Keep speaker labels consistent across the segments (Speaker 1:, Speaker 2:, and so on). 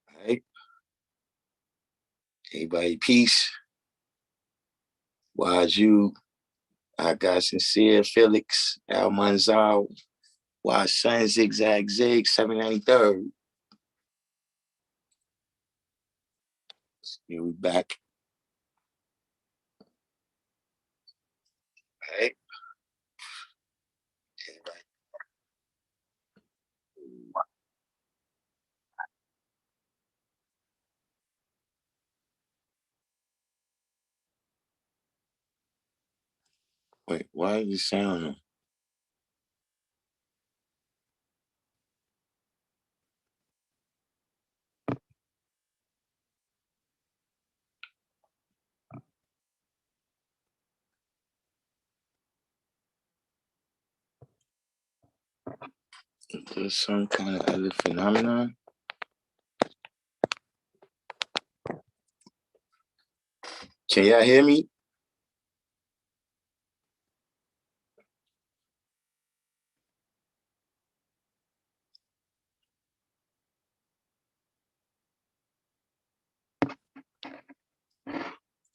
Speaker 1: All right. Everybody, peace. Waju, I got sincere Felix, Al Manzal, Why Sun Zigzag Zig, 793rd. Here we back. All right. Wait, why is it sound? There's some kind of other phenomenon. Can y'all hear me?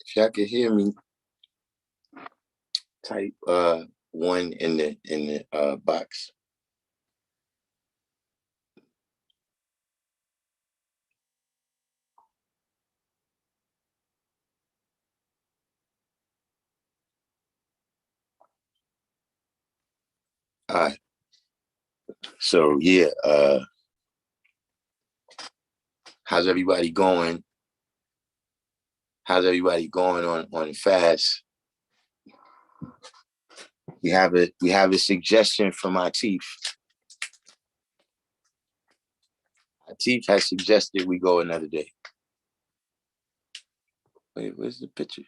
Speaker 1: If y'all can hear me, type one in the box. All right. So yeah, how's everybody going? How's everybody going on the fast? We have a suggestion from Atif. Atif has suggested we go another day. Wait, where's the picture?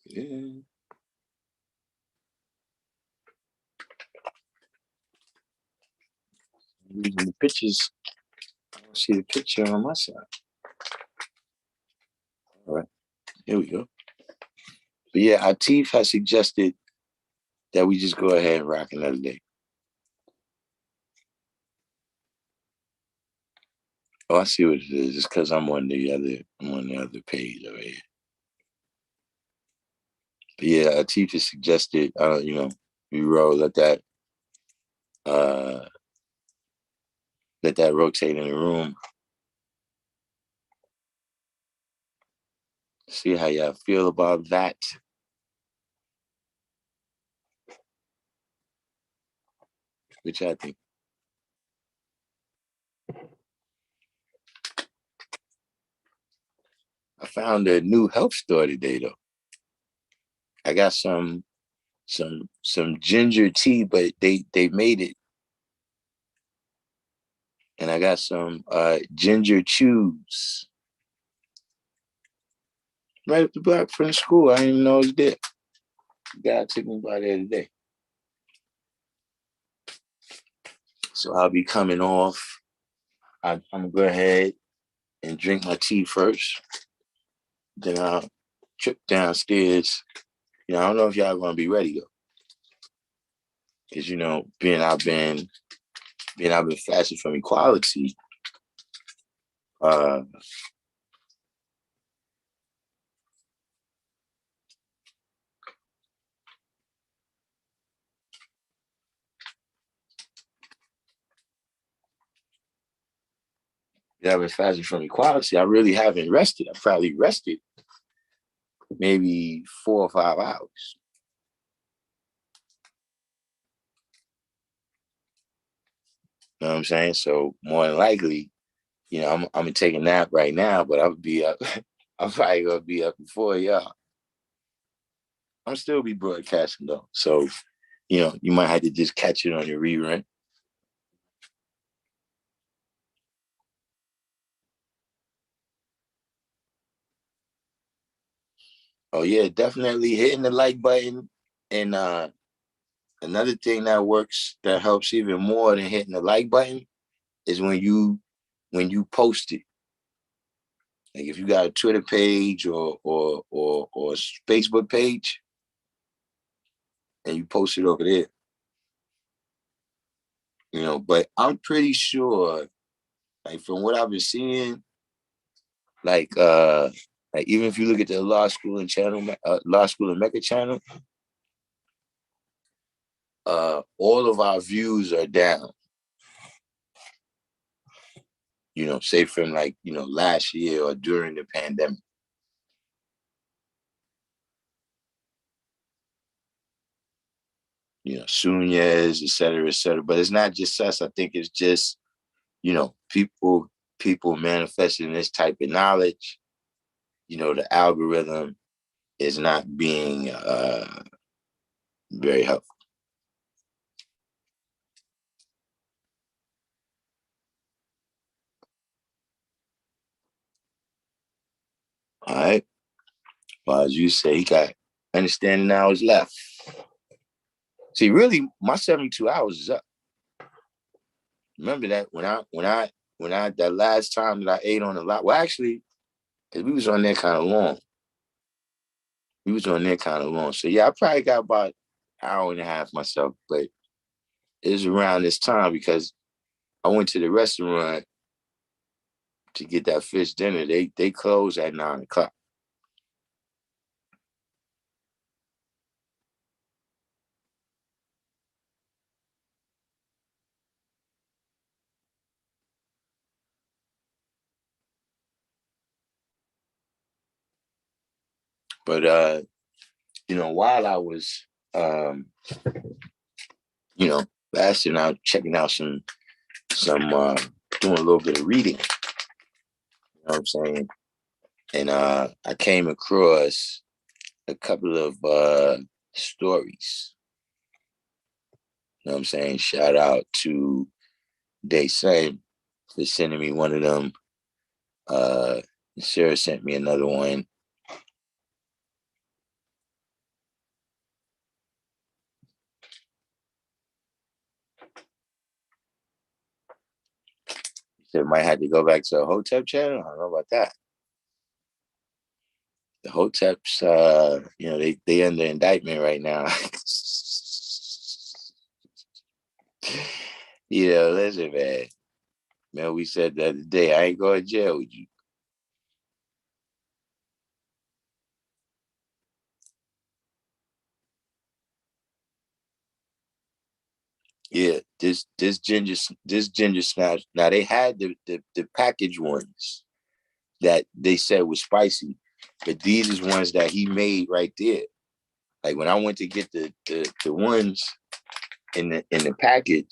Speaker 1: Yeah. Using the pictures. I don't see the picture on my side. All right, here we go. But yeah, Atif has suggested that we just go ahead and rock another day. Oh, I see what it is. It's because I'm on the other page over here. But yeah, Atif has suggested, we roll, let that rotate in the room. See how y'all feel about that. Which I think. I found a new health store today though. I got some ginger tea, but they made it. And I got some ginger chews. Right up the block from the school. I didn't even know it was there. The guy took me by there today. So I'll be coming off. I'm gonna go ahead and drink my tea first. Then I'll trip downstairs. I don't know if y'all gonna be ready though. Because being I've been fasting from equality, I've been fasting from equality. I really haven't rested. I probably rested maybe 4 or 5 hours. You know what I'm saying? So more than likely, I'm gonna take a nap right now, but I'll be up. I'm probably gonna be up before y'all. I'm still be broadcasting though, so you might have to just catch it on your rerun. Oh yeah, definitely hitting the like button. And another thing that works that helps even more than hitting the like button is when you post it. Like if you got a Twitter page or a Facebook page and you post it over there. But I'm pretty sure, like from what I've been seeing, like like even if you look at the Law School and Mecca channel, all of our views are down. Say from like, last year or during the pandemic. Sunyas, et cetera, et cetera. But it's not just us. I think it's just, people manifesting this type of knowledge. The algorithm is not being very helpful. All right. Well, as you say, he got understanding hours left. See, really, my 72 hours is up. Remember that when I that last time that I ate on the lot. Well, actually, because we was on there kind of long. So yeah, I probably got about an hour and a half myself, but it was around this time because I went to the restaurant to get that fish dinner. They close at 9:00. But while I was you know, fasting out, checking out some doing a little bit of reading, you know what I'm saying? And I came across a couple of stories. You know what I'm saying? Shout out to Day Son for sending me one of them. Uh Sarah sent me another one. She said might have to go back to a Hotep channel. I don't know about that. The Hoteps, they under indictment right now. Listen, man. Man, we said the other day, I ain't going to jail with you. Yeah, this ginger snaps. Now they had the package ones that they said was spicy, but these is ones that he made right there. Like when I went to get the ones in the package,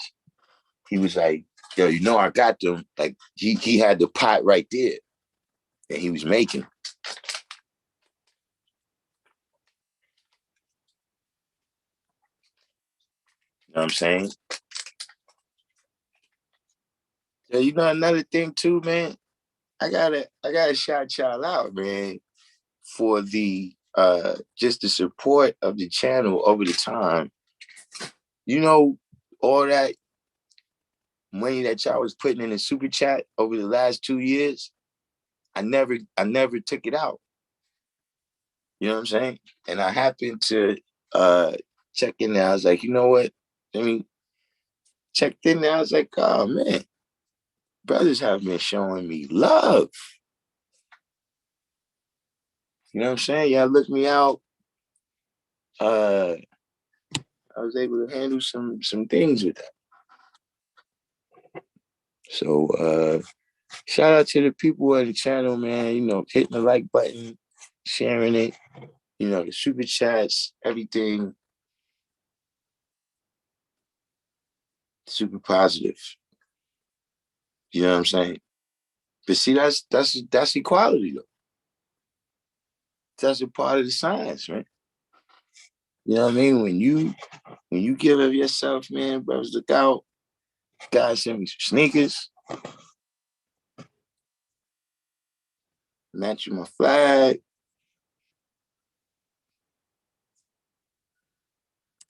Speaker 1: he was like, "Yo, I got them." Like he had the pot right there that he was making. You know what I'm saying? So another thing too, man. I gotta shout y'all out, man, for the just the support of the channel over the time. All that money that y'all was putting in the super chat over the last 2 years, I never took it out. You know what I'm saying? And I happened to check in there. I was like, you know what? I mean, checked in there. I was like, oh man, brothers have been showing me love. You know what I'm saying? Y'all look me out. Uh, I was able to handle some things with that. So shout out to the people of the channel, man. Hitting the like button, sharing it, the super chats, everything super positive. You know what I'm saying? But see, that's equality though. That's a part of the science, right? You know what I mean? When you give of yourself, man, brothers, look out. Guys send me some sneakers, matching my flag.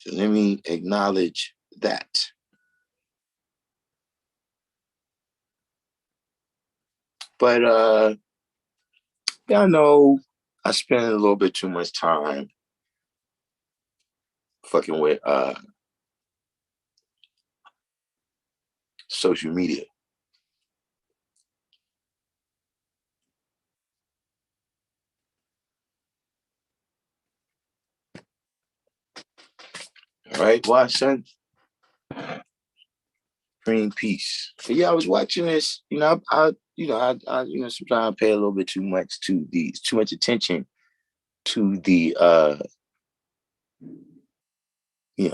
Speaker 1: So let me acknowledge that. But y'all know I spend a little bit too much time fucking with social media. All right, why, son? Green peace. But yeah, I was watching this. Sometimes I pay a little bit too much attention to the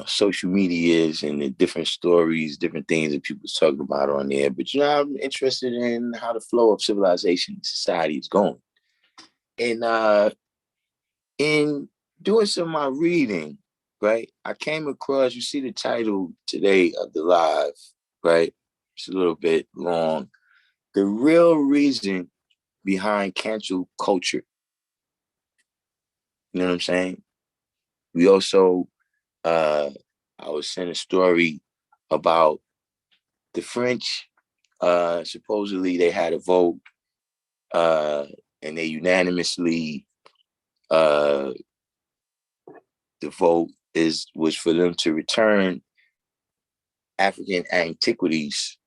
Speaker 1: social medias and the different stories, different things that people's talking about on there. But I'm interested in how the flow of civilization and society is going. And in doing some of my reading, right, I came across, you see the title today of the live, right? It's a little bit long. The real reason behind cancel culture. You know what I'm saying? We also, I was saying a story about the French. Supposedly they had a vote, and they unanimously, uh, the vote was for them to return African antiquities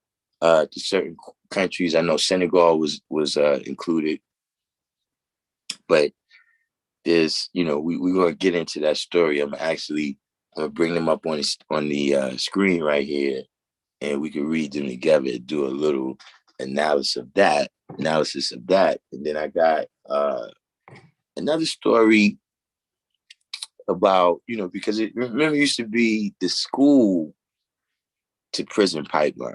Speaker 1: to certain countries. I know Senegal was included, but we're gonna get into that story. I'm gonna bring them up on the screen right here, and we can read them together, do a little analysis of that, and then I got another story about because it used to be the school to prison pipeline,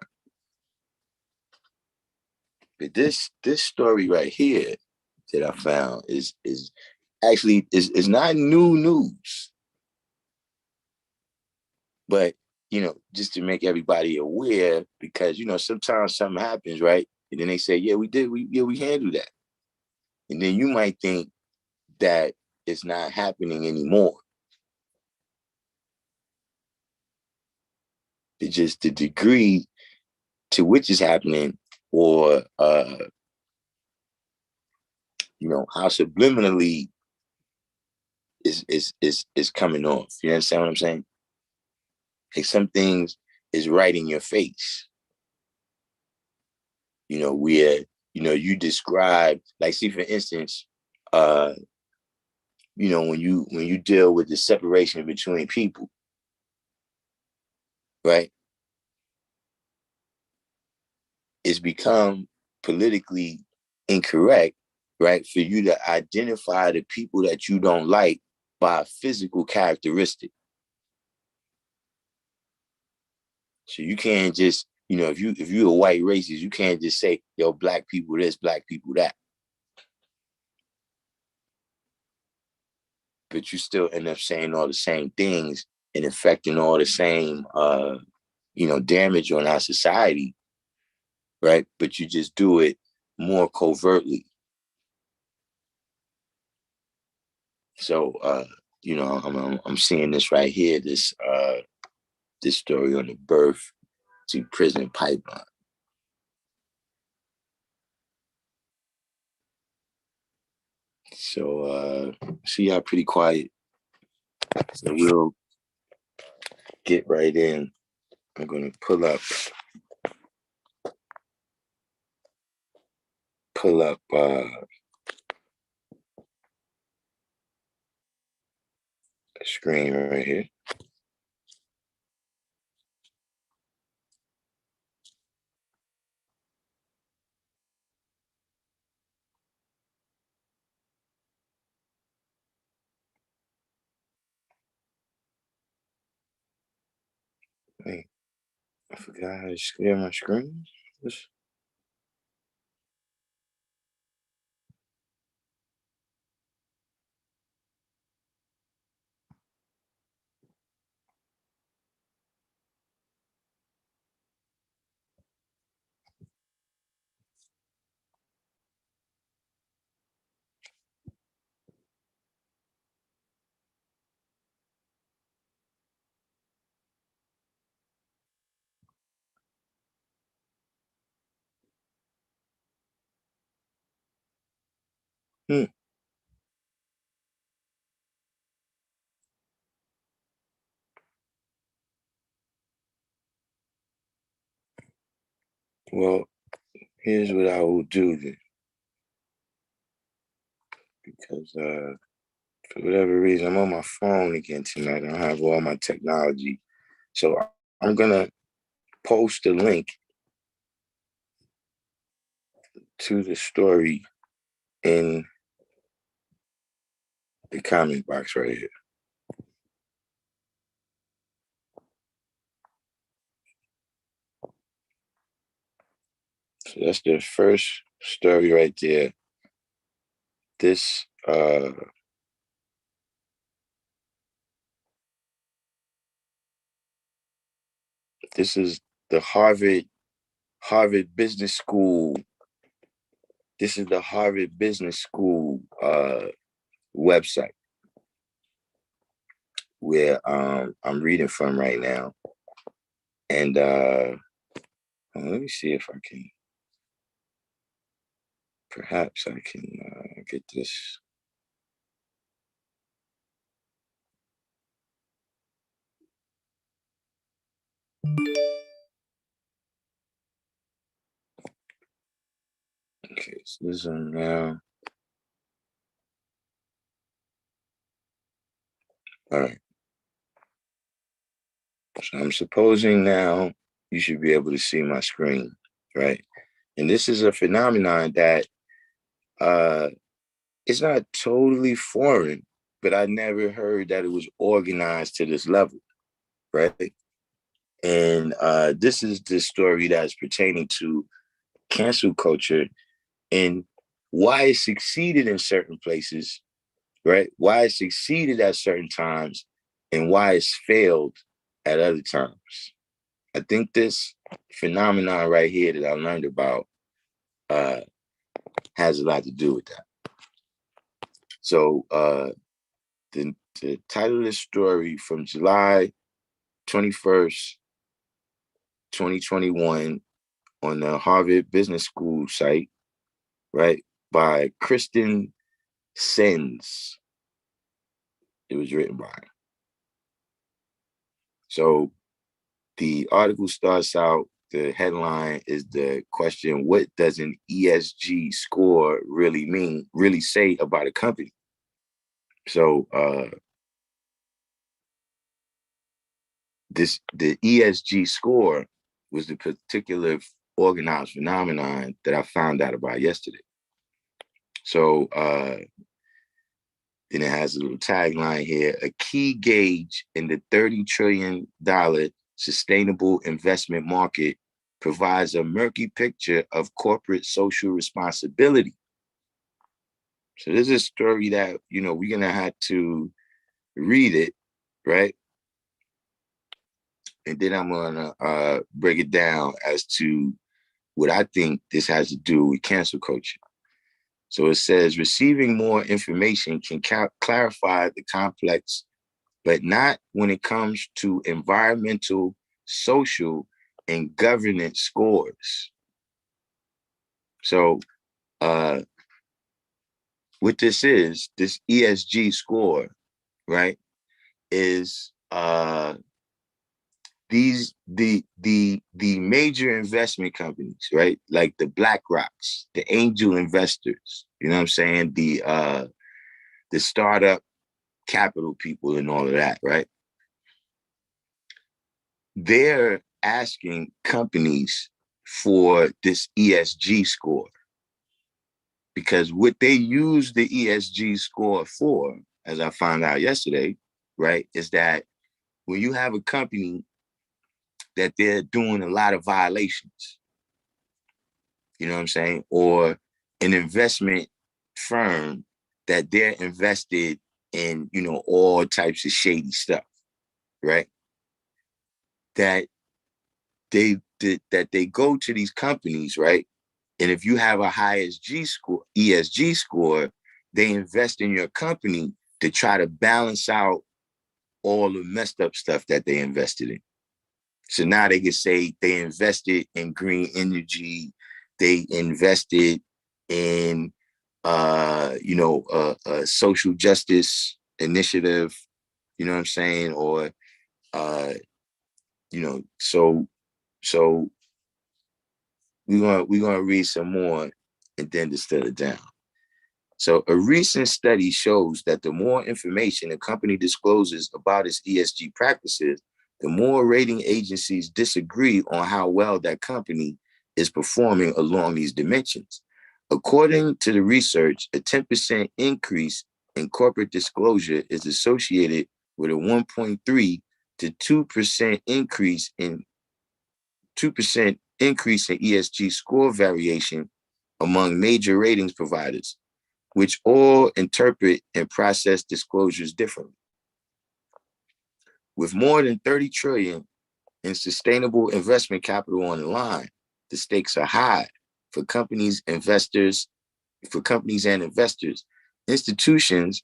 Speaker 1: but this story right here that I found is actually is not new news, but just to make everybody aware, because sometimes something happens, right? And then they say, yeah, we handled that. And then you might think that it's not happening anymore. It's just the degree to which it's happening, or how subliminally is coming off. You understand what I'm saying? Like some things is right in your face. Where you describe, like, see, for instance, when you deal with the separation between people, right? It's become politically incorrect, right, for you to identify the people that you don't like by a physical characteristic. So you can't just, if you're a white racist, you can't just say, yo, black people this, black people that. But you still end up saying all the same things and affecting all the same damage on our society, right? But you just do it more covertly. So I'm seeing this right here, this story on the birth to prison pipeline. So see, y'all pretty quiet. So we'll get right in. I'm gonna pull up a screen right here. Wait, I forgot how to share my screen. Hmm. Well, here's what I will do then, because for whatever reason, I'm on my phone again tonight. I don't have all my technology. So I'm gonna post a link to the story in the comment box right here. So that's the first story right there. This this is the Harvard Business School. This is the Harvard Business School website where I'm reading from right now. And let me see if I can, perhaps I can get this. Okay, so this is now. All right. So I'm supposing now you should be able to see my screen, right? And this is a phenomenon that it's not totally foreign, but I never heard that it was organized to this level, right? And this is the story that's pertaining to cancel culture and why it succeeded in certain places, right? Why it succeeded at certain times and why it's failed at other times. I think this phenomenon right here that I learned about uh, has a lot to do with that. So the title of this story from July 21st, 2021 on the Harvard Business School site, right, by Kristen Sens. It was written by. So the article starts out, the headline is the question, what does an ESG score really say about a company? So the ESG score was the particular organized phenomenon that I found out about yesterday. So then it has a little tagline here, a key gauge in the $30 trillion sustainable investment market provides a murky picture of corporate social responsibility. So this is a story that, we're going to have to read it, right? And then I'm going to break it down as to what I think this has to do with cancel culture. So it says, receiving more information can clarify the complex, but not when it comes to environmental, social, and governance scores. So what this ESG score, right, is the major investment companies, right, like the Black Rocks, the angel investors, you know what I'm saying, the startup capital people and all of that, right? They're asking companies for this ESG score because what they use the ESG score for, as I found out yesterday, right, is that when you have a company that they're doing a lot of violations, you know what I'm saying, or an investment firm that they're invested in, all types of shady stuff, right? That they go to these companies, right? And if you have a high ESG score, they invest in your company to try to balance out all the messed up stuff that they invested in. So now they can say they invested in green energy, they invested in a social justice initiative, you know what I'm saying? Or, so we're gonna read some more and then distill it down. So a recent study shows that the more information a company discloses about its ESG practices, the more rating agencies disagree on how well that company is performing along these dimensions. According to the research, a 10% increase in corporate disclosure is associated with a 1.3 to 2% increase in 2% increase in ESG score variation among major ratings providers, which all interpret and process disclosures differently. With more than 30 trillion in sustainable investment capital on the line, the stakes are high for companies, investors, and investors. Institutions,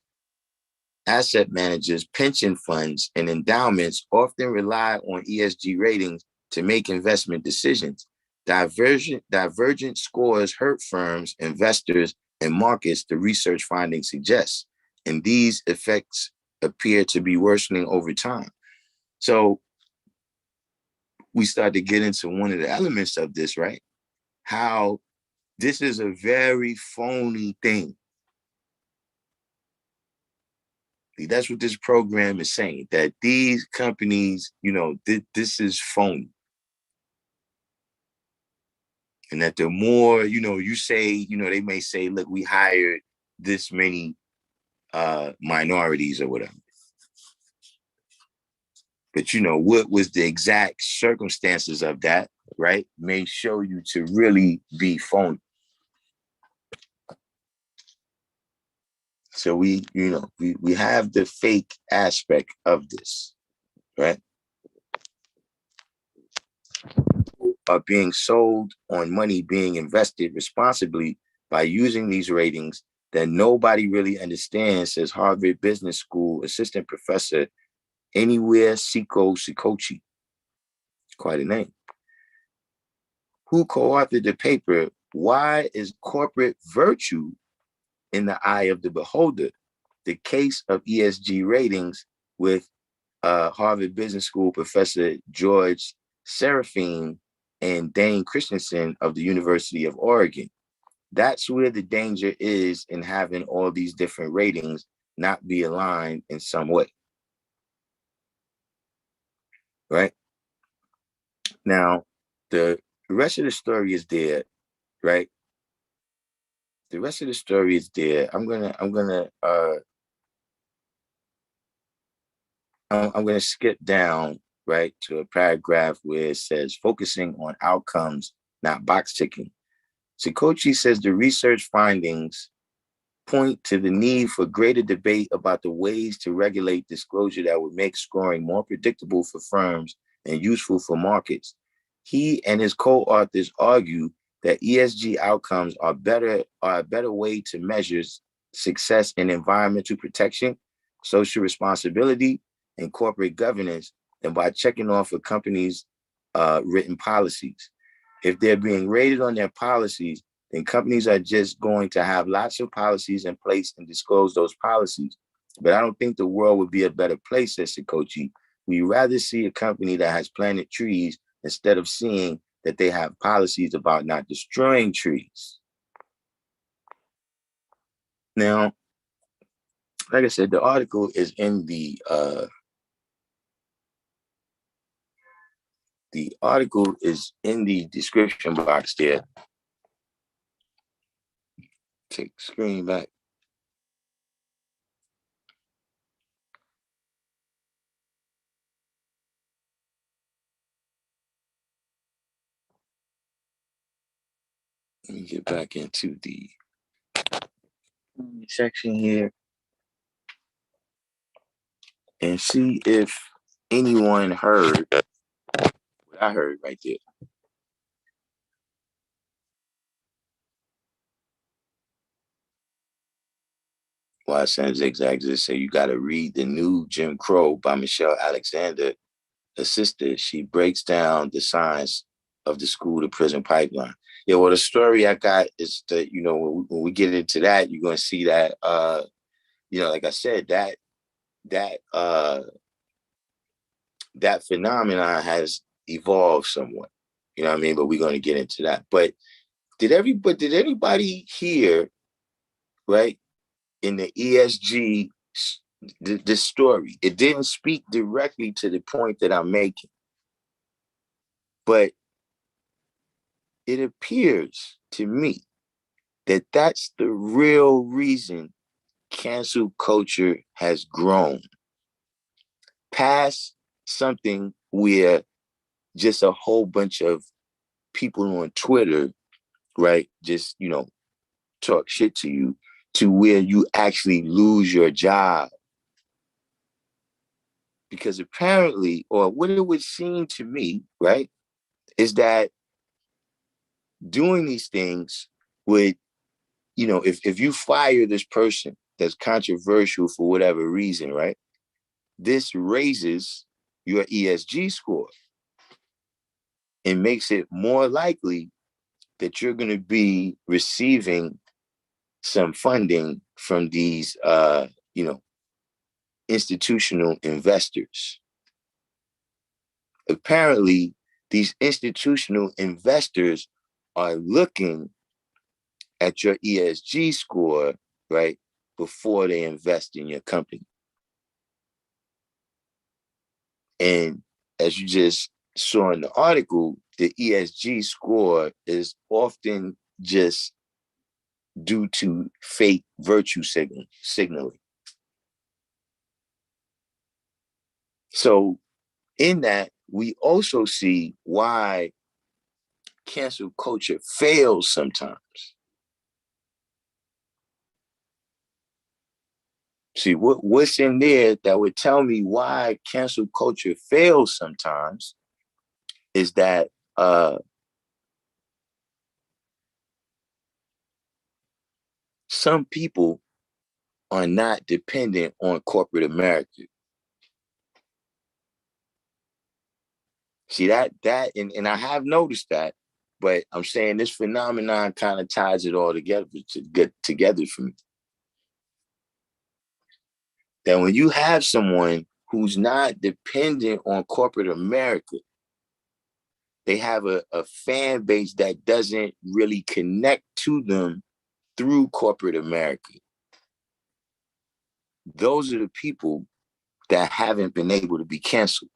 Speaker 1: asset managers, pension funds, and endowments often rely on ESG ratings to make investment decisions. Divergent scores hurt firms, investors, and markets, the research findings suggest, and these effects appear to be worsening over time. So we start to get into one of the elements of this, right? How this is a very phony thing. That's what this program is saying, that these companies, this is phony. And that the more, you say, they may say, look, we hired this many minorities or whatever. But, what was the exact circumstances of that, right, may show you to really be phony. So we have the fake aspect of this, right? Are being sold on money being invested responsibly by using these ratings that nobody really understands, says Harvard Business School assistant professor Anywhere Sikochi. Quite a name. Who co-authored the paper, Why is Corporate Virtue in the Eye of the Beholder? The Case of ESG Ratings, with Harvard Business School professor George Serafine and Dane Christensen of the University of Oregon. That's where the danger is in having all these different ratings not be aligned in some way. Right? Now, the rest of the story is there, right? The rest of the story is there. I'm gonna skip down, right, to a paragraph where it says focusing on outcomes, not box ticking. Sikochi says the research findings point to the need for greater debate about the ways to regulate disclosure that would make scoring more predictable for firms and useful for markets. He and his co-authors argue that ESG outcomes are a better way to measure success in environmental protection, social responsibility, and corporate governance than by checking off a company's written policies. If they're being rated on their policies, then companies are just going to have lots of policies in place and disclose those policies. But I don't think the world would be a better place, says Sikochi. We'd rather see a company that has planted trees instead of seeing that they have policies about not destroying trees. Now, like I said, the article is in the description box there. Take screen back. Let me get back into the section here and see if anyone heard what I heard right there. Why Sam Zigzag just say you got to read The New Jim Crow by Michelle Alexander, a sister. She breaks down the science of the school to prison pipeline. Yeah, well, the story I got is that, when we get into that, you're going to see that, like I said, that, uh, that phenomenon has evolved somewhat, you know what I mean? But we're going to get into that. But did anybody hear, right, in the ESG, this story? It didn't speak directly to the point that I'm making, but it appears to me that that's the real reason cancel culture has grown past something where just a whole bunch of people on Twitter, right, just, talk shit to you, to where you actually lose your job. Because apparently, or what it would seem to me, right, is that doing these things would, if you fire this person that's controversial for whatever reason, right, this raises your ESG score and makes it more likely that you're going to be receiving some funding from these, institutional investors. Apparently, these institutional investors are looking at your ESG score, right, before they invest in your company. And as you just saw in the article, the ESG score is often just due to fake virtue signaling. So in that, we also see why cancel culture fails sometimes. See, what's in there that would tell me why cancel culture fails sometimes is that some people are not dependent on corporate America. See and I have noticed that, but I'm saying this phenomenon kind of ties it all together to get together for me. That when you have someone who's not dependent on corporate America, they have a fan base that doesn't really connect to them through corporate America. Those are the people that haven't been able to be canceled.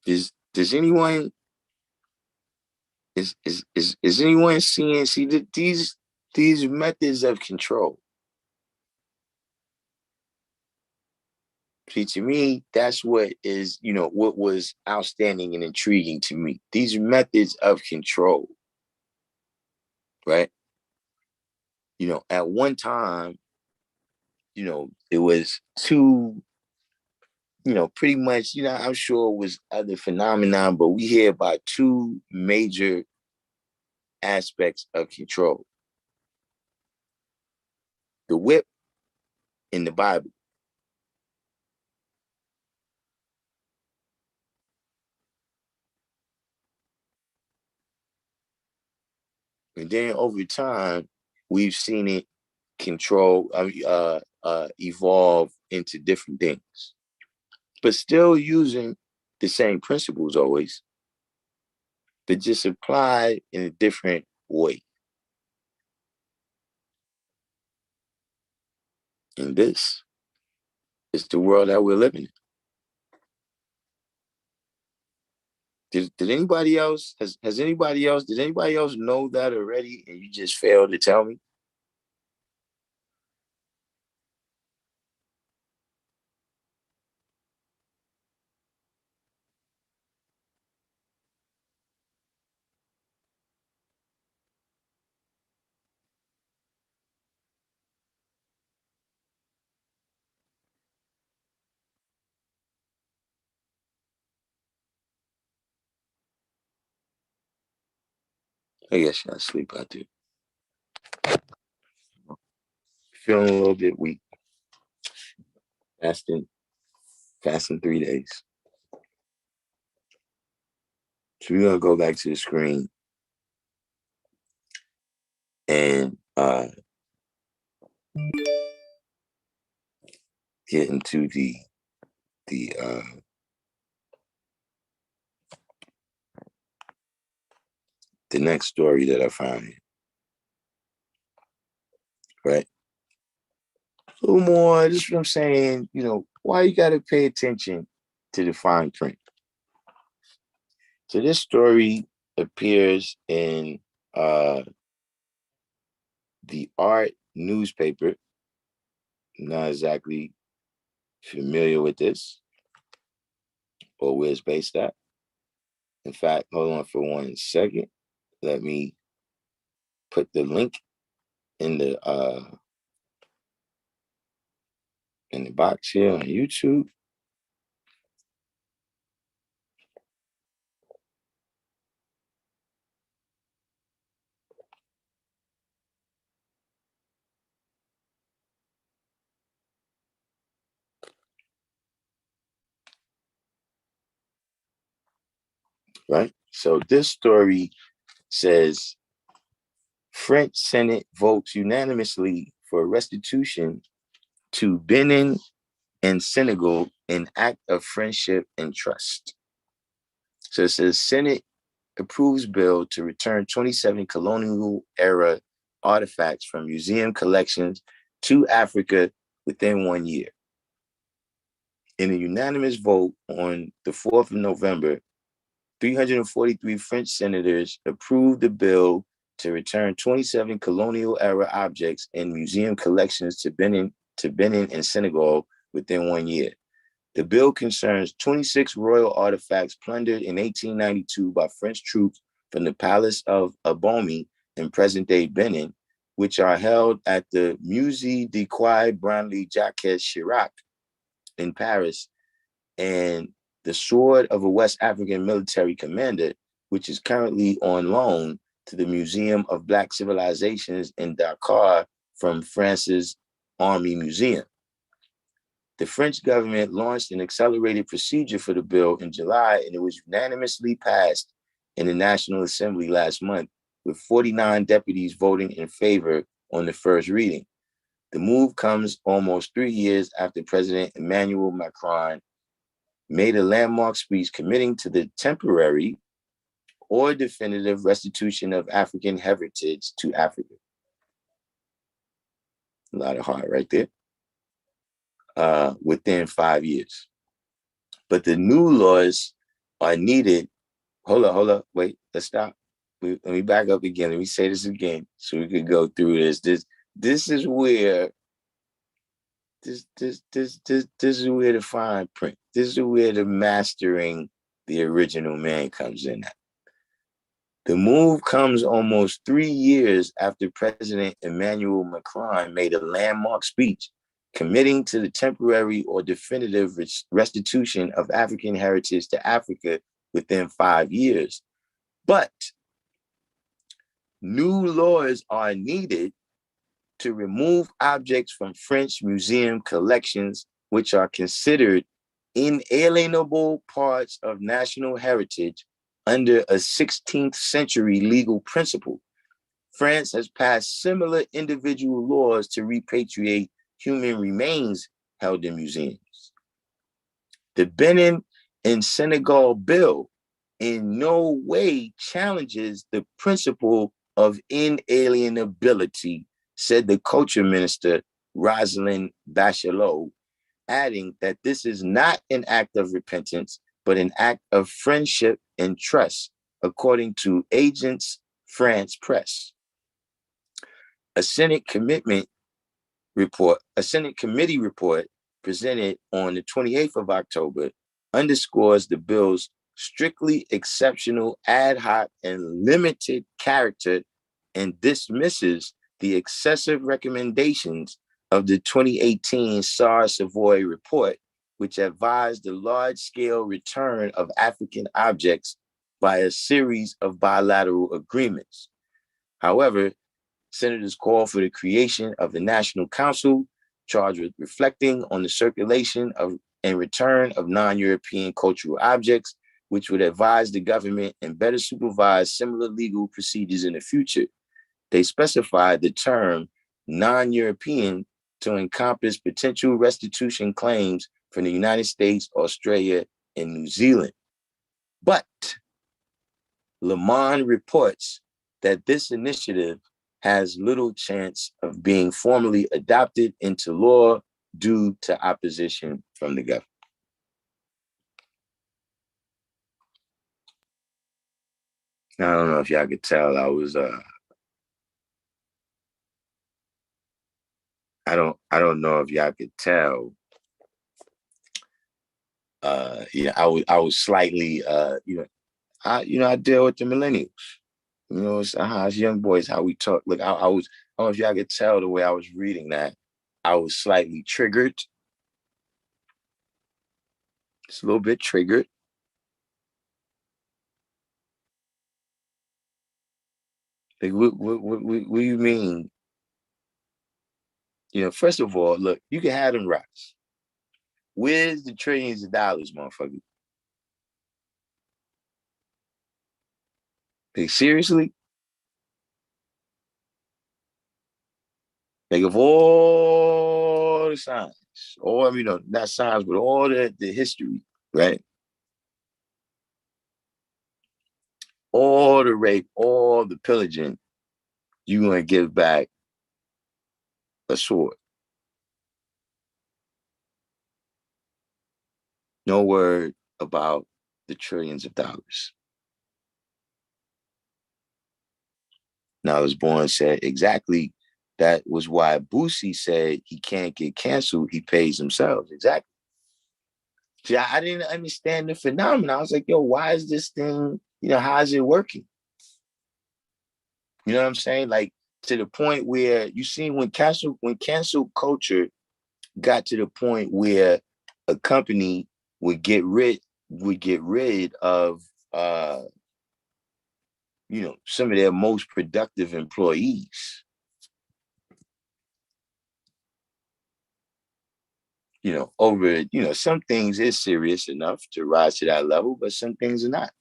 Speaker 1: Does anyone is anyone seeing see that these methods of control? See, to me, that's what is, what was outstanding and intriguing to me. These methods of control, right? At one time, it was two, pretty much, I'm sure it was other phenomenon, but we hear about two major aspects of control: the whip in the Bible. And then over time, we've seen it evolve into different things, but still using the same principles always, but just applied in a different way. And this is the world that we're living in. Did anybody else has anybody else did anybody else know that already and you just failed to tell me? I guess y'all sleep out there. Feeling a little bit weak. Fasting 3 days. So we're gonna go back to the screen and get into the next story that I found here. Right? A little more, this is what I'm saying, why you gotta pay attention to the fine print. So this story appears in the Art newspaper. I'm not exactly familiar with this or where it's based at. In fact, hold on for 1 second. Let me put the link in the box here on YouTube. Right? So this story says French Senate votes unanimously for restitution to Benin and Senegal in act of friendship and trust. So it says Senate approves bill to return 27 colonial era artifacts from museum collections to Africa within 1 year. In a unanimous vote on the 4th of November, 343 French senators approved the bill to return 27 colonial era objects in museum collections to Benin and Senegal within 1 year. The bill concerns 26 royal artifacts plundered in 1892 by French troops from the Palace of Abomey in present-day Benin, which are held at the Musée de Quai Branly Jacques Chirac in Paris, and the sword of a West African military commander, which is currently on loan to the Museum of Black Civilizations in Dakar from France's Army Museum. The French government launched an accelerated procedure for the bill in July, and it was unanimously passed in the National Assembly last month, with 49 deputies voting in favor on the first reading. The move comes almost 3 years after President Emmanuel Macron made a landmark speech committing to the temporary or definitive restitution of African heritage to Africa. A lot of heart right there. Within 5 years. But the new laws are needed. Hold up, wait, let's stop. Let me back up again. Let me say this again so we could go through this. This is where this is where the fine print. This is where the mastering the original man comes in at. The move comes almost 3 years after President Emmanuel Macron made a landmark speech committing to the temporary or definitive restitution of African heritage to Africa within 5 years. But new laws are needed to remove objects from French museum collections, which are considered inalienable parts of national heritage under a 16th century legal principle. France has passed similar individual laws to repatriate human remains held in museums. The Benin and Senegal bill in no way challenges the principle of inalienability, said the culture minister, Rosalind Bachelot, adding that this is not an act of repentance, but an act of friendship and trust, according to Agence France Presse. A Senate committee report presented on the 28th of October underscores the bill's strictly exceptional, ad hoc, and limited character and dismisses the excessive recommendations of the 2018 SAR-Savoy report, which advised the large-scale return of African objects by a series of bilateral agreements. However, senators called for the creation of the National Council charged with reflecting on the circulation of and return of non-European cultural objects, which would advise the government and better supervise similar legal procedures in the future. They specified the term non-European to encompass potential restitution claims from the United States, Australia, and New Zealand. But Le Monde reports that this initiative has little chance of being formally adopted into law due to opposition from the government. I don't know if y'all could tell I was I don't know if y'all could tell. I was slightly I deal with the millennials. It's how us young boys, how we talk. Look, I don't know if y'all could tell the way I was reading that. I was slightly triggered. It's a little bit triggered. Like, what do you mean? First of all, look, you can have them rocks. Where's the trillions of dollars, motherfucker? Like, seriously? Like, of all the signs, not signs, but all the history, right? All the rape, all the pillaging, you're going to give back a sword. No word about the trillions of dollars. Now, as Bourne said, exactly, that was why Boosie said he can't get canceled. He pays himself. Exactly. See, I didn't understand the phenomenon. I was like, yo, why is this thing, how is it working? You know what I'm saying? Like, to the point where you see when cancel culture got to the point where a company would get rid of some of their most productive employees. Over, some things is serious enough to rise to that level, but some things are not.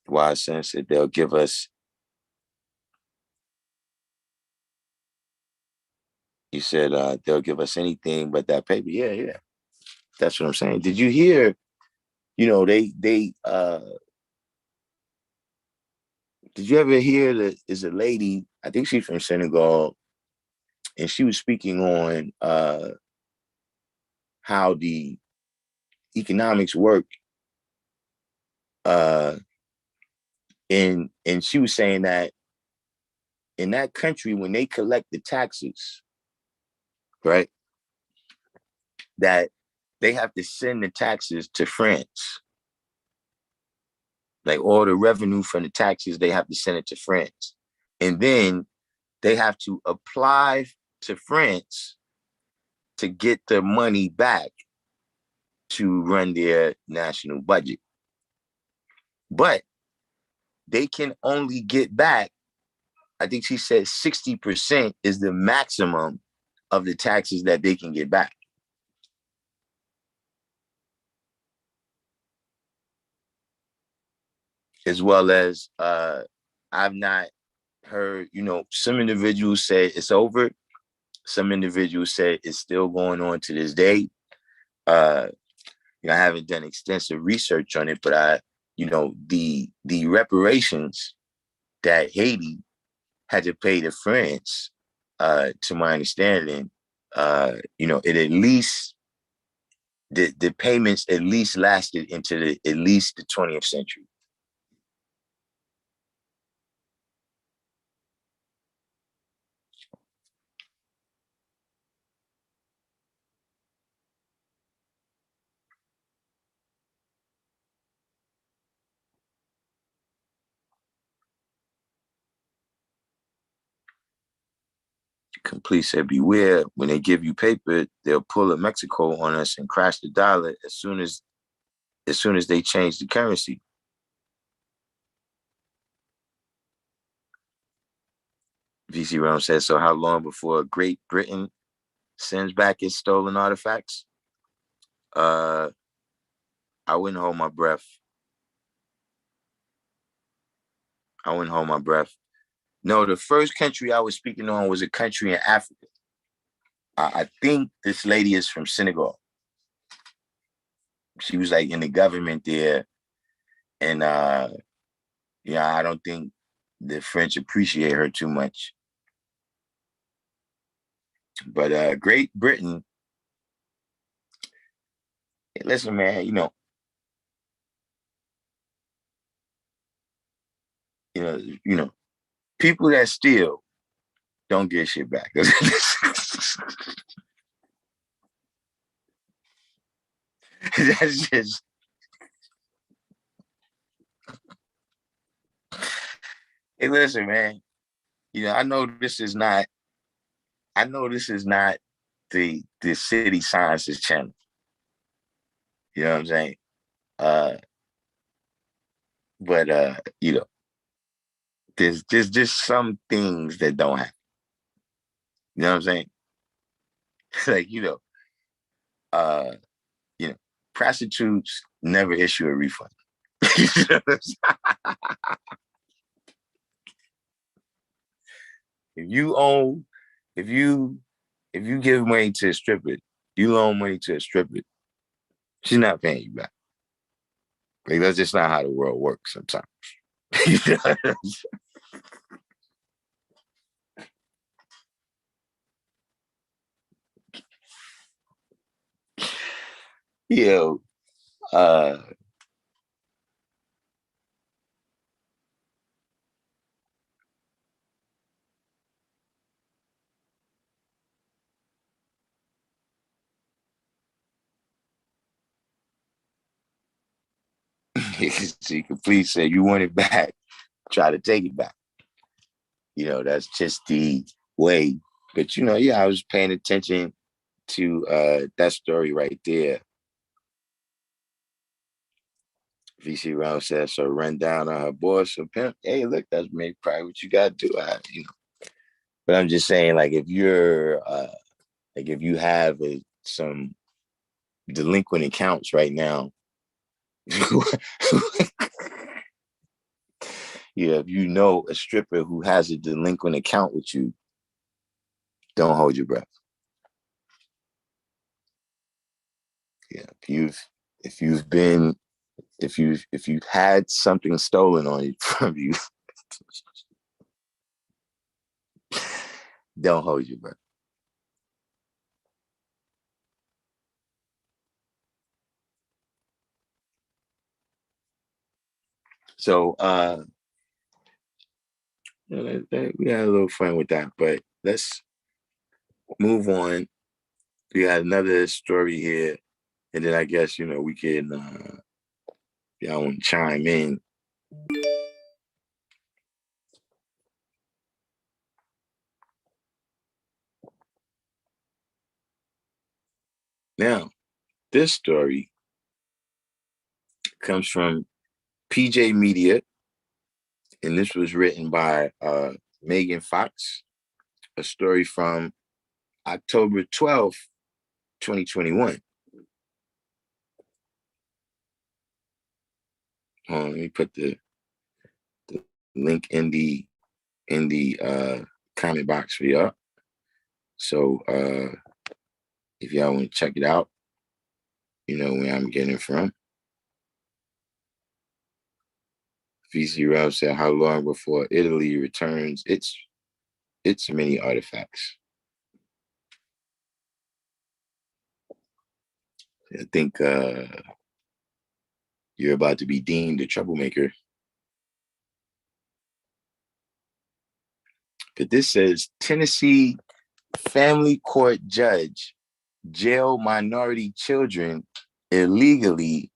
Speaker 1: Why sense that they'll give us, you said they'll give us anything but that paper. Yeah. That's what I'm saying. Did you hear, they did you ever hear that is a lady, I think she's from Senegal, and she was speaking on how the economics work, and she was saying that in that country, when they collect the taxes, right, that they have to send the taxes to France. Like, all the revenue from the taxes, they have to send it to France. And then they have to apply to France to get the money back to run their national budget. But they can only get back, I think she said 60% is the maximum of the taxes that they can get back. As well as I've not heard, some individuals say it's over. Some individuals say it's still going on to this day. I haven't done extensive research on it, but the reparations that Haiti had to pay to France, to my understanding, it at least the payments at least lasted into at least the 20th century. Complete said, beware, when they give you paper, they'll pull a Mexico on us and crash the dollar as soon as they change the currency. VC Realm says, so how long before Great Britain sends back its stolen artifacts? I wouldn't hold my breath. I wouldn't hold my breath. No, the first country I was speaking on was a country in Africa. I think this lady is from Senegal. She was like in the government there. And yeah, I don't think the French appreciate her too much. But Great Britain, listen, man, you know, people that steal don't get shit back. That's just, hey, listen, man. I know this is not the City Sciences channel. You know what I'm saying? Uh, but there's just some things that don't happen. You know what I'm saying? Like, uh, you know, prostitutes never issue a refund. If you own, if you if you give money to a stripper, you loan money to a stripper, she's not paying you back. Like that's just not how the world works sometimes. Yo, uh she could please say you want it back, try to take it back. That's just the way. But yeah, I was paying attention to that story right there. VC Round says, so run down on her boss or pimp. Hey, look, that's maybe probably what you gotta do. But I'm just saying, like, if you have some delinquent accounts right now, if you know a stripper who has a delinquent account with you, don't hold your breath. Yeah, if you've had something stolen on you from you, don't hold your breath. So we had a little fun with that, but let's move on. We got another story here, and then I guess we can y'all want to chime in. Now, this story comes from PJ Media, and this was written by Megan Fox, a story from October 12th, 2021. Let me put the link in the comment box for y'all. So if y'all want to check it out, where I'm getting it from. VC Ralph said, how long before Italy returns its many artifacts? I think you're about to be deemed a troublemaker. But this says Tennessee family court judge jail minority children illegally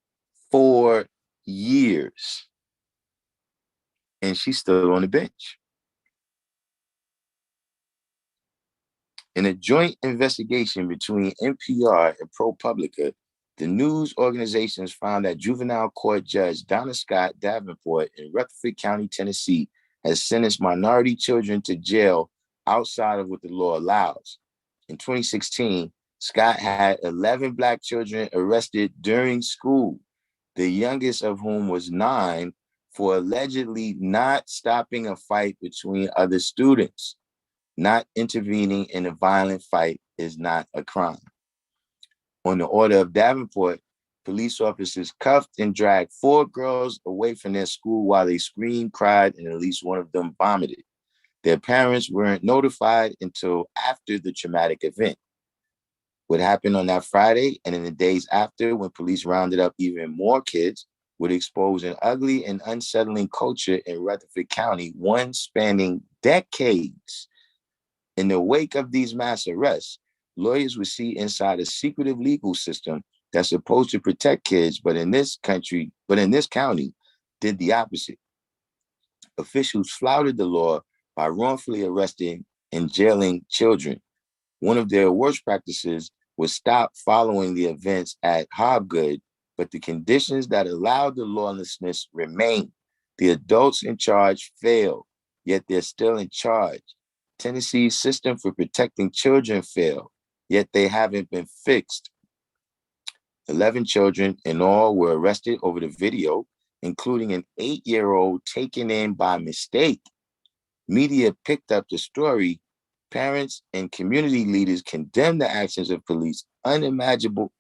Speaker 1: 4 years. And she's still on the bench. In a joint investigation between NPR and ProPublica, the news organizations found that juvenile court judge Donna Scott Davenport in Rutherford County, Tennessee, has sentenced minority children to jail outside of what the law allows. In 2016, Scott had 11 Black children arrested during school, the youngest of whom was 9, for allegedly not stopping a fight between other students. Not intervening in a violent fight is not a crime. On the order of Davenport, police officers cuffed and dragged 4 girls away from their school while they screamed, cried, and at least one of them vomited. Their parents weren't notified until after the traumatic event. What happened on that Friday and in the days after, when police rounded up even more kids, would expose an ugly and unsettling culture in Rutherford County, one spanning decades. In the wake of these mass arrests, lawyers would see inside a secretive legal system that's supposed to protect kids, but in this county, did the opposite. Officials flouted the law by wrongfully arresting and jailing children. One of their worst practices was stop following the events at Hobgood, but the conditions that allowed the lawlessness remain. The adults in charge failed, yet they're still in charge. Tennessee's system for protecting children failed, yet they haven't been fixed. 11 children in all were arrested over the video, including an 8-year-old taken in by mistake. Media picked up the story. Parents and community leaders condemned the actions of police. Unimaginable,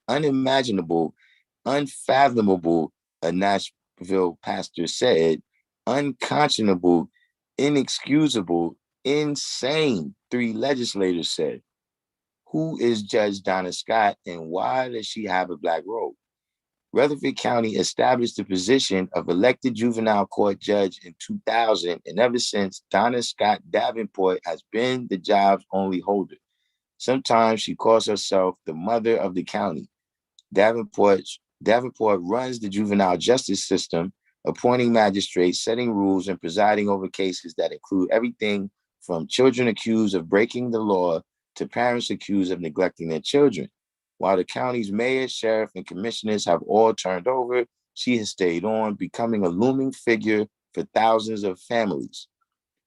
Speaker 1: unfathomable, a Nashville pastor said. Unconscionable, inexcusable, insane, 3 legislators said. Who is Judge Donna Scott and why does she have a black robe? Rutherford County established the position of elected juvenile court judge in 2000, and ever since, Donna Scott Davenport has been the job's only holder. Sometimes she calls herself the mother of the county. Davenport runs the juvenile justice system, appointing magistrates, setting rules, and presiding over cases that include everything from children accused of breaking the law to parents accused of neglecting their children. While the county's mayor, sheriff, and commissioners have all turned over, she has stayed on, becoming a looming figure for thousands of families.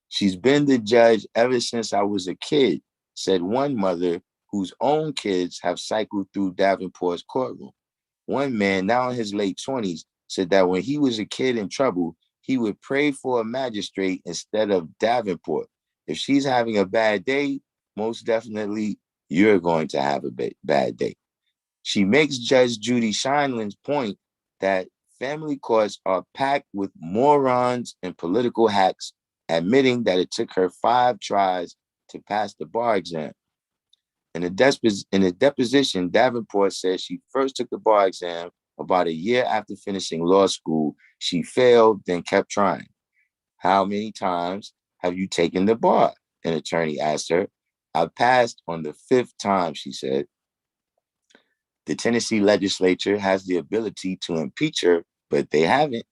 Speaker 1: She's been the judge ever since I was a kid, said one mother whose own kids have cycled through Davenport's courtroom. One man, now in his late 20s, said that when he was a kid in trouble, he would pray for a magistrate instead of Davenport. If she's having a bad day, most definitely you're going to have a bad day. She makes Judge Judy Scheinlin's point that family courts are packed with morons and political hacks, admitting that it took her 5 tries to pass the bar exam. In a deposition, Davenport says she first took the bar exam about a year after finishing law school. She failed, then kept trying. How many times have you taken the bar? An attorney asked her. I passed on the 5th time, she said. The Tennessee legislature has the ability to impeach her, but they haven't.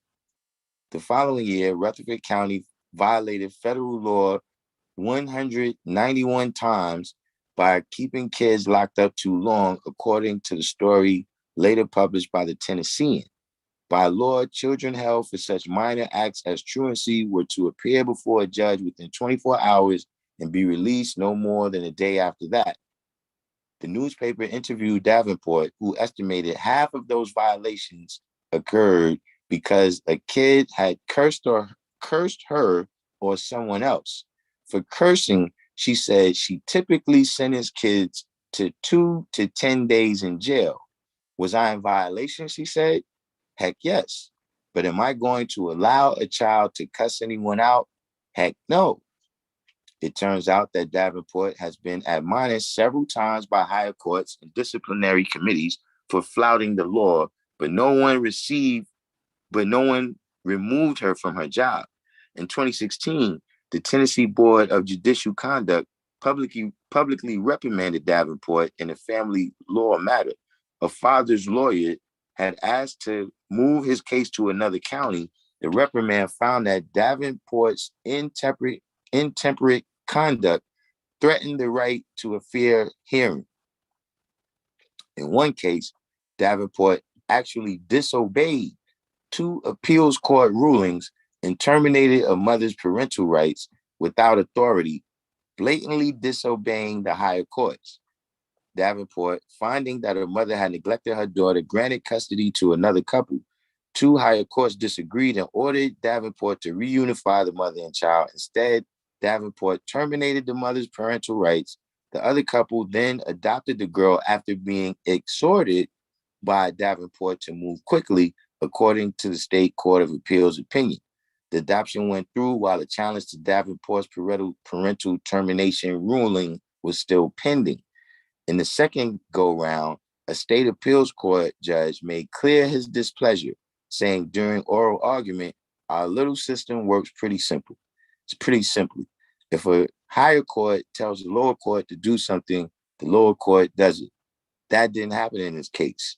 Speaker 1: The following year, Rutherford County violated federal law 191 times by keeping kids locked up too long, according to the story later published by the Tennessean. By law, children held for such minor acts as truancy were to appear before a judge within 24 hours and be released no more than a day after that. The newspaper interviewed Davenport, who estimated half of those violations occurred because a kid had cursed her or someone else. For cursing, she said she typically sentenced kids to 2 to 10 days in jail. Was I in violation, she said? Heck yes. But am I going to allow a child to cuss anyone out? Heck no. It turns out that Davenport has been admonished several times by higher courts and disciplinary committees for flouting the law, but no one removed her from her job. In 2016, the Tennessee Board of Judicial Conduct publicly reprimanded Davenport in a family law matter. A father's lawyer had asked to move his case to another county. The reprimand found that Davenport's intemperate conduct threatened the right to a fair hearing. In one case, Davenport actually disobeyed 2 appeals court rulings and terminated a mother's parental rights without authority. blatantly disobeying the higher courts. Davenport, finding that her mother had neglected her daughter, granted custody to another couple. Two higher courts disagreed and ordered Davenport to reunify the mother and child. Instead, Davenport terminated the mother's parental rights. The other couple then adopted the girl after being exhorted by Davenport to move quickly, according to the State Court of Appeals opinion. The adoption went through while the challenge to Davenport's parental termination ruling was still pending. In the second go-round, a state appeals court judge made clear his displeasure, saying during oral argument, our little system works pretty simple. It's pretty simply. If a higher court tells the lower court to do something, the lower court does it. That didn't happen in this case.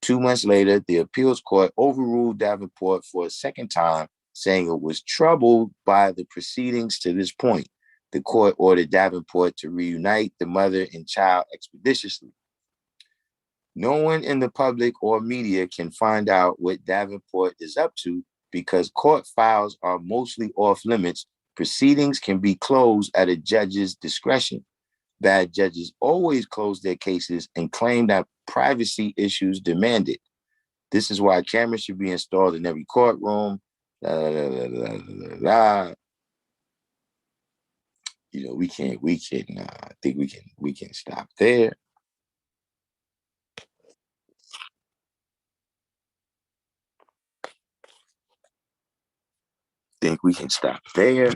Speaker 1: 2 months later, the appeals court overruled Davenport for a second time, saying it was troubled by the proceedings to this point. The court ordered Davenport to reunite the mother and child expeditiously. No one in the public or media can find out what Davenport is up to because court files are mostly off limits. Proceedings can be closed at a judge's discretion. Bad judges always close their cases and claim that privacy issues demand it. This is why cameras should be installed in every courtroom. You know, I think we can stop there. Think we can stop there.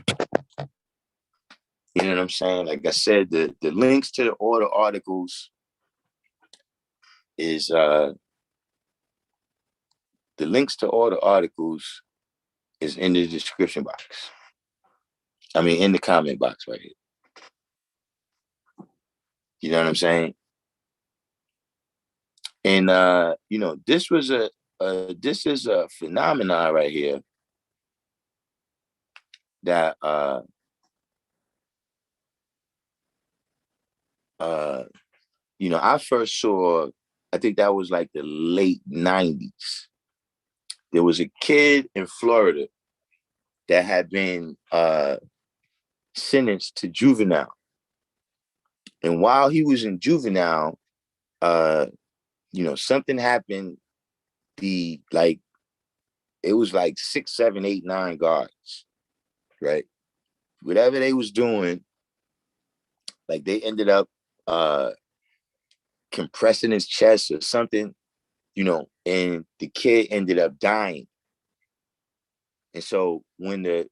Speaker 1: You know what I'm saying? Like I said, the links to all the articles is the links to all the articles is in the description box. I mean, in the comment box right here. You know what I'm saying? And you know, this is a phenomenon right here that you know, I first saw, I think that was like the late 90s. There was a kid in Florida that had been sentenced to juvenile. And while he was in juvenile, you know, something happened. It was like 6, 7, 8, 9 guards, right? Whatever they was doing, like they ended up compressing his chest or something, you know, and the kid ended up dying. And so when the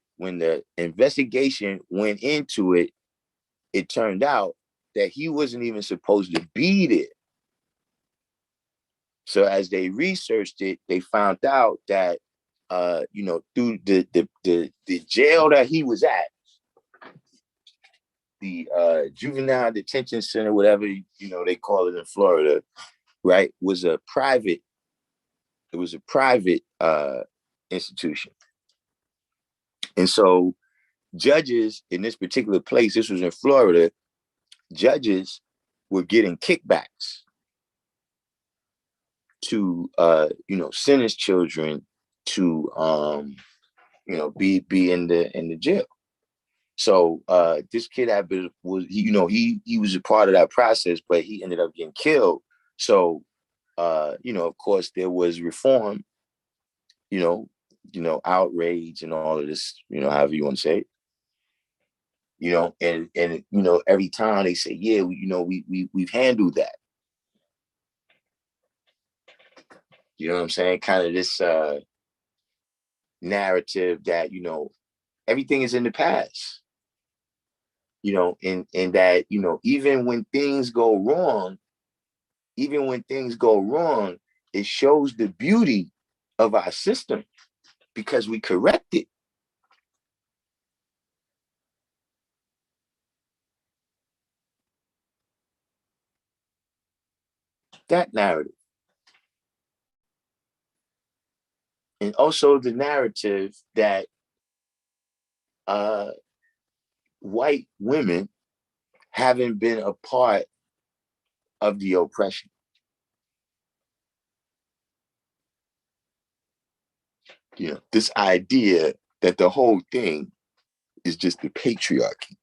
Speaker 1: investigation went into it, it turned out that he wasn't even supposed to be there. So as they researched it, they found out that you know, through the jail that he was at, the juvenile detention center, whatever you know they call it in Florida, right, was a private. It was a private institution, and so judges in this particular place, this was in Florida, judges were getting kickbacks to you know, sentence children to you know, be in the jail. So this kid was, you know, he was a part of that process, but he ended up getting killed. So you know, of course there was reform, you know, outrage and all of this, you know, however you want to say it. You know, and you know, every time they say, yeah, you know, we've handled that. You know what I'm saying? Kind of this narrative that, you know, everything is in the past. You know, and that, you know, even when things go wrong, it shows the beauty of our system because we correct it. That narrative. And also the narrative that white women haven't been a part of the oppression. You know, this idea that the whole thing is just the patriarchy.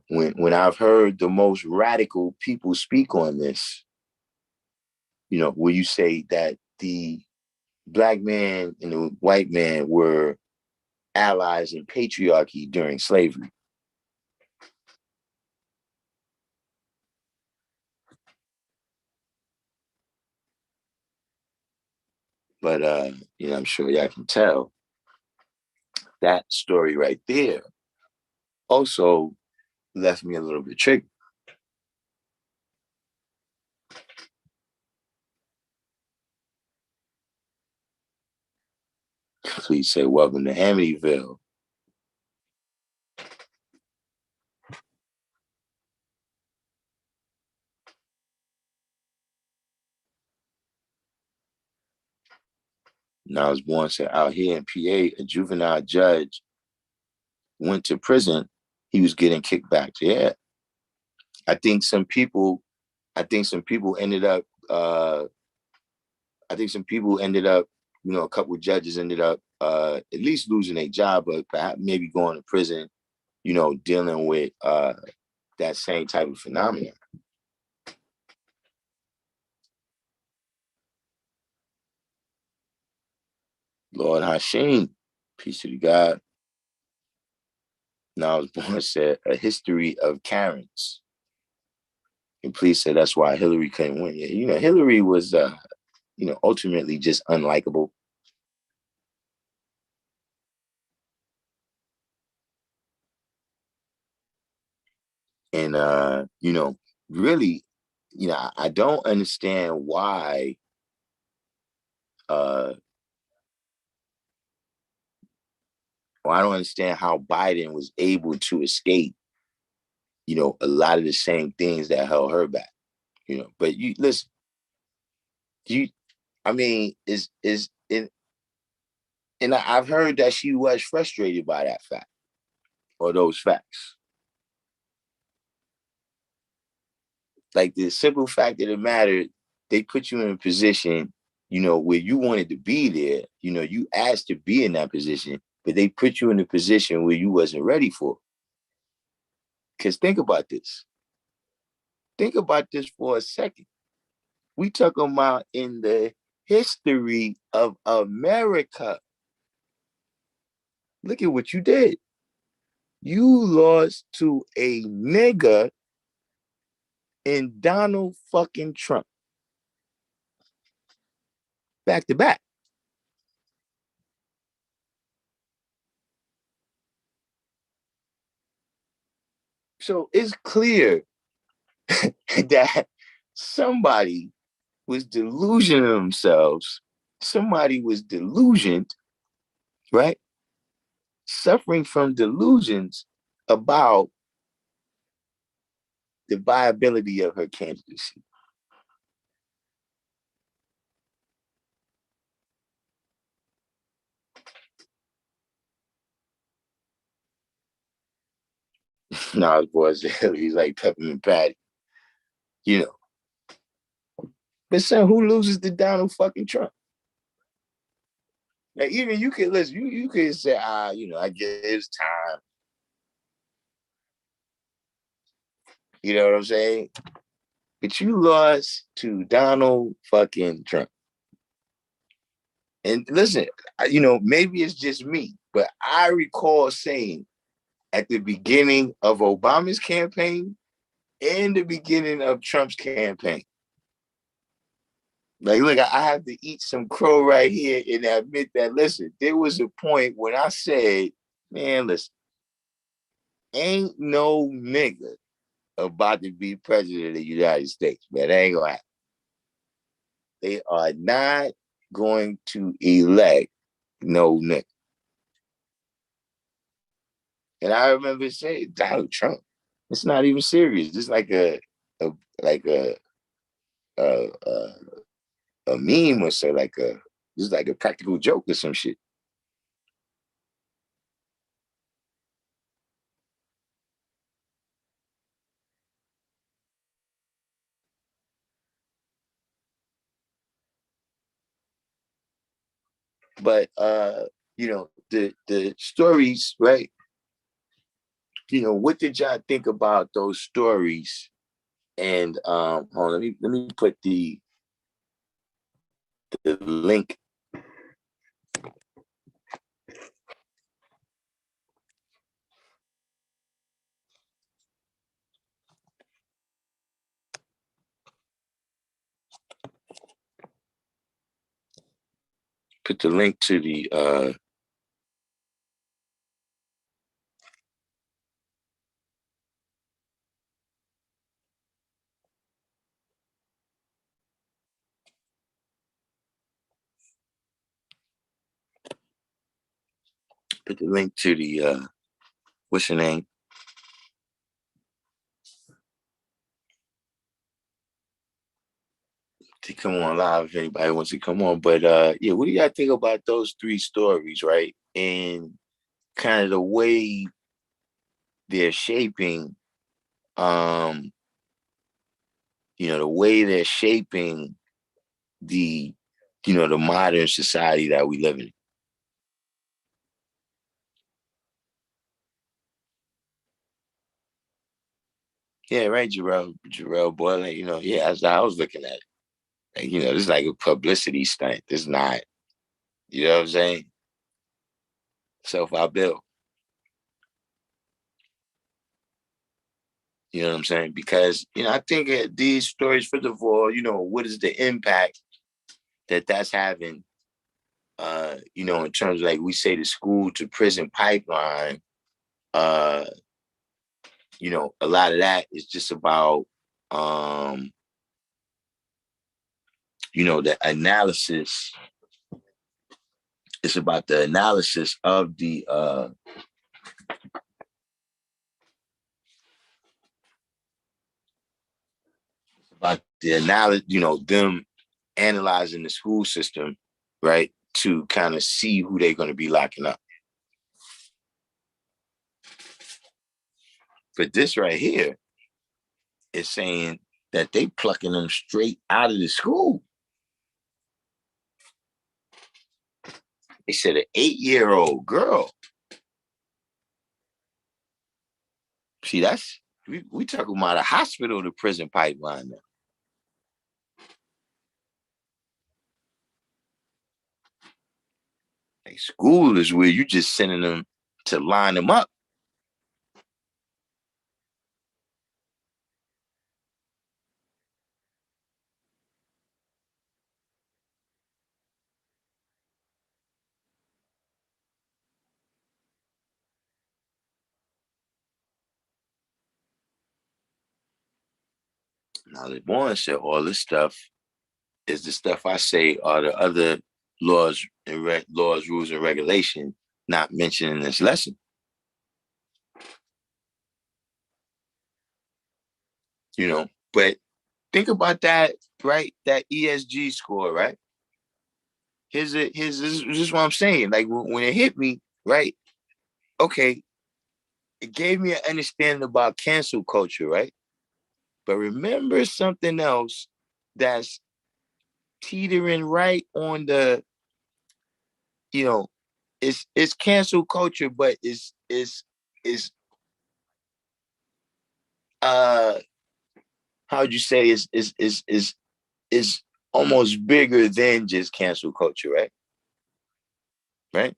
Speaker 1: When I've heard the most radical people speak on this, where you say that the black man and the white man were allies in patriarchy during slavery. But I'm sure y'all can tell that story right there also left me a little bit triggered. Please say welcome to Amityville. Now I was born said out here in PA, a juvenile judge went to prison. He was getting kicked back. Yeah, I think some people, I think some people ended up. I think some people ended up. A couple of judges ended up at least losing their job, but perhaps maybe going to prison. Dealing with that same type of phenomenon. Lord Hashim, peace to the God. Now I was born said a history of Karens. And please say that's why Hillary couldn't win. Yeah, Hillary was ultimately just unlikable. And really, I don't understand why uh or I don't understand how Biden was able to escape, a lot of the same things that held her back. But you listen, you I mean, is and I've heard that she was frustrated by that fact or those facts. Like the simple fact of the matter, they put you in a position, where you wanted to be there. You asked to be in that position, but they put you in a position where you wasn't ready for. Because think about this. Think about this for a second. We talking about in the history of America. Look at what you did. You lost to a nigga in Donald fucking Trump. Back to back. So it's clear that somebody was delusioning themselves. Somebody was delusioned, right? Suffering from delusions about the viability of her candidacy. Now, boys, he's like Peppermint Patty, you know. But son, who loses to Donald fucking Trump? Like, even you could listen, you could say, I guess it's time. You know what I'm saying? But you lost to Donald fucking Trump. And listen, maybe it's just me, but I recall saying at the beginning of Obama's campaign and the beginning of Trump's campaign, like, look, I have to eat some crow right here and admit that, listen, there was a point when I said, man, listen, ain't no nigga about to be president of the United States, man. That ain't gonna happen. They are not going to elect no nigga. And I remember saying, Donald Trump, it's not even serious. It's like a like a, a, a meme or so, just like a practical joke or some shit. But the stories, right? what did y'all think about those stories? And hold on, let me put the link. Put the link to the what's her name? To come on live if anybody wants to come on. But yeah, what do y'all think about those three stories, right? And kind of the way they're shaping, the way they're shaping the, the modern society that we live in. Yeah, right, Jarrell boy, like, yeah, as I was looking at it. Like, this is like a publicity stunt. This not, you know what I'm saying? Self I built. You know what I'm saying? Because, I think these stories, first of all, what is the impact that that's having, in terms of, like we say, the school to prison pipeline, uh, a lot of that is just about, the analysis. It's about the analysis of the, about the analysis, them analyzing the school system, right, to kind of see who they're going to be locking up. But this right here is saying that they plucking them straight out of the school. They said an 8-year-old girl. See, that's we talking about a hospital to prison pipeline now. Like, school is where you just sending them to line them up. Now, LeBron said all this stuff is the stuff I say are the other laws and laws, rules, and regulation not mentioned in this lesson. But think about that, right? That ESG score, right? This is what I'm saying. Like, when it hit me, right? Okay, it gave me an understanding about cancel culture, right? But remember something else that's teetering right on the, you know, it's cancel culture, but uh how would you say is almost bigger than just cancel culture, right? Right?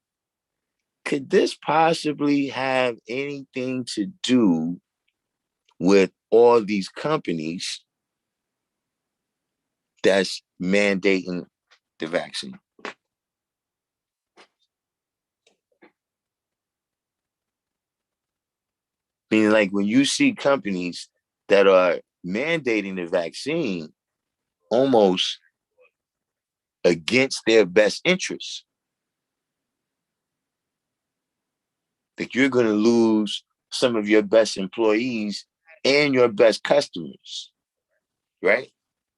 Speaker 1: Could this possibly have anything to do with all these companies that's mandating the vaccine? Meaning, like, when you see companies that are mandating the vaccine almost against their best interests, that you're going to lose some of your best employees and your best customers, right?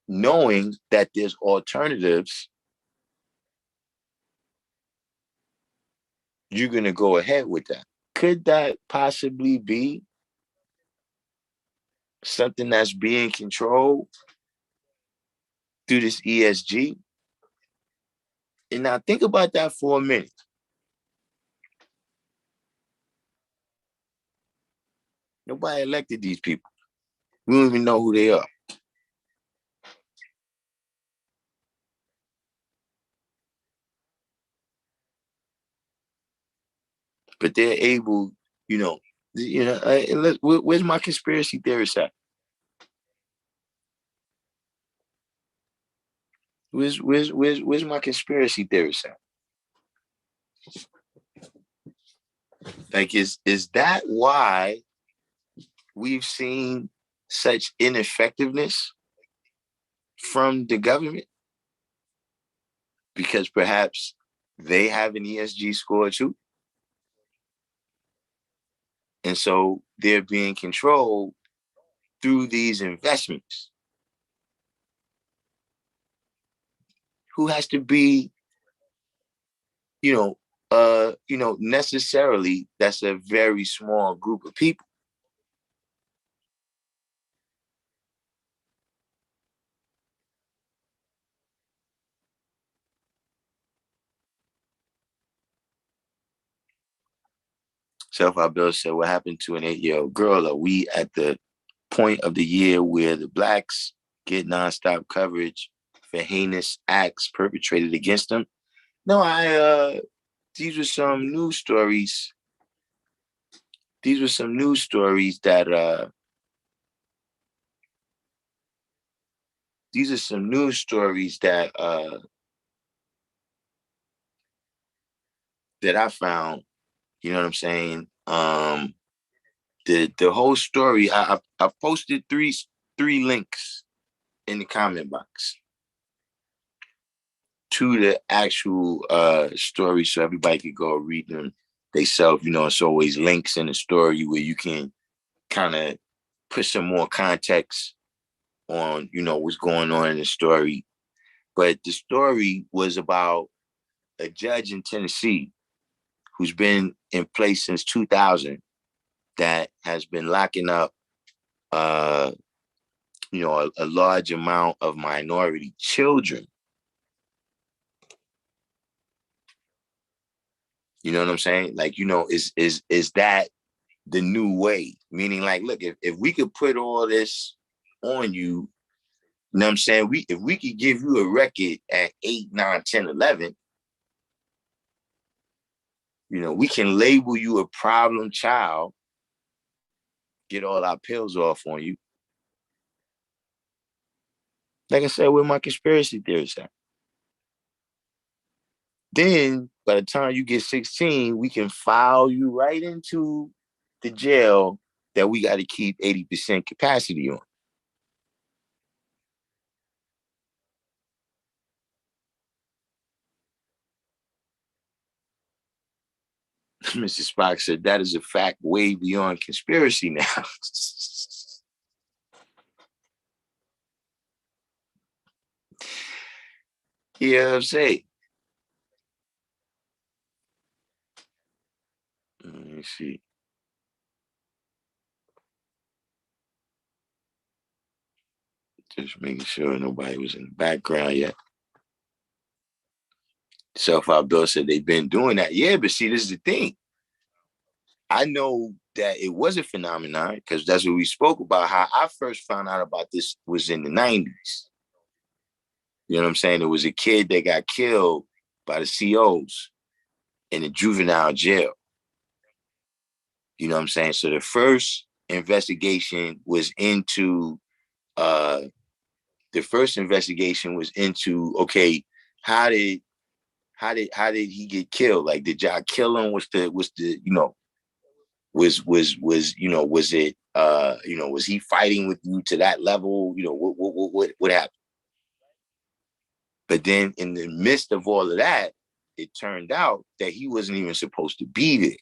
Speaker 1: Knowing that there's alternatives, you're going to go ahead with that. Could that possibly be something that's being controlled through this ESG? And now think about that for a minute. Nobody elected these people. We don't even know who they are. But they're able, where's my conspiracy theorist at? Where's my conspiracy theorist at? Like, is that why we've seen such ineffectiveness from the government? Because perhaps they have an ESG score too. And so they're being controlled through these investments. Who has to be, necessarily, that's a very small group of people. Self-Bill said, what happened to an 8-year-old girl? Are we at the point of the year where the blacks get nonstop coverage for heinous acts perpetrated against them? No, these were some news stories. These were some news stories that that I found. You know what I'm saying? The whole story. I posted three links in the comment box to the actual story, so everybody could go read them themselves. It's always links in the story where you can kind of put some more context on what's going on in the story. But the story was about a judge in Tennessee who's been in place since 2000 that has been locking up a large amount of minority children. You know what I'm saying? Like, is that the new way? Meaning, like, look, if we could put all this on you, you know what I'm saying? If we could give you a record at 8, 9, 10, 11, we can label you a problem child, get all our pills off on you. Like I said, where my conspiracy theories at? Then by the time you get 16, we can file you right into the jail that we got to keep 80% capacity on. Mr. Spock said that is a fact way beyond conspiracy now. You know what I'm saying? Let me see. Just making sure nobody was in the background yet. Self-Bill said they've been doing that. Yeah, but see, this is the thing. I know that it was a phenomenon because that's what we spoke about. How I first found out about this was in the 90s. You know what I'm saying? There was a kid that got killed by the COs in a juvenile jail. You know what I'm saying? So the first investigation was into okay, how did he get killed? Like, did y'all kill him? Was it was he fighting with you to that level? What happened? But then in the midst of all of that, it turned out that he wasn't even supposed to be there.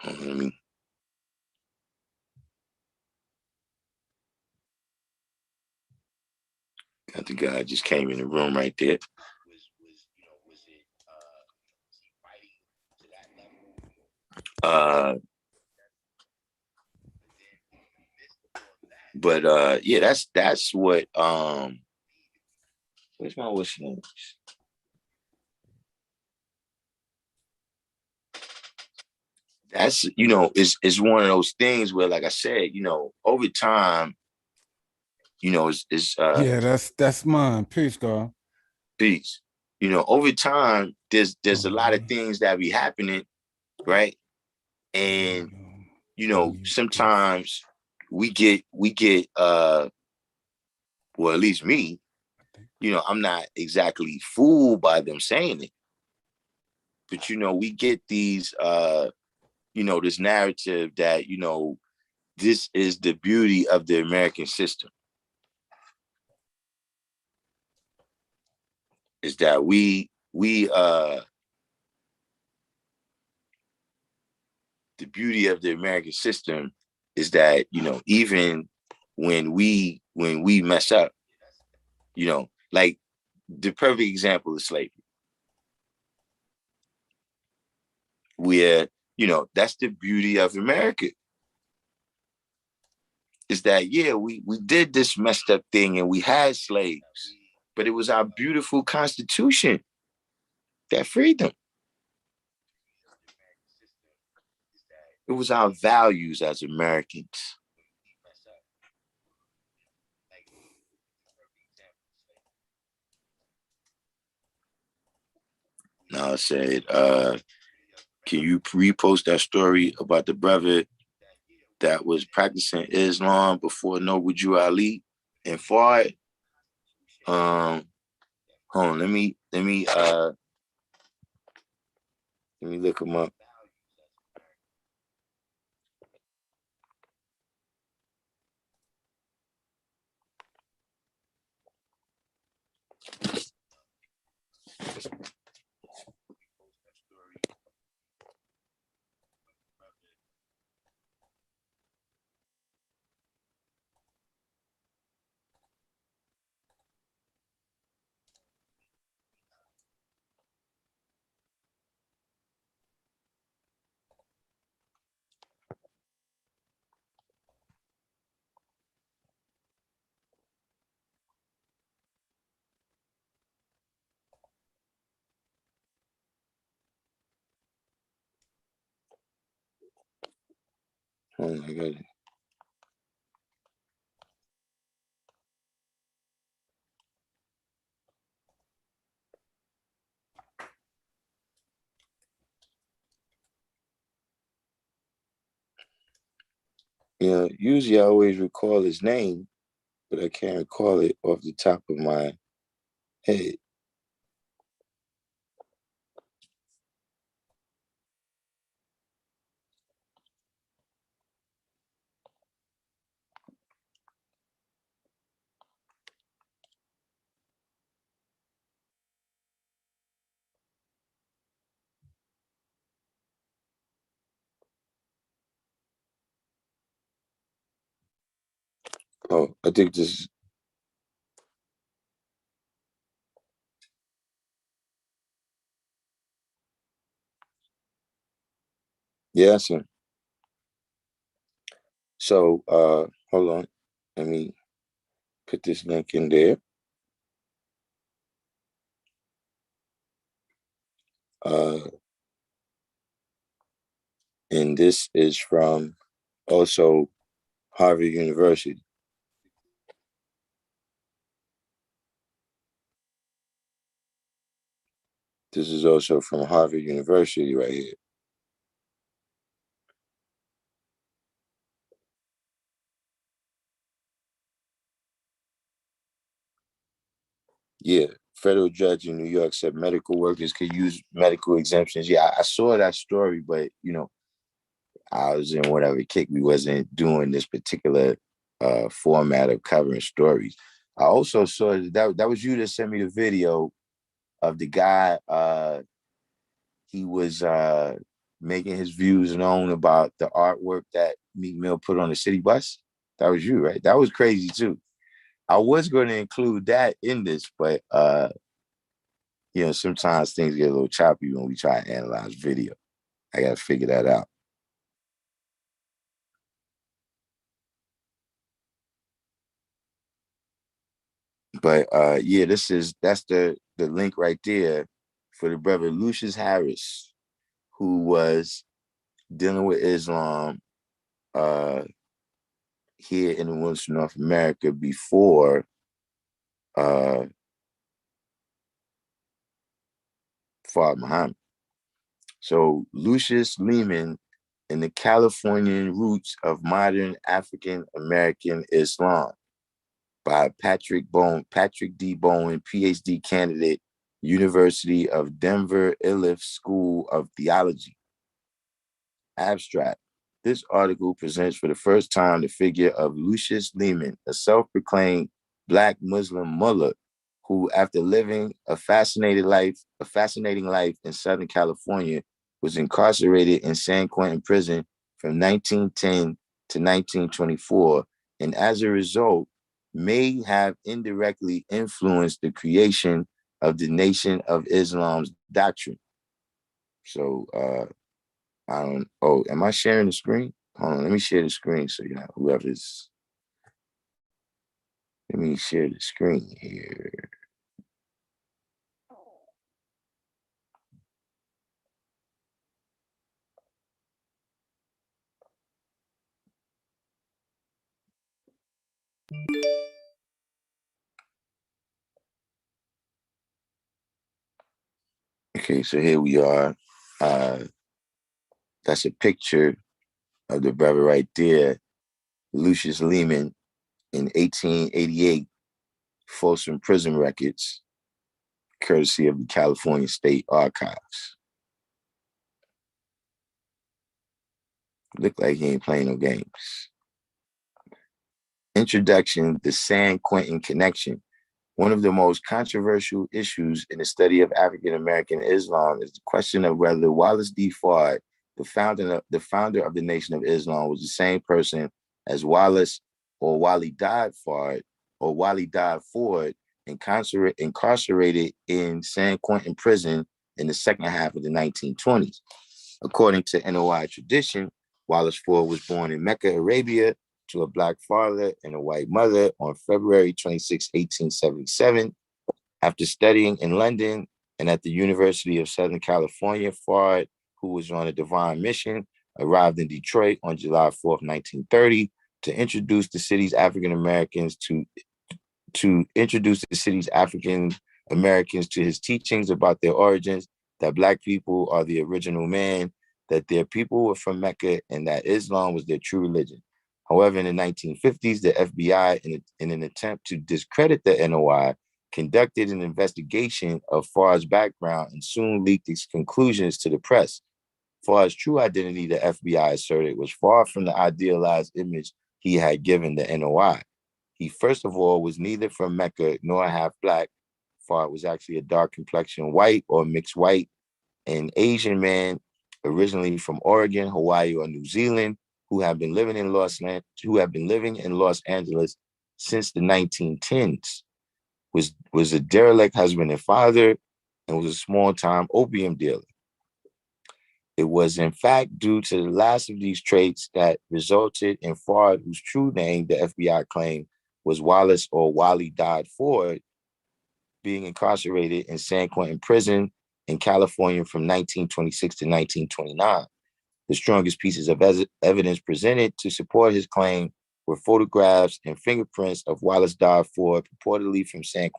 Speaker 1: I mean, got the guy just came in the room right there. But yeah, that's what where's my what's name? that's, it's one of those things where, like I said, over time, it's
Speaker 2: Yeah, that's mine. Peace, God.
Speaker 1: peace. Over time, there's a
Speaker 2: Hold
Speaker 1: lot of
Speaker 2: on.
Speaker 1: things that be happening, right? And sometimes we get well, at least me, I'm not exactly fooled by them saying it, but we get these this narrative that this is the beauty of the American system, is that we the beauty of the American system is that even when we mess up, like the perfect example is slavery, where that's the beauty of America, is that, yeah, we did this messed up thing and we had slaves, but it was our beautiful Constitution that freed them. It was our values as Americans. Now I said, can you repost that story about the brother that was practicing Islam before Noble Jew Ali and fought? Hold on, let me look him up. Hold on, I got it. Usually I always recall his name, but I can't recall it off the top of my head. Oh, I think this. Yeah, so hold on. Let me put this link in there. Uh, and this is from also Harvard University. This is also from Harvard University right here. Yeah, federal judge in New York said medical workers could use medical exemptions. Yeah, I saw that story, but I was in whatever kick. We wasn't doing this particular format of covering stories. I also saw that was you that sent me the video of the guy. He was making his views known about the artwork that Meek Mill put on the city bus. That was you, right? That was crazy too. I was going to include that in this, but sometimes things get a little choppy when we try to analyze video. I got to figure that out. But yeah, that's the link right there for the brother Lucius Harris, who was dealing with Islam here in the wilderness of North America before Fard Muhammad. So Lucius Lehman and the Californian Roots of Modern African American Islam by Patrick D. Bowen, PhD candidate, University of Denver Iliff School of Theology. Abstract. This article presents for the first time the figure of Lucius Lehman, a self-proclaimed Black Muslim mullah who, after living a fascinating life in Southern California, was incarcerated in San Quentin prison from 1910 to 1924, and as a result, may have indirectly influenced the creation of the Nation of Islam's doctrine. So, am I sharing the screen? Hold on, let me share the screen so you know whoever's. Let me share the screen here. Okay, so here we are. That's a picture of the brother right there, Lucius Lehman, in 1888, Folsom Prison Records, courtesy of the California State Archives. Look like he ain't playing no games. Introduction, the San Quentin Connection. One of the most controversial issues in the study of African-American Islam is the question of whether Wallace D. Fard, the founder of the Nation of Islam, was the same person as Wallace or Wally Dodd Fard or Wally Dodd Ford, incarcerated in San Quentin prison in the second half of the 1920s. According to NOI tradition, Wallace Ford was born in Mecca, Arabia, to a Black father and a white mother on February 26, 1877. After studying in London and at the University of Southern California, Fard, who was on a divine mission, arrived in Detroit on July 4, 1930, to introduce the city's African Americans to his teachings about their origins, that Black people are the original man, that their people were from Mecca, and that Islam was their true religion. However, in the 1950s, the FBI, in an attempt to discredit the NOI, conducted an investigation of Fard's background and soon leaked its conclusions to the press. Fard's true identity, the FBI asserted, was far from the idealized image he had given the NOI. He, first of all, was neither from Mecca nor half Black. Fard was actually a dark complexion white or mixed white, an Asian man originally from Oregon, Hawaii, or New Zealand, who had been living in Los Angeles since the 1910s, was a derelict husband and father, and was a small-time opium dealer. It was, in fact, due to the last of these traits that resulted in Fard, whose true name, the FBI claimed, was Wallace or Wally Dodd Ford, being incarcerated in San Quentin prison in California from 1926 to 1929. The strongest pieces of evidence presented to support his claim were photographs and fingerprints of Wallace Dodd Ford, purportedly from San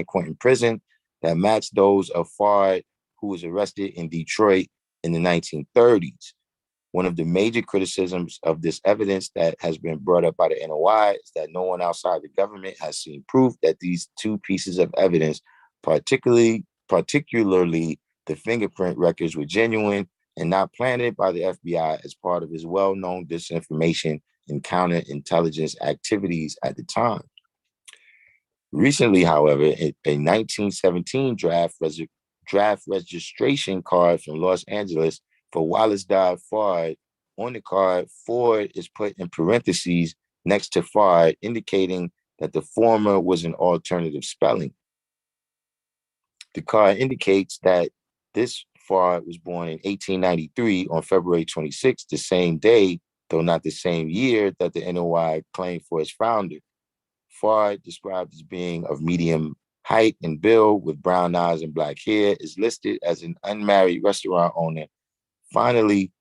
Speaker 1: Quentin prison, that matched those of Fard, who was arrested in Detroit in the 1930s. One of the major criticisms of this evidence that has been brought up by the NOI is that no one outside the government has seen proof that these two pieces of evidence, particularly the fingerprint records, were genuine and not planted by the FBI as part of his well-known disinformation and counterintelligence activities at the time. Recently, however, a 1917 draft registration card from Los Angeles for Wallace Dodd Fard. On the card, Ford is put in parentheses next to Fard, indicating that the former was an alternative spelling. The card indicates that this Fard was born in 1893 on February 26, the same day, though not the same year, that the NOI claimed for its founder. Fard, described as being of medium height and build with brown eyes and black hair, is listed as an unmarried restaurant owner. Finally,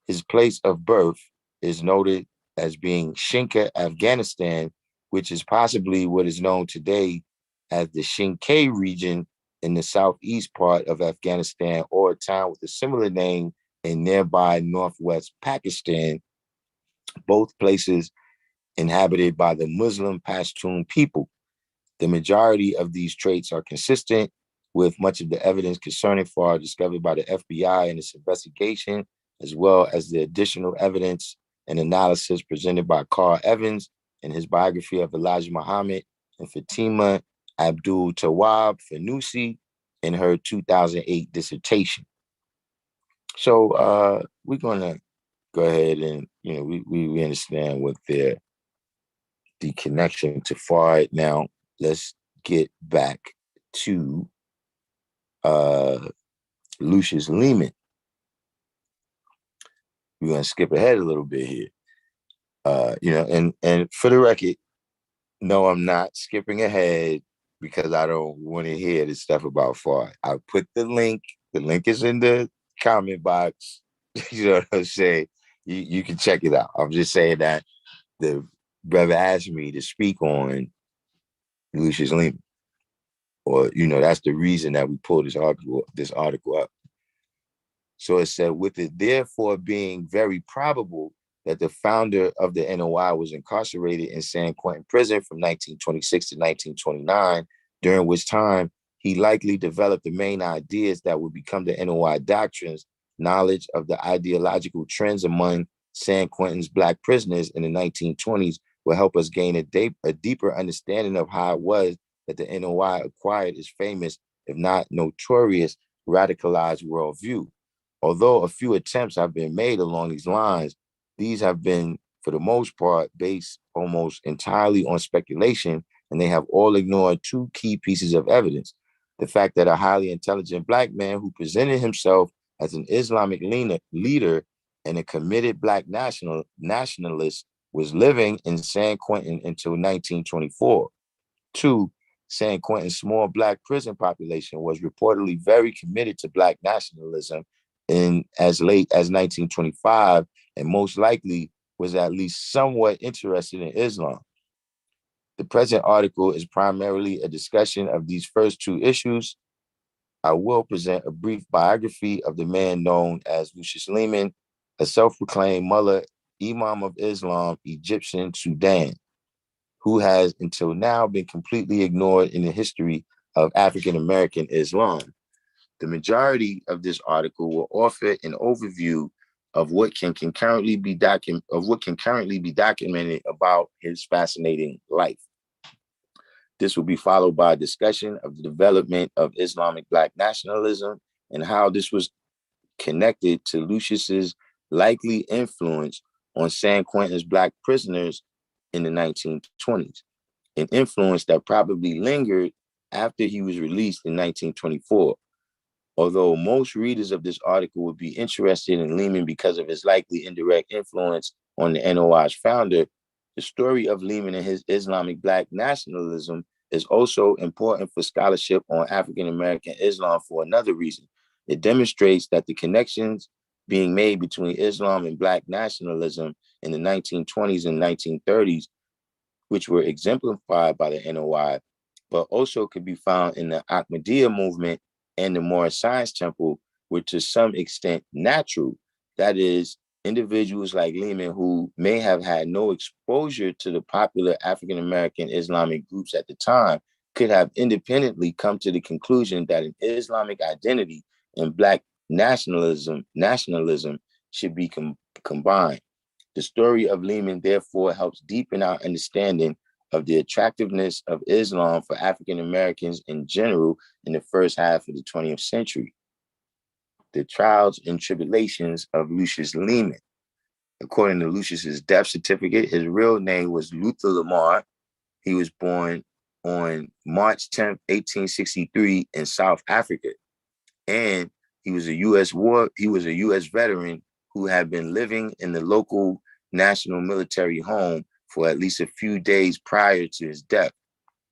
Speaker 1: His place of birth is noted as being Shinka, Afghanistan, which is possibly what is known today as the Shinkay region in the southeast part of Afghanistan, or a town with a similar name in nearby northwest Pakistan, both places inhabited by the Muslim Pashtun people. The majority of these traits are consistent with much of the evidence concerning fraud discovered by the FBI in its investigation, as well as the additional evidence and analysis presented by Carl Evans in his biography of Elijah Muhammad and Fatima Abdul Tawwab Fanusi in her 2008 dissertation. So we're going to go ahead and, we understand what the connection to fraud. Now, let's get back to Lucius Lehman. We're going to skip ahead a little bit here. And for the record, no, I'm not skipping ahead because I don't want to hear the stuff about fraud. I put the link. The link is in the comment box. You know what I'm saying? You can check it out. I'm just saying that the brother asked me to speak on Lucius Lehman. Or, that's the reason that we pulled this article up. So it said, with it therefore being very probable that the founder of the NOI was incarcerated in San Quentin prison from 1926 to 1929, during which time he likely developed the main ideas that would become the NOI doctrines. Knowledge of the ideological trends among San Quentin's Black prisoners in the 1920s will help us gain a deeper understanding of how it was that the NOI acquired its famous, if not notorious, radicalized worldview. Although a few attempts have been made along these lines, these have been, for the most part, based almost entirely on speculation, and they have all ignored two key pieces of evidence. The fact that a highly intelligent Black man who presented himself as an Islamic leader and a committed Black nationalist was living in San Quentin until 1924. Two, San Quentin's small Black prison population was reportedly very committed to Black nationalism in as late as 1925, and most likely was at least somewhat interested in Islam. The present article is primarily a discussion of these first two issues. I will present a brief biography of the man known as Lucius Lehman, a self-proclaimed mullah, Imam of Islam, Egyptian Sudan, who has until now been completely ignored in the history of African-American Islam. The majority of this article will offer an overview of what can currently be documented about his fascinating life. This will be followed by a discussion of the development of Islamic Black nationalism and how this was connected to Lucius's likely influence on San Quentin's Black prisoners in the 1920s, an influence that probably lingered after he was released in 1924. Although most readers of this article would be interested in Lehman because of his likely indirect influence on the NOI's founder, the story of Lehman and his Islamic Black nationalism is also important for scholarship on African-American Islam for another reason. It demonstrates that the connections being made between Islam and Black nationalism in the 1920s and 1930s, which were exemplified by the NOI, but also could be found in the Ahmadiyya movement and the Moorish Science Temple, were to some extent natural. That is, individuals like Lehman, who may have had no exposure to the popular African-American Islamic groups at the time, could have independently come to the conclusion that an Islamic identity and Black nationalism should be combined. The story of Lehman, therefore, helps deepen our understanding of the attractiveness of Islam for African Americans in general in the first half of the 20th century. The trials and tribulations of Lucius Lehman. According to Lucius's death certificate, his real name was Luther Lamar. He was born on March 10th, 1863 in South Africa. And he was a U.S. veteran who had been living in the local national military home for at least a few days prior to his death.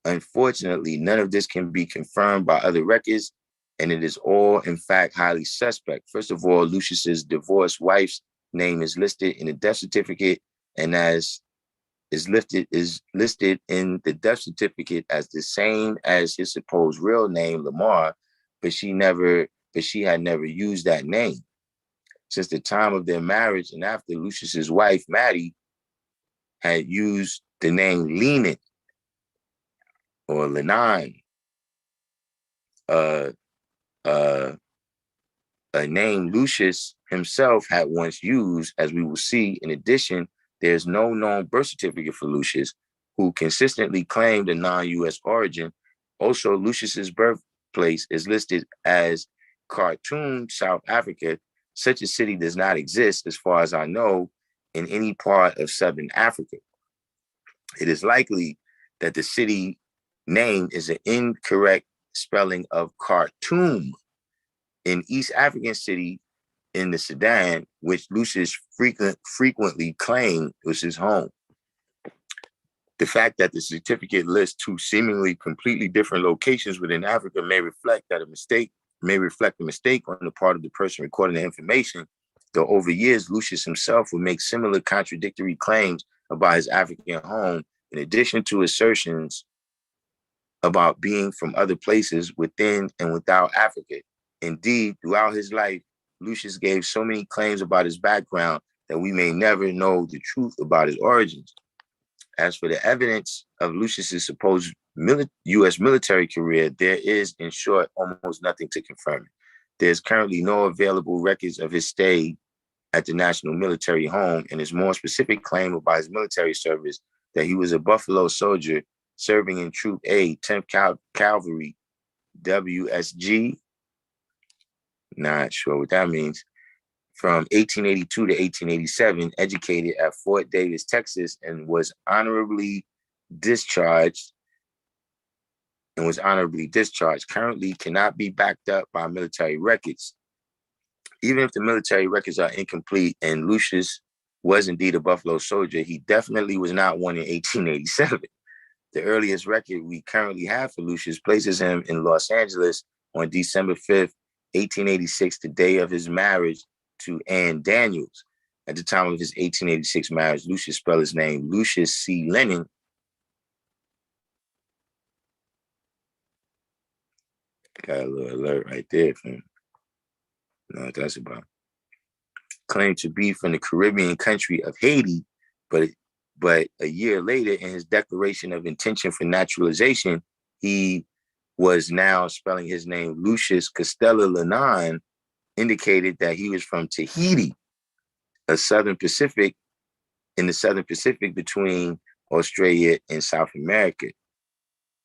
Speaker 1: Unfortunately, none of this can be confirmed by other records, and it is all, in fact, highly suspect. First of all, Lucius's divorced wife's name is listed in the death certificate, and as is listed in the death certificate as the same as his supposed real name, Lamar, but she had never used that name. Since the time of their marriage and after, Lucius's wife, Maddie, had used the name Lenin or Lenon, uh, uh, a name Lucius himself had once used, as we will see. In addition, there's no known birth certificate for Lucius, who consistently claimed a non-U.S. origin. Also, Lucius's birthplace is listed as Khartoum, South Africa. Such a city does not exist, as far as I know, in any part of Southern Africa. It is likely that the city name is an incorrect spelling of Khartoum, an East African city in the Sudan, which Lucius frequently claimed was his home. The fact that the certificate lists two seemingly completely different locations within Africa may reflect a mistake on the part of the person recording the information, though over years, Lucius himself would make similar contradictory claims about his African home, in addition to assertions about being from other places within and without Africa. Indeed, throughout his life, Lucius gave so many claims about his background that we may never know the truth about his origins. As for the evidence of Lucius's supposed U.S. military career, there is, in short, almost nothing to confirm it. There's currently no available records of his stay at the National Military Home, and his more specific claim about his military service, that he was a Buffalo soldier serving in Troop A, 10th Cavalry, WSG, not sure what that means, from 1882 to 1887, educated at Fort Davis, Texas, and was honorably discharged, currently cannot be backed up by military records. Even if the military records are incomplete and Lucius was indeed a Buffalo soldier, he definitely was not one in 1887. The earliest record we currently have for Lucius places him in Los Angeles on December 5th, 1886, the day of his marriage to Ann Daniels. At the time of his 1886 marriage, Lucius spelled his name Lucius C. Lennon. Got a little alert right there for him. No, what that's about. Claimed to be from the Caribbean country of Haiti, but a year later, in his declaration of intention for naturalization, he was now spelling his name Lucius Costello Lennon, indicated that he was from Tahiti, in the Southern Pacific between Australia and South America.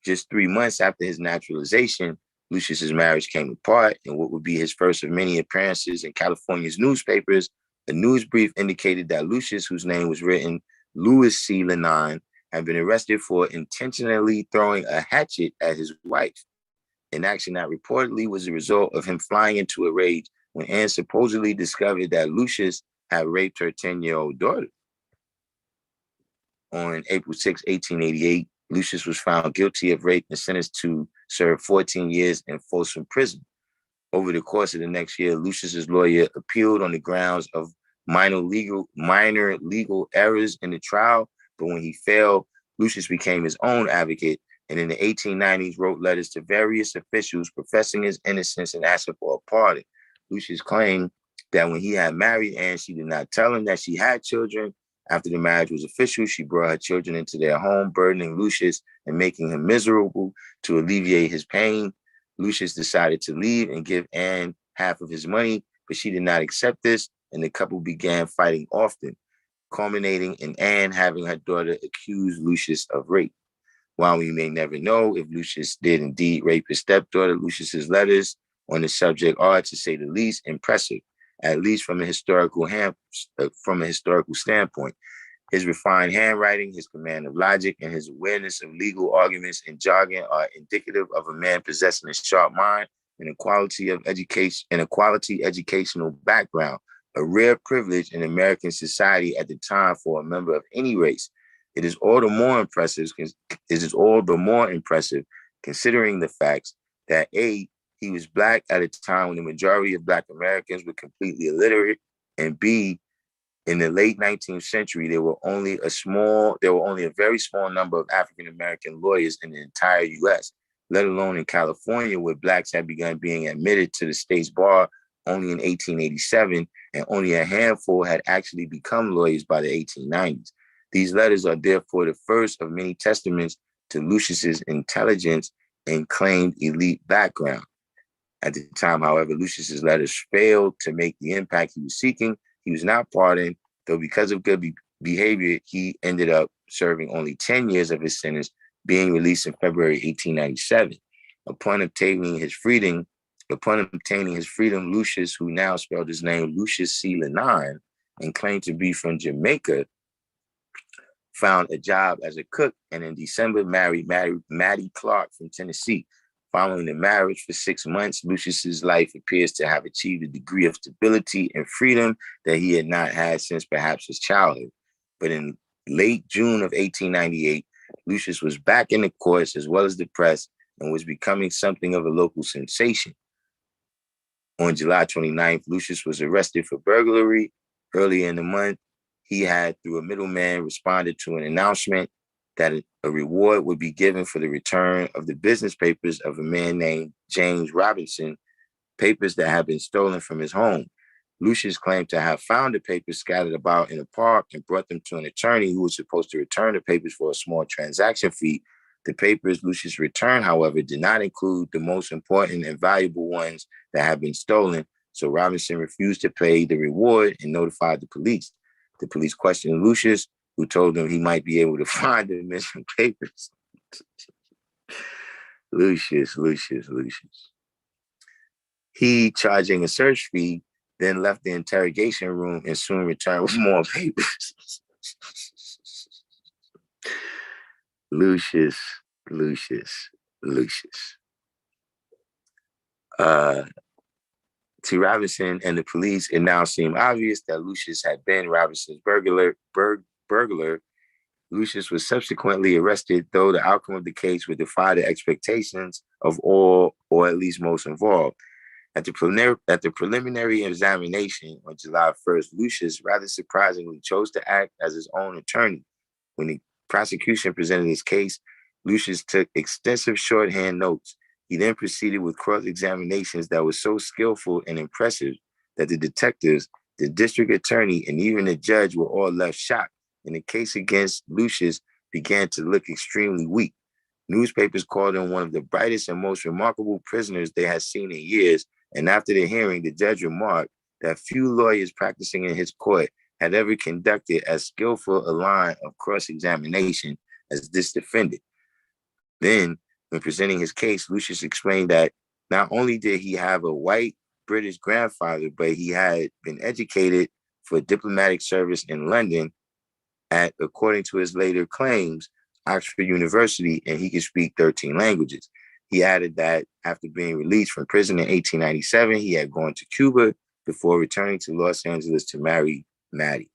Speaker 1: Just 3 months after his naturalization, Lucius's marriage came apart, and what would be his first of many appearances in California's newspapers, a news brief indicated that Lucius, whose name was written Louis C. Lennon, had been arrested for intentionally throwing a hatchet at his wife, an action that reportedly was the result of him flying into a rage when Anne supposedly discovered that Lucius had raped her 10-year-old daughter. On April 6, 1888, Lucius was found guilty of rape and sentenced to serve 14 years in Folsom Prison. Over the course of the next year, Lucius's lawyer appealed on the grounds of minor legal errors in the trial, but when he failed, Lucius became his own advocate, and in the 1890s wrote letters to various officials professing his innocence and asking for a pardon. Lucius claimed that when he had married Anne, she did not tell him that she had children. After the marriage was official, she brought her children into their home, burdening Lucius and making him miserable. To alleviate his pain, Lucius decided to leave and give Anne half of his money, but she did not accept this, and the couple began fighting often, culminating in Anne having her daughter accuse Lucius of rape. While we may never know if Lucius did indeed rape his stepdaughter, Lucius's letters on the subject are, to say the least, impressive, at least from a historical standpoint. His refined handwriting, his command of logic, and his awareness of legal arguments and jargon are indicative of a man possessing a sharp mind and a quality educational background, a rare privilege in American society at the time for a member of any race. It is all the more impressive considering the facts that A, he was Black at a time when the majority of Black Americans were completely illiterate, and B, In the late 19th century, there were only a very small number of African-American lawyers in the entire U.S., let alone in California, where blacks had begun being admitted to the state's bar only in 1887, and only a handful had actually become lawyers by the 1890s. These letters are therefore the first of many testaments to Lucius's intelligence and claimed elite background. At the time, however, Lucius's letters failed to make the impact he was seeking. He was not pardoned, though because of good behavior, he ended up serving only 10 years of his sentence, being released in February 1897. Upon obtaining his freedom, Lucius, who now spelled his name Lucius C. Lenine and claimed to be from Jamaica, found a job as a cook, and in December married Maddie Clark from Tennessee. Following the marriage for 6 months, Lucius's life appears to have achieved a degree of stability and freedom that he had not had since perhaps his childhood. But in late June of 1898, Lucius was back in the courts as well as the press and was becoming something of a local sensation. On July 29th, Lucius was arrested for burglary. Earlier in the month, he had, through a middleman, responded to an announcement that a reward would be given for the return of the business papers of a man named James Robinson, papers that had been stolen from his home. Lucius claimed to have found the papers scattered about in a park and brought them to an attorney who was supposed to return the papers for a small transaction fee. The papers Lucius returned, however, did not include the most important and valuable ones that had been stolen, so Robinson refused to pay the reward and notified the police. The police questioned Lucius, who told them he might be able to find the missing papers. Lucius. He, charging a search fee, then left the interrogation room and soon returned with more papers. Lucius. To Robinson and the police, it now seemed obvious that Lucius had been Robinson's burglar. Lucius was subsequently arrested, though the outcome of the case would defy the expectations of all, or at least most involved. At the preliminary examination on July 1st, Lucius rather surprisingly chose to act as his own attorney. When the prosecution presented his case, Lucius took extensive shorthand notes. He then proceeded with cross-examinations that were so skillful and impressive that the detectives, the district attorney, and even the judge were all left shocked, and the case against Lucius began to look extremely weak. Newspapers called him one of the brightest and most remarkable prisoners they had seen in years, and after the hearing, the judge remarked that few lawyers practicing in his court had ever conducted as skillful a line of cross-examination as this defendant. Then, when presenting his case, Lucius explained that not only did he have a white British grandfather, but he had been educated for diplomatic service in London at, according to his later claims, Oxford University, and he could speak 13 languages. He added that after being released from prison in 1897, he had gone to Cuba before returning to Los Angeles to marry Maddie.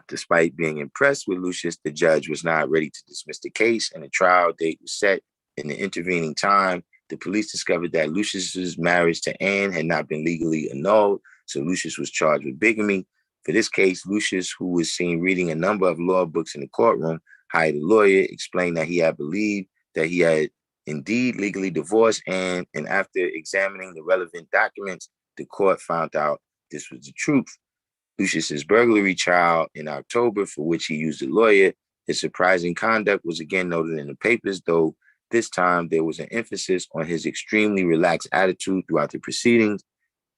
Speaker 1: Despite being impressed with Lucius, the judge was not ready to dismiss the case, and a trial date was set. In the intervening time, the police discovered that Lucius's marriage to Anne had not been legally annulled, so Lucius was charged with bigamy. For this case, Lucius, who was seen reading a number of law books in the courtroom, hired a lawyer, explained that he had believed that he had indeed legally divorced Anne, and after examining the relevant documents, the court found out this was the truth. Lucius's burglary trial in October, for which he used a lawyer, his surprising conduct was again noted in the papers, though this time there was an emphasis on his extremely relaxed attitude throughout the proceedings.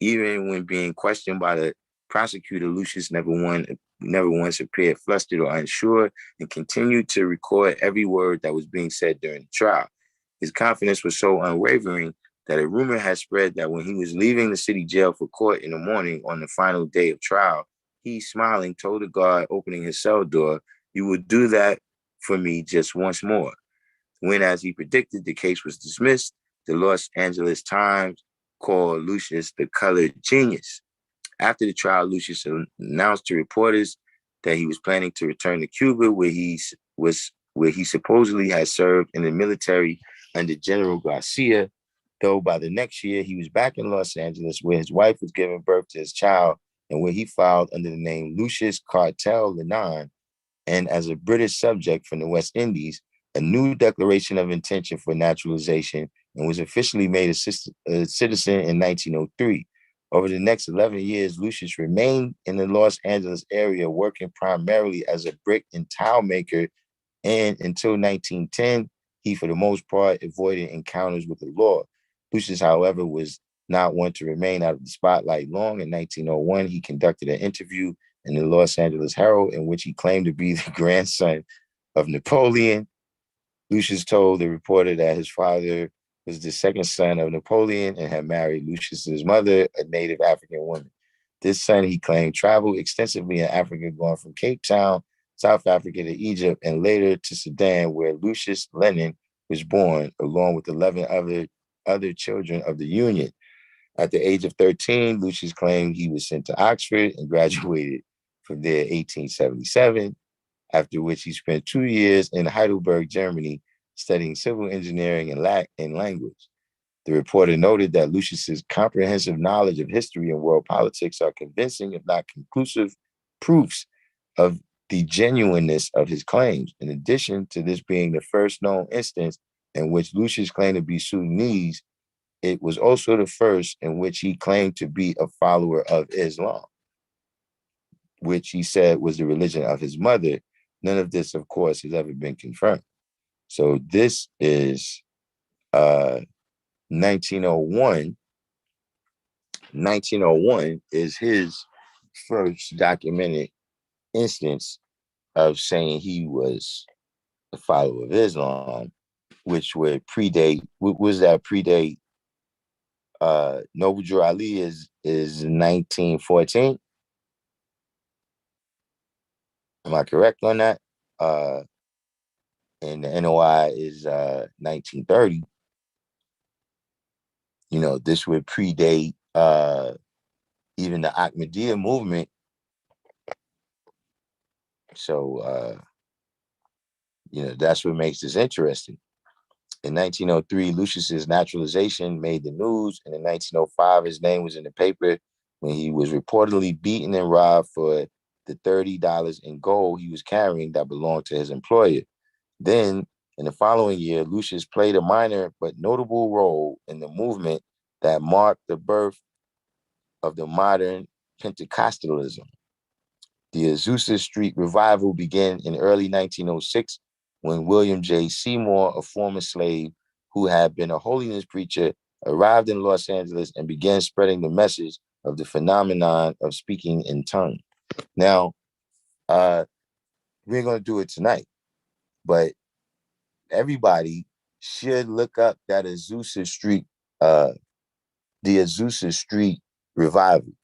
Speaker 1: Even when being questioned by the prosecutor, Lucius never once appeared flustered or unsure, and continued to record every word that was being said during the trial. His confidence was so unwavering that a rumor had spread that when he was leaving the city jail for court in the morning on the final day of trial, he, smiling, told the guard opening his cell door, "You will do that for me just once more." When, as he predicted, the case was dismissed, the Los Angeles Times called Lucius the colored genius. After the trial, Lucius announced to reporters that he was planning to return to Cuba, where he supposedly had served in the military under General Garcia, though by the next year he was back in Los Angeles, where his wife was giving birth to his child and where he filed under the name Lucius Cartel Lenon, and as a British subject from the West Indies, a new declaration of intention for naturalization, and was officially made a citizen in 1903. Over the next 11 years, Lucius remained in the Los Angeles area, working primarily as a brick and tile maker, and until 1910, he, for the most part, avoided encounters with the law. Lucius, however, was not one to remain out of the spotlight long. In 1901, he conducted an interview in the Los Angeles Herald in which he claimed to be the grandson of Napoleon. Lucius told the reporter that his father was the second son of Napoleon and had married Lucius's mother, a native African woman. This son, he claimed, traveled extensively in Africa, going from Cape Town, South Africa, to Egypt, and later to Sudan, where Lucius Lenin was born, along with 11 other children of the Union. At the age of 13, Lucius claimed he was sent to Oxford and graduated from there in 1877, after which he spent 2 years in Heidelberg, Germany, studying civil engineering and language. The reporter noted that Lucius's comprehensive knowledge of history and world politics are convincing, if not conclusive, proofs of the genuineness of his claims. In addition to this being the first known instance in which Lucius claimed to be Sudanese, it was also the first in which he claimed to be a follower of Islam, which he said was the religion of his mother. None of this, of course, has ever been confirmed. So this is 1901. 1901 is his first documented instance of saying he was a follower of Islam, which would predate, what was that predate? Noble Drew Ali is 1914. Am I correct on that? And the NOI is 1930. You know, this would predate even the Ahmadiyya movement. So, you know, that's what makes this interesting. In 1903, Lucius's naturalization made the news, and in 1905, his name was in the paper when he was reportedly beaten and robbed for the $30 in gold he was carrying that belonged to his employer. Then, in the following year, Lucius played a minor but notable role in the movement that marked the birth of the modern Pentecostalism. The Azusa Street revival began in early 1906 when William J. Seymour, a former slave who had been a holiness preacher, arrived in Los Angeles and began spreading the message of the phenomenon of speaking in tongues. Now, we're going to do it tonight, but everybody should look up that Azusa Street, the Azusa Street revival.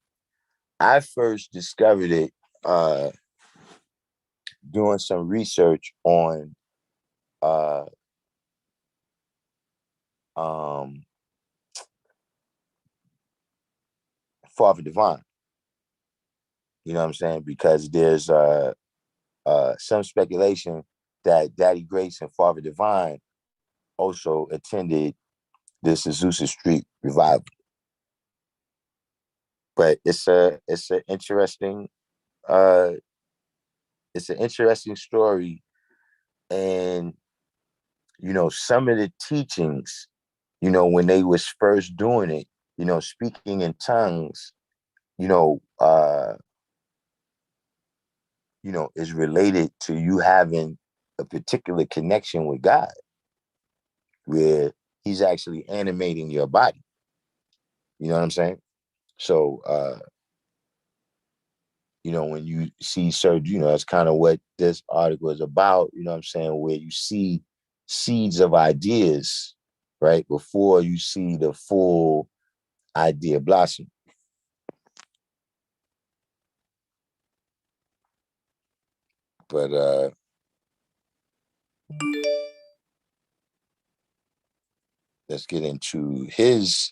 Speaker 1: I first discovered it doing some research on Father Divine. You know what I'm saying? Because there's some speculation that Daddy Grace and Father Divine also attended this Azusa Street revival. But it's an interesting story, and you know, some of the teachings, you know, when they was first doing it, you know, speaking in tongues, you know, is related to you having a particular connection with God, where he's actually animating your body. You know what I'm saying? So, you know, when you see certain, you know, that's kind of what this article is about, you know what I'm saying, where you see seeds of ideas, right, before you see the full idea blossom. But let's get into his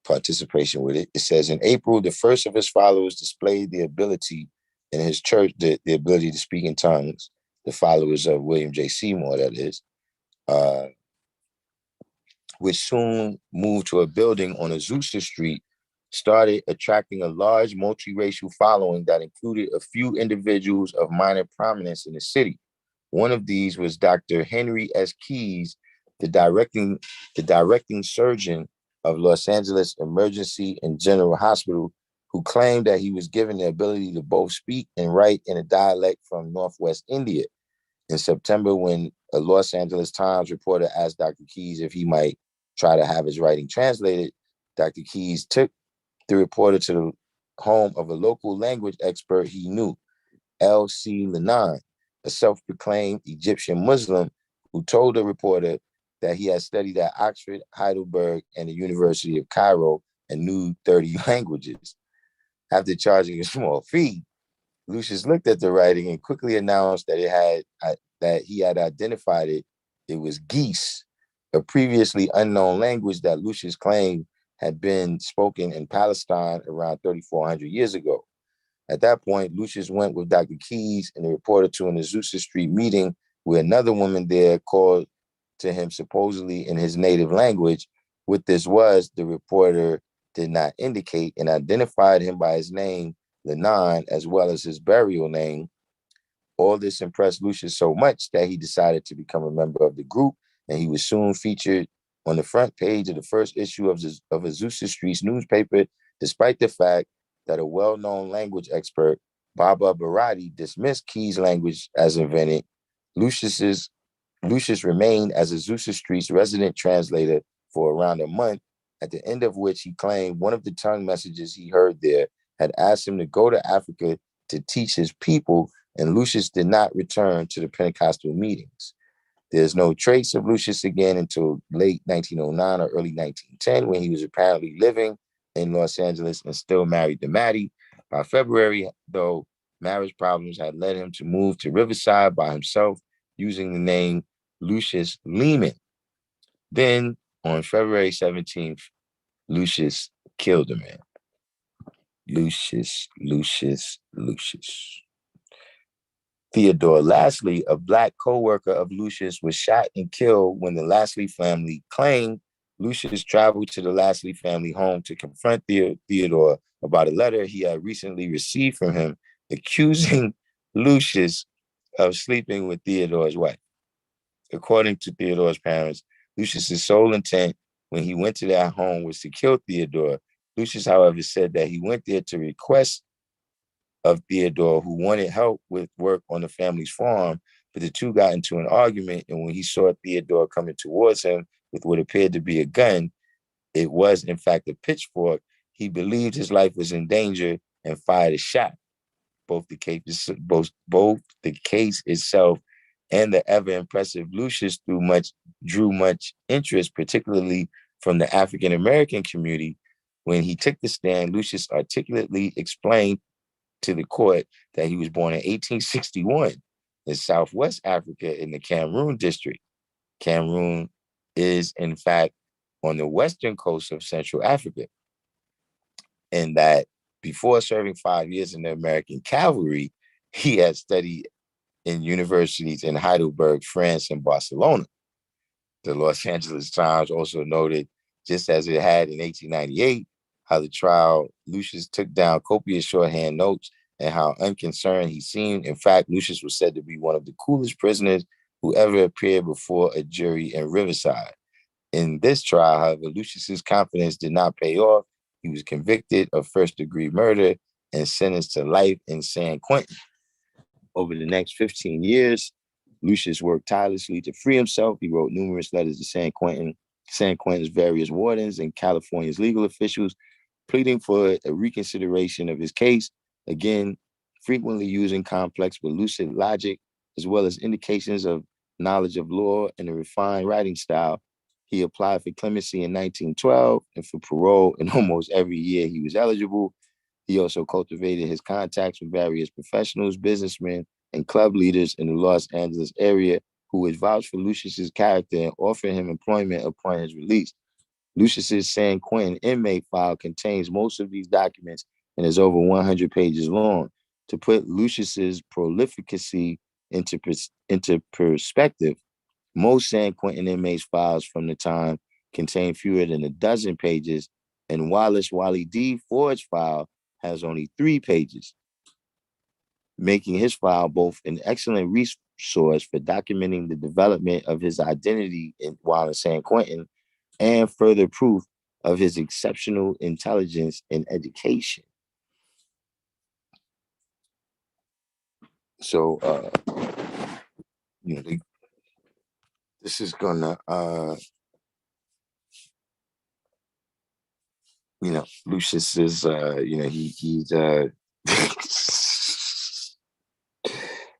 Speaker 1: participation with it. It says, in April, the first of his followers displayed the ability in his church, the ability to speak in tongues, the followers of William J. Seymour, that is, which soon moved to a building on Azusa Street started attracting a large multiracial following that included a few individuals of minor prominence in the city. One of these was Dr. Henry S. Keyes, the directing surgeon of Los Angeles Emergency and General Hospital, who claimed that he was given the ability to both speak and write in a dialect from Northwest India. In September, when a Los Angeles Times reporter asked Dr. Keyes if he might try to have his writing translated, Dr. Keyes took the reporter to the home of a local language expert he knew, L.C. Lenan, a self-proclaimed Egyptian Muslim who told the reporter that he had studied at Oxford, Heidelberg, and the University of Cairo and knew 30 languages. After charging a small fee, Lucius looked at the writing and quickly announced that he had identified it. It was Geese, a previously unknown language that Lucius claimed had been spoken in Palestine around 3,400 years ago. At that point, Lucius went with Dr. Keyes and the reporter to an Azusa Street meeting where another woman there called to him supposedly in his native language. What this was, the reporter did not indicate, and identified him by his name, Lenan, as well as his burial name. All this impressed Lucius so much that he decided to become a member of the group, and he was soon featured on the front page of the first issue of Azusa Street's newspaper, despite the fact that a well-known language expert, Baba Barati, dismissed Keyes' language as invented. Lucius remained as Azusa Street's resident translator for around a month, at the end of which he claimed one of the tongue messages he heard there had asked him to go to Africa to teach his people, and Lucius did not return to the Pentecostal meetings. There's no trace of Lucius again until late 1909 or early 1910, when he was apparently living in Los Angeles and still married to Maddie. By February, though, marriage problems had led him to move to Riverside by himself using the name Lucius Lehman. Then, on February 17th, Lucius killed a man. Lucius. Theodore Lastly, a Black co-worker of Lucius, was shot and killed when the Lastly family claimed Lucius traveled to the Lastly family home to confront Theodore about a letter he had recently received from him accusing Lucius of sleeping with Theodore's wife. According to Theodore's parents, Lucius's sole intent when he went to their home was to kill Theodore. Lucius, however, said that he went there to request of Theodore, who wanted help with work on the family's farm, but the two got into an argument, and when he saw Theodore coming towards him with what appeared to be a gun, it was in fact a pitchfork, he believed his life was in danger and fired a shot. Both the case itself and the ever-impressive Lucius drew much interest, particularly from the African-American community. When he took the stand, Lucius articulately explained to the court that he was born in 1861 in Southwest Africa in the Cameroon district. Cameroon is, in fact, on the western coast of Central Africa, and that before serving 5 years in the American cavalry, he had studied in universities in Heidelberg, France, and Barcelona. The Los Angeles Times also noted, just as it had in 1898, how the trial, Lucius took down copious shorthand notes and how unconcerned he seemed. In fact, Lucius was said to be one of the coolest prisoners who ever appeared before a jury in Riverside. In this trial, however, Lucius's confidence did not pay off. He was convicted of first-degree murder and sentenced to life in San Quentin. Over the next 15 years, Lucius worked tirelessly to free himself. He wrote numerous letters to San Quentin's various wardens, and California's legal officials, pleading for a reconsideration of his case, again, frequently using complex but lucid logic, as well as indications of knowledge of law and a refined writing style. He applied for clemency in 1912 and for parole in almost every year he was eligible. He also cultivated his contacts with various professionals, businessmen, and club leaders in the Los Angeles area who would vouch for Lucius's character and offer him employment upon his release. Lucius's San Quentin inmate file contains most of these documents and is over 100 pages long. To put Lucius's prolificacy into perspective, most San Quentin inmates' files from the time contain fewer than a dozen pages, And Wallace Wally D. Ford's file has only 3 pages, making his file both an excellent resource for documenting the development of his identity while in San Quentin and further proof of his exceptional intelligence and education. So, this is gonna, Lucius is, he's,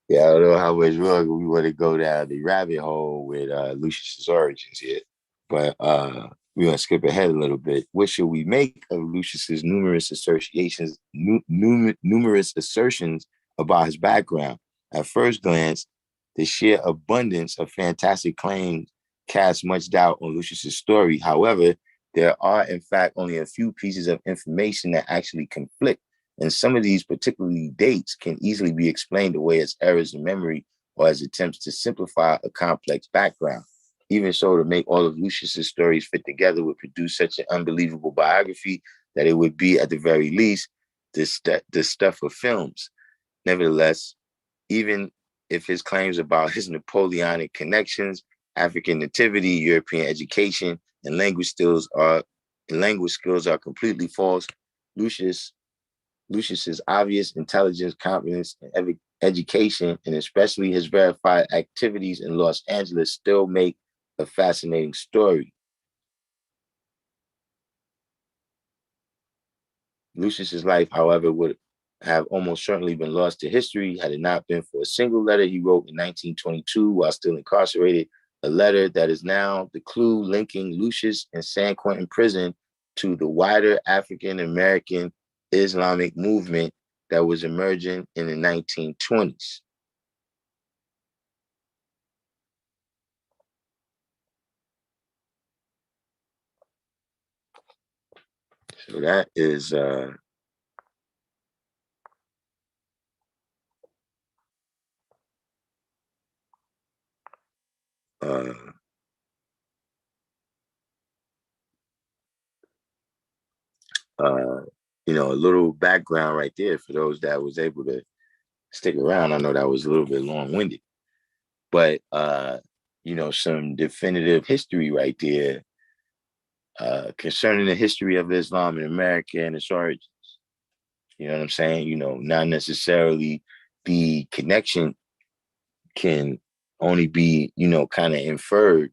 Speaker 1: yeah, I don't know how much longer we want to go down the rabbit hole with Lucius's origins here, but we're gonna skip ahead a little bit. What should we make of Lucius's numerous assertions about his background? At first glance, the sheer abundance of fantastic claims casts much doubt on Lucius's story. However, there are, in fact, only a few pieces of information that actually conflict, and some of these, particularly dates, can easily be explained away as errors in memory or as attempts to simplify a complex background. Even so, to make all of Lucius's stories fit together would produce such an unbelievable biography that it would be, at the very least, the stuff of films. Nevertheless, even if his claims about his Napoleonic connections, African nativity, European education, and language skills are completely false, Lucius's obvious intelligence, competence, and education, and especially his verified activities in Los Angeles, still make a fascinating story. Lucius's life, however, would have almost certainly been lost to history had it not been for a single letter he wrote in 1922 while still incarcerated, a letter that is now the clue linking Lucius and San Quentin prison to the wider African-American Islamic movement that was emerging in the 1920s. So that is a little background right there for those that was able to stick around. I know that was a little bit long-winded, but some definitive history right there concerning the history of Islam in America and its origins. You know what I'm saying? Not necessarily the connection can only be, kind of inferred,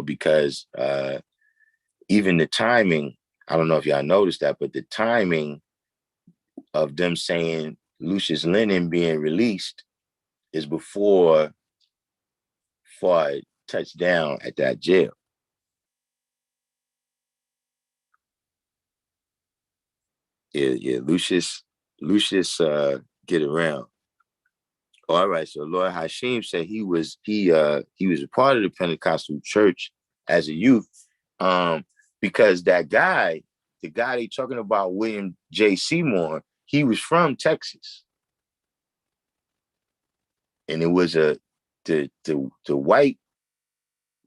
Speaker 1: because even the timing, I don't know if y'all noticed that, but the timing of them saying Lucius Lenin being released is before Ford touched down at that jail. Yeah, Lucius, get around. All right, so Lord Hashim said he was a part of the Pentecostal church as a youth, because that guy, the guy they talking about, William J. Seymour, he was from Texas, and it was the white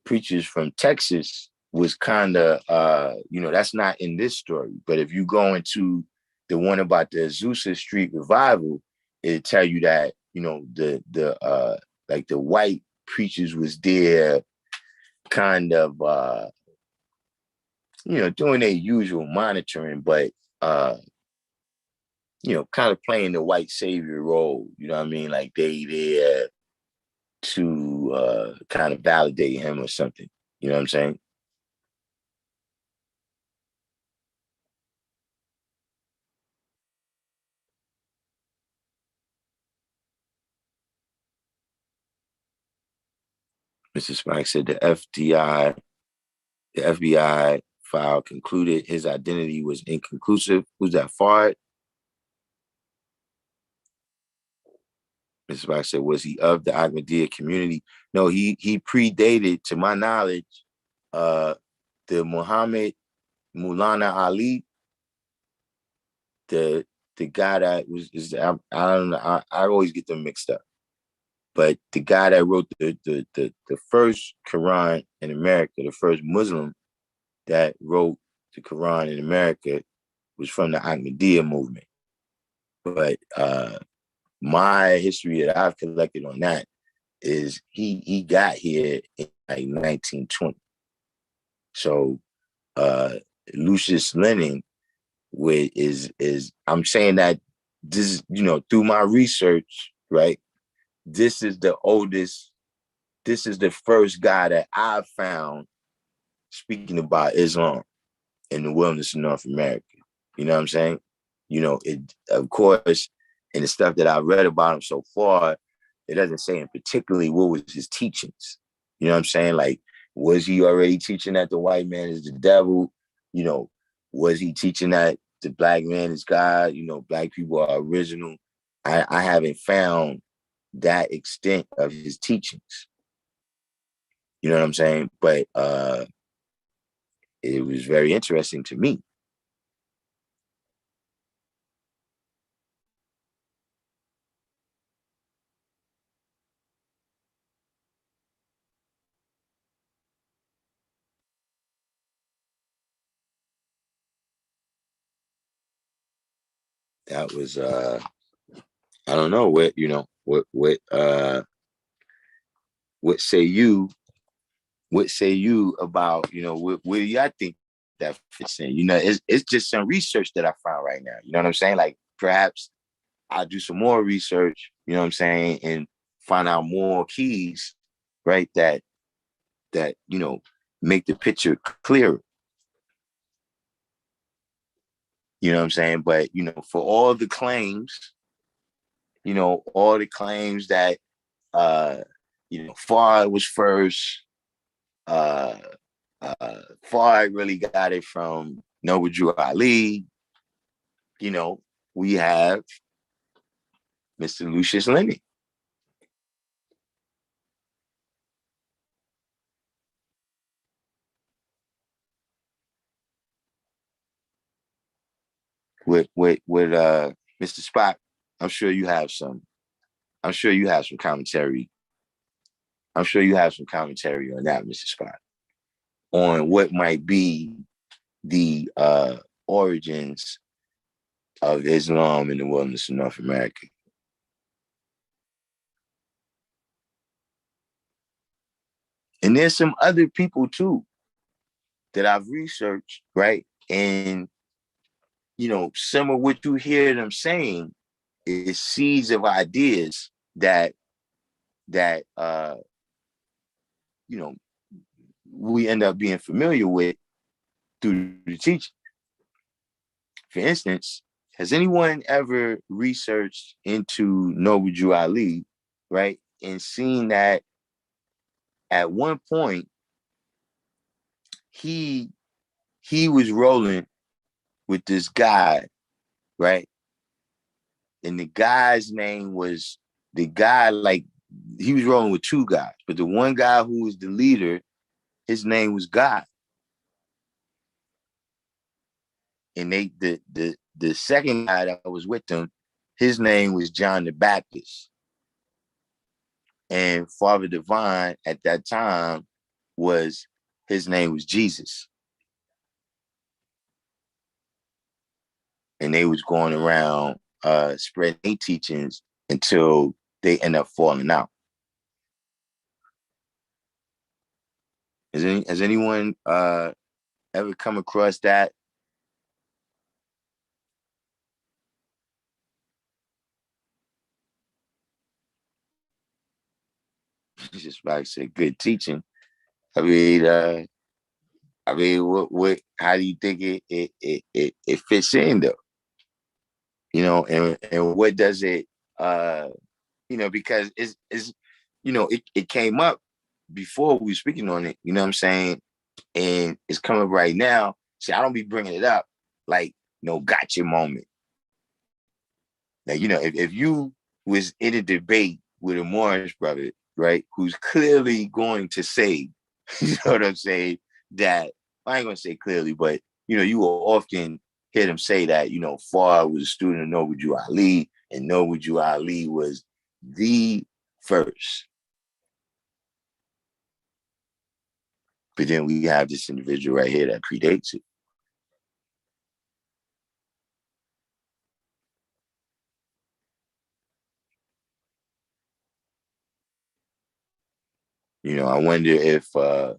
Speaker 1: preachers from Texas was kind of that's not in this story, but if you go into the one about the Azusa Street revival, it tell you that the like the white preachers was there kind of doing their usual monitoring, but kind of playing the white savior role, you know what I mean? Like they there to kind of validate him or something. You know what I'm saying? Mr. Spike said the FBI file concluded his identity was inconclusive. Who's that? Fard? Mr. Spike said, was he of the Ahmadiyya community? No, he predated, to my knowledge, the Muhammad Mulana Ali, the guy that I don't know, I always get them mixed up. But the guy that wrote the first Quran in America, the first Muslim that wrote the Quran in America was from the Ahmadiyya movement. But my history that I've collected on that is he got here in like 1920. So Lucius Lenin is I'm saying that this, through my research, right? This is the oldest, this is the first guy that I found speaking about Islam in the wilderness of North America. You know what I'm saying? It, of course, in the stuff that I read about him so far, it doesn't say in particularly what was his teachings. You know what I'm saying? Like, was he already teaching that the white man is the devil? Was he teaching that the black man is God? Black people are original. I haven't found that extent of his teachings. You know what I'm saying? But it was very interesting to me. That was I don't know what say you about what do y'all think that fits in? It's just some research that I found right now. You know what I'm saying? Like perhaps I'll do some more research, you know what I'm saying, and find out more keys, right, that make the picture clearer. You know what I'm saying? But for all the claims that Far was first, uh Far really got it from Noble Drew Ali, we have Mr. Lucius Lenin. With Mr. Spock, I'm sure you have some I'm sure you have some commentary. I'm sure you have some commentary on that, Mr. Spock, on what might be the origins of Islam in the wilderness of North America. And there's some other people too that I've researched, right? And some of what you hear them saying is seeds of ideas that you know we end up being familiar with through the teaching. For instance, has anyone ever researched into Noble Drew Ali, right, and seen that at one point he was rolling with this guy, right? And the guy's name was the guy, like he was rolling with two guys, but the one guy who was the leader, his name was God. And the second guy that was with them, his name was John the Baptist. And Father Divine at that time his name was Jesus. And they was going around spreading their teachings until they end up falling out. Has anyone ever come across that? Just like I said, good teaching. I mean, what? How do you think it fits in though? And what does it? Because it came up before we were speaking on it. You know what I'm saying? And it's coming right now. See, I don't be bringing it up like no gotcha moment. Like if you was in a debate with a Morris brother, right, who's clearly going to say, you know what I'm saying, that I ain't gonna say clearly, but you will often hear them say that, Far was a student of Noble Drew Ali, and Noble Drew Ali was the first. But then we have this individual right here that predates it. I wonder if if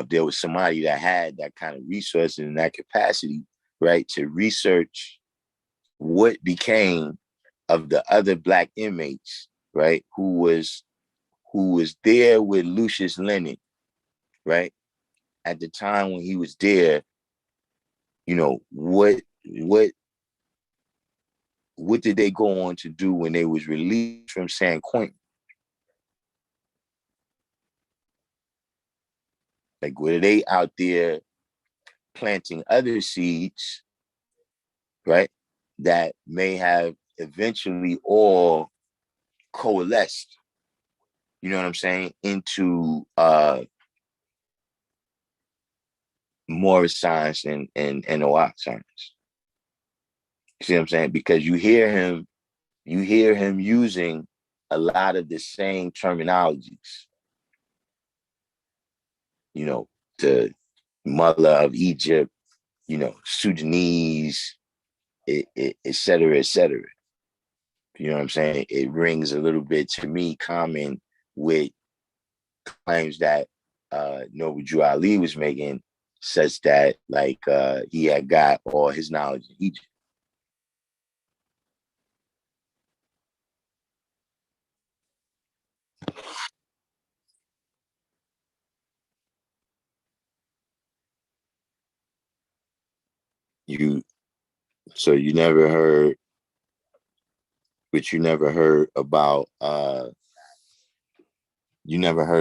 Speaker 1: there was somebody that had that kind of resource and that capacity, right, to research what became of the other Black inmates, right, who was there with Lucius Leonard, right, at the time when he was there. What did they go on to do when they was released from San Quentin? Like, were they out there planting other seeds, right, that may have eventually all coalesced, you know what I'm saying, into Morris science and OI science. You see what I'm saying? Because you hear him using a lot of the same terminologies, you know, the mother of Egypt, Sudanese, et cetera, et cetera. You know what I'm saying? It rings a little bit to me common with claims that Noble Drew Ali was making, such that like he had got all his knowledge in Egypt. You so you never heard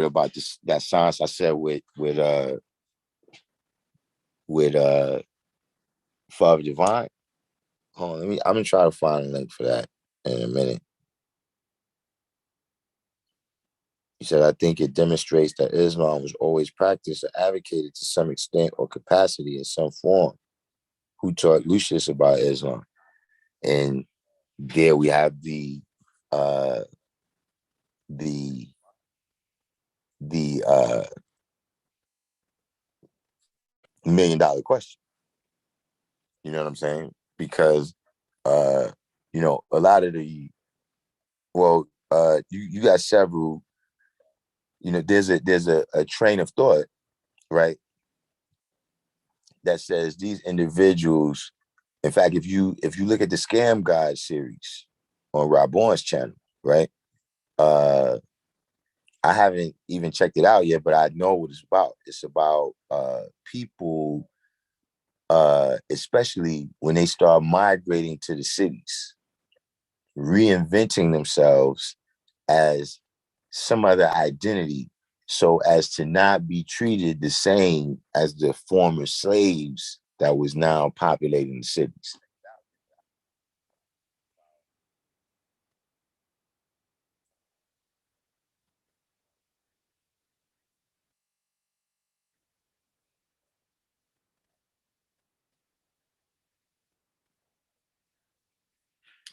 Speaker 1: about this, that science I said with Father Divine. Hold on, I'm gonna try to find a link for that in a minute. He said, I think it demonstrates that Islam was always practiced or advocated to some extent or capacity in some form. Who taught Lucius about Islam? And there we have uh the the $1 million question. You know what I'm saying? Because a lot of you got several, there's a train of thought, right, that says these individuals, in fact, if you look at the Scam Guide series on Rob Bourne's channel, right? Uh I haven't even checked it out yet, but I know what it's about. It's about people, especially when they start migrating to the cities, reinventing themselves as some other identity, so as to not be treated the same as the former slaves that was now populating the cities.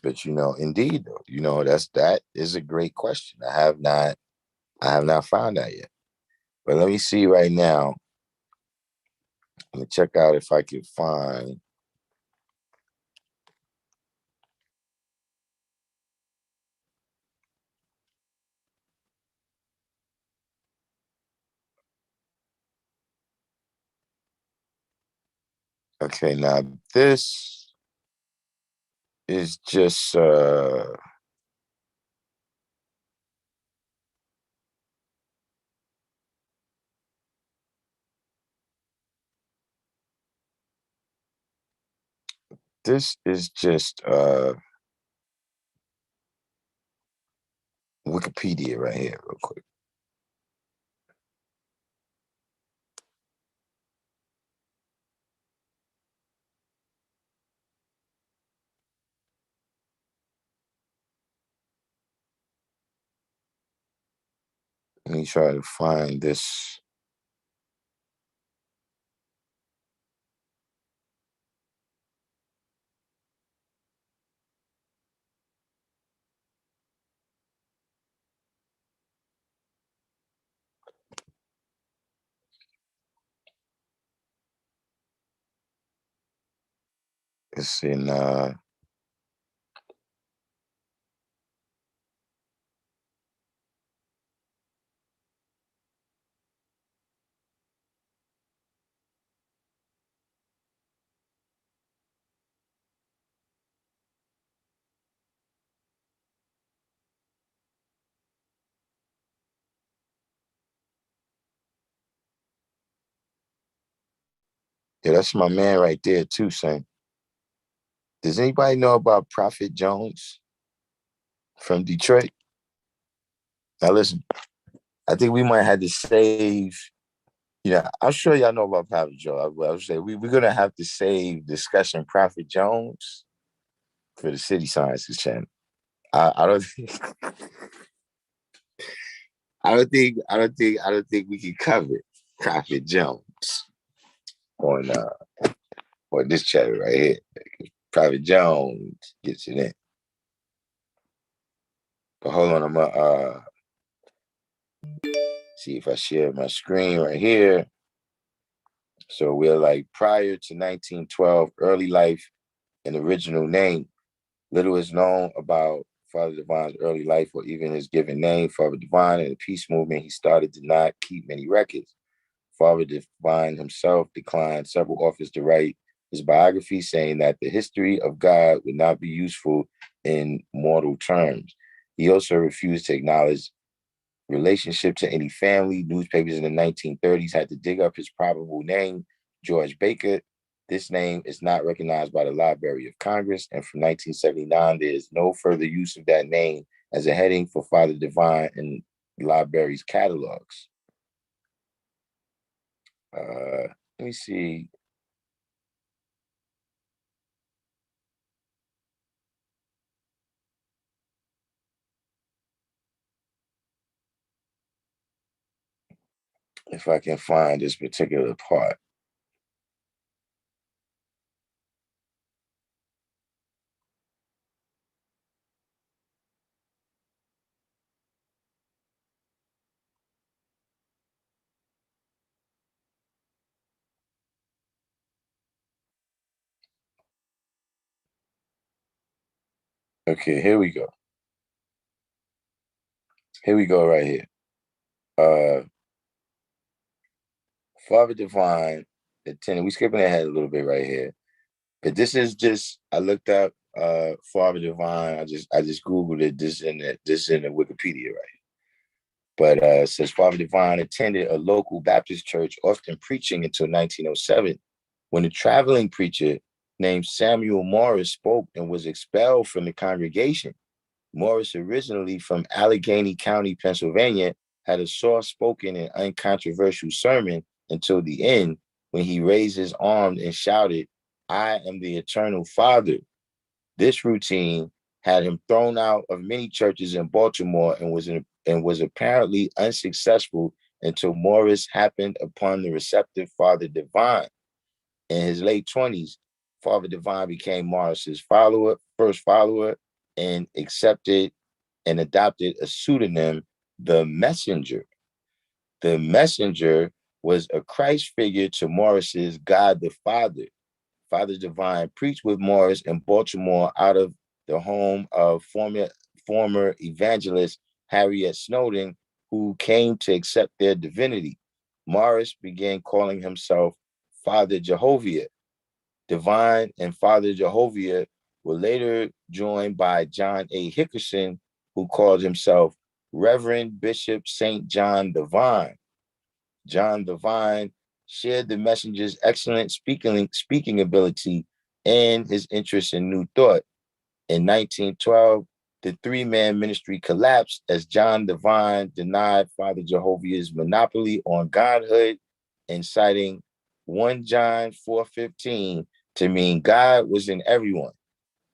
Speaker 1: But indeed, though, that is a great question. I have not found that yet. But let me see right now. Let me check out if I can find. Okay, now this is just Wikipedia right here, real quick. Let me try to find this. It's in Yeah, that's my man right there too, son. Does anybody know about Prophet Jones from Detroit? Now listen, I think we might have to save. I'm sure y'all know about Prophet Jones. I would say we're gonna have to save discussing Prophet Jones for the City Sciences channel. I don't think I don't think we can cover Prophet Jones on on this channel right here. Prophet Jones gets it in. But hold on, I'm gonna see if I share my screen right here. So we're like prior to 1912, early life and original name. Little is known about Father Divine's early life or even his given name. Father Divine and the peace movement he started did not keep many records. Father Divine himself declined several offers to write his biography, saying that the history of God would not be useful in mortal terms. He also refused to acknowledge relationship to any family. Newspapers in the 1930s had to dig up his probable name, George Baker. This name is not recognized by the Library of Congress, and from 1979, there is no further use of that name as a heading for Father Divine in the library's catalogs. Let me see. If I can find this particular part. Okay, here we go. Here we go right here. Father Divine attended. We skipping ahead a little bit right here. But this is just I looked up Father Divine. I just Googled it. This in the Wikipedia, right? But it says Father Divine attended a local Baptist church, often preaching until 1907, when a traveling preacher named Samuel Morris spoke and was expelled from the congregation. Morris, originally from Allegheny County, Pennsylvania, had a soft-spoken and uncontroversial sermon until the end, when he raised his arm and shouted, "I am the eternal Father." This routine had him thrown out of many churches in Baltimore and was apparently unsuccessful until Morris happened upon the receptive Father Divine. In his late 20s, Father Divine became Morris's first follower, and accepted and adopted a pseudonym, the Messenger. The Messenger was a Christ figure to Morris's God the Father. Father Divine preached with Morris in Baltimore out of the home of former evangelist Harriet Snowden, who came to accept their divinity. Morris began calling himself Father Jehovah. Divine and Father Jehovah were later joined by John A. Hickerson, who called himself Reverend Bishop St. John Divine. John Divine shared the messenger's excellent speaking ability and his interest in New Thought. In 1912, the three-man ministry collapsed as John Divine denied Father Jehovah's monopoly on godhood, and citing 1 John 4:15 to mean God was in everyone.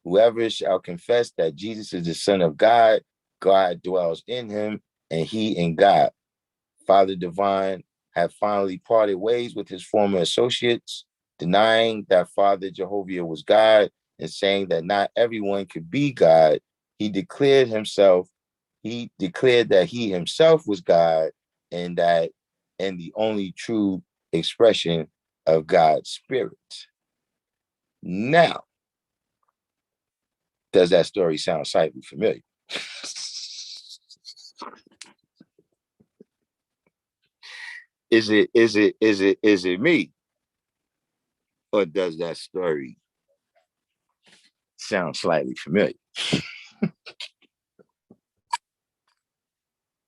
Speaker 1: Whoever shall confess that Jesus is the Son of God, God dwells in him, and he in God. Father Divine had finally parted ways with his former associates, denying that Father Jehovah was God and saying that not everyone could be God. He declared that he himself was God, and the only true expression of God's spirit. Now, does that story sound slightly familiar? Is it me? Or does that story sound slightly familiar?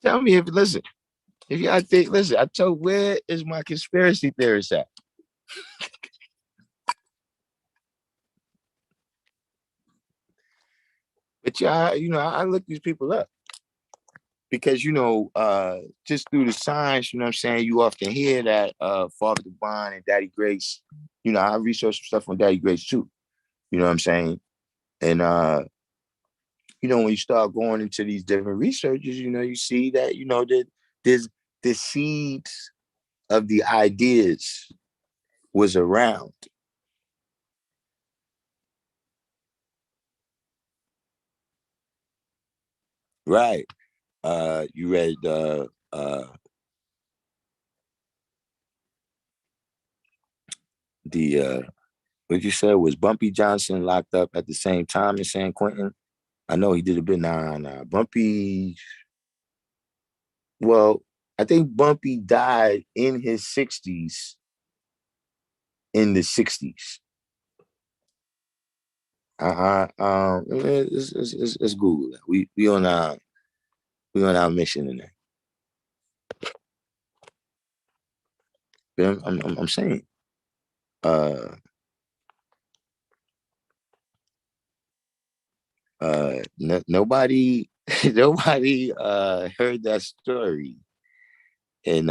Speaker 1: Tell me if y'all think, listen, I told, where is my conspiracy theorist at? But yeah, I look these people up because just through the signs, I'm saying, you often hear that Father Divine and Daddy Grace. I researched some stuff on Daddy Grace too. You know what I'm saying? And when you start going into these different researches, you see that that there's the seeds of the ideas was around. Right. You read the what you said was Bumpy Johnson locked up at the same time as San Quentin. I know he did a bit. Nah. Bumpy. Well, I think Bumpy died in his 60s. In the 60s. Let's Google that. We on our mission in there. But I'm saying, uh, nobody nobody heard that story and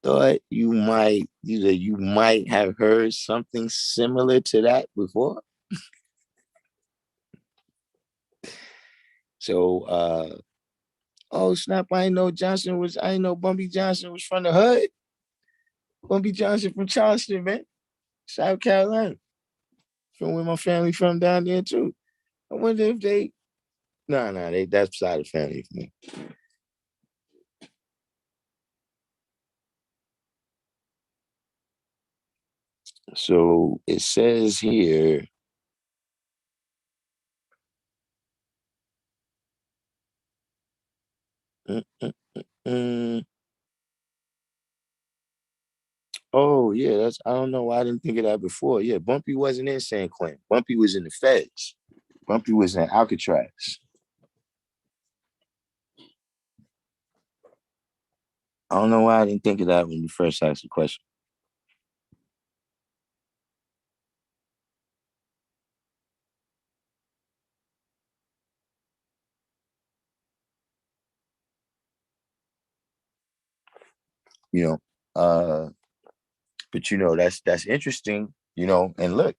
Speaker 1: thought you might have heard something similar to that before. So oh snap, I didn't know Bumpy Johnson was from the hood. Bumpy Johnson from Charleston, man. South Carolina. From where my family from down there too. I wonder if they that's side of family for me. So it says here, mm, mm, mm, oh yeah, that's I don't know why I didn't think of that before. Yeah, Bumpy wasn't in San Quentin. Bumpy was in the Feds. Bumpy was in Alcatraz. I don't know why I didn't think of that when you first asked the question. You know, but that's interesting. And look,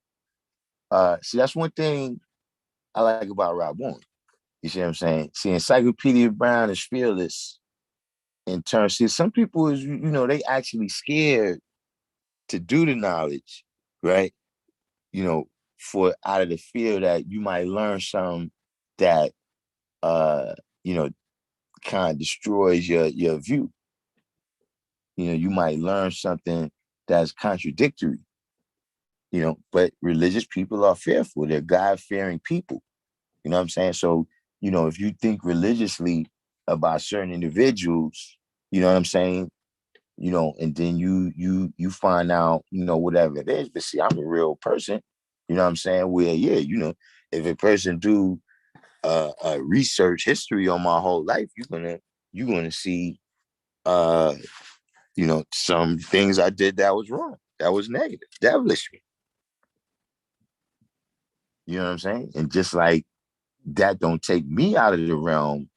Speaker 1: see that's one thing I like about Rob Warren. You see what I'm saying? See, Encyclopedia Brown is fearless in terms. See, some people is they actually scared to do the knowledge, right? For out of the fear that you might learn something that you know kind of destroys your view. You might learn something that's contradictory. But religious people are fearful. They're God-fearing people. You know what I'm saying? So, if you think religiously about certain individuals, you know what I'm saying? And then you find out, whatever it is. But see, I'm a real person. You know what I'm saying? Where yeah, if a person do research history on my whole life, you're gonna see some things I did that was wrong, that was negative, devilish. You know what I'm saying? And just like that don't take me out of the realm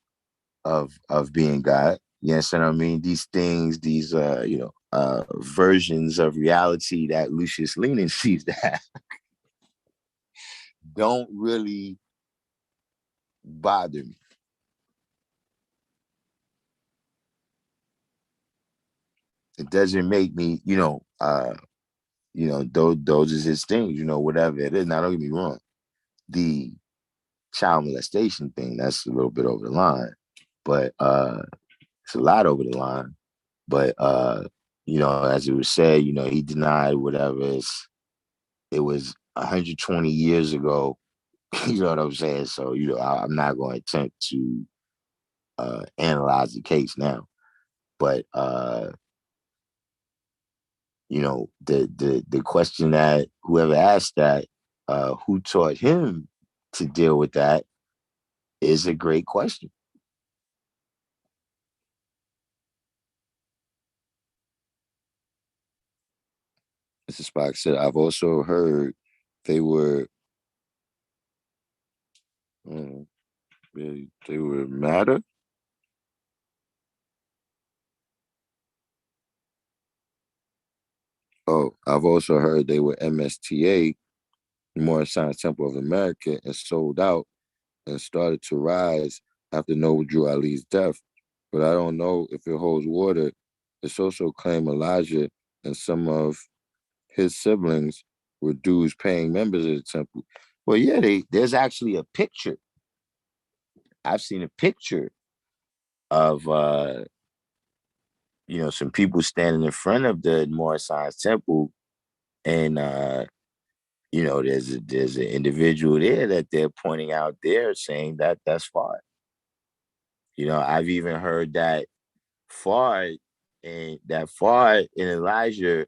Speaker 1: of being God. You understand what I mean? These things, these versions of reality that Lucius Lenin sees that don't really bother me. It doesn't make me, those is his things, whatever it is. Now don't get me wrong. The child molestation thing, that's a little bit over the line. But it's a lot over the line. But as it was said, he denied whatever it was 120 years ago. You know what I'm saying? So, I'm not going to attempt to analyze the case now. But the question that whoever asked that, who taught him to deal with that, is a great question. Mr. Spock said, I've also heard they were They were matter. Oh, I've also heard they were MSTA, Morris Science Temple of America, and sold out and started to rise after Noble Drew Ali's death. But I don't know if it holds water. It's also claimed Elijah and some of his siblings were dues paying members of the temple. Well, yeah, there's actually a picture. I've seen a picture of some people standing in front of the Morris Science Temple, and there's an individual there that they're pointing out there saying that that's far. I've even heard that far in Elijah,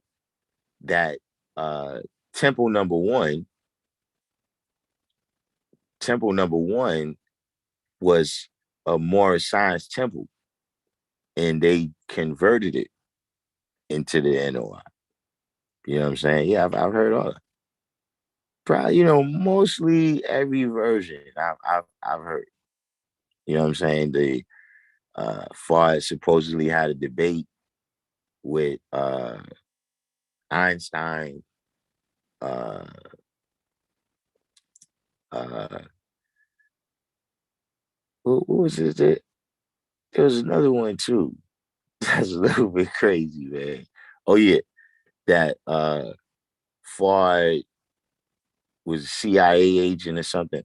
Speaker 1: that uh temple number one, temple number one was a Morris Science temple, and they converted it into the NOI. You know what I'm saying? Yeah, I've heard all that. Probably, mostly every version I've heard. You know what I'm saying? The Fard supposedly had a debate with Einstein. Uh, uh, what was it? There was another one too. That's a little bit crazy, man. Oh yeah, that Fard was a CIA agent or something.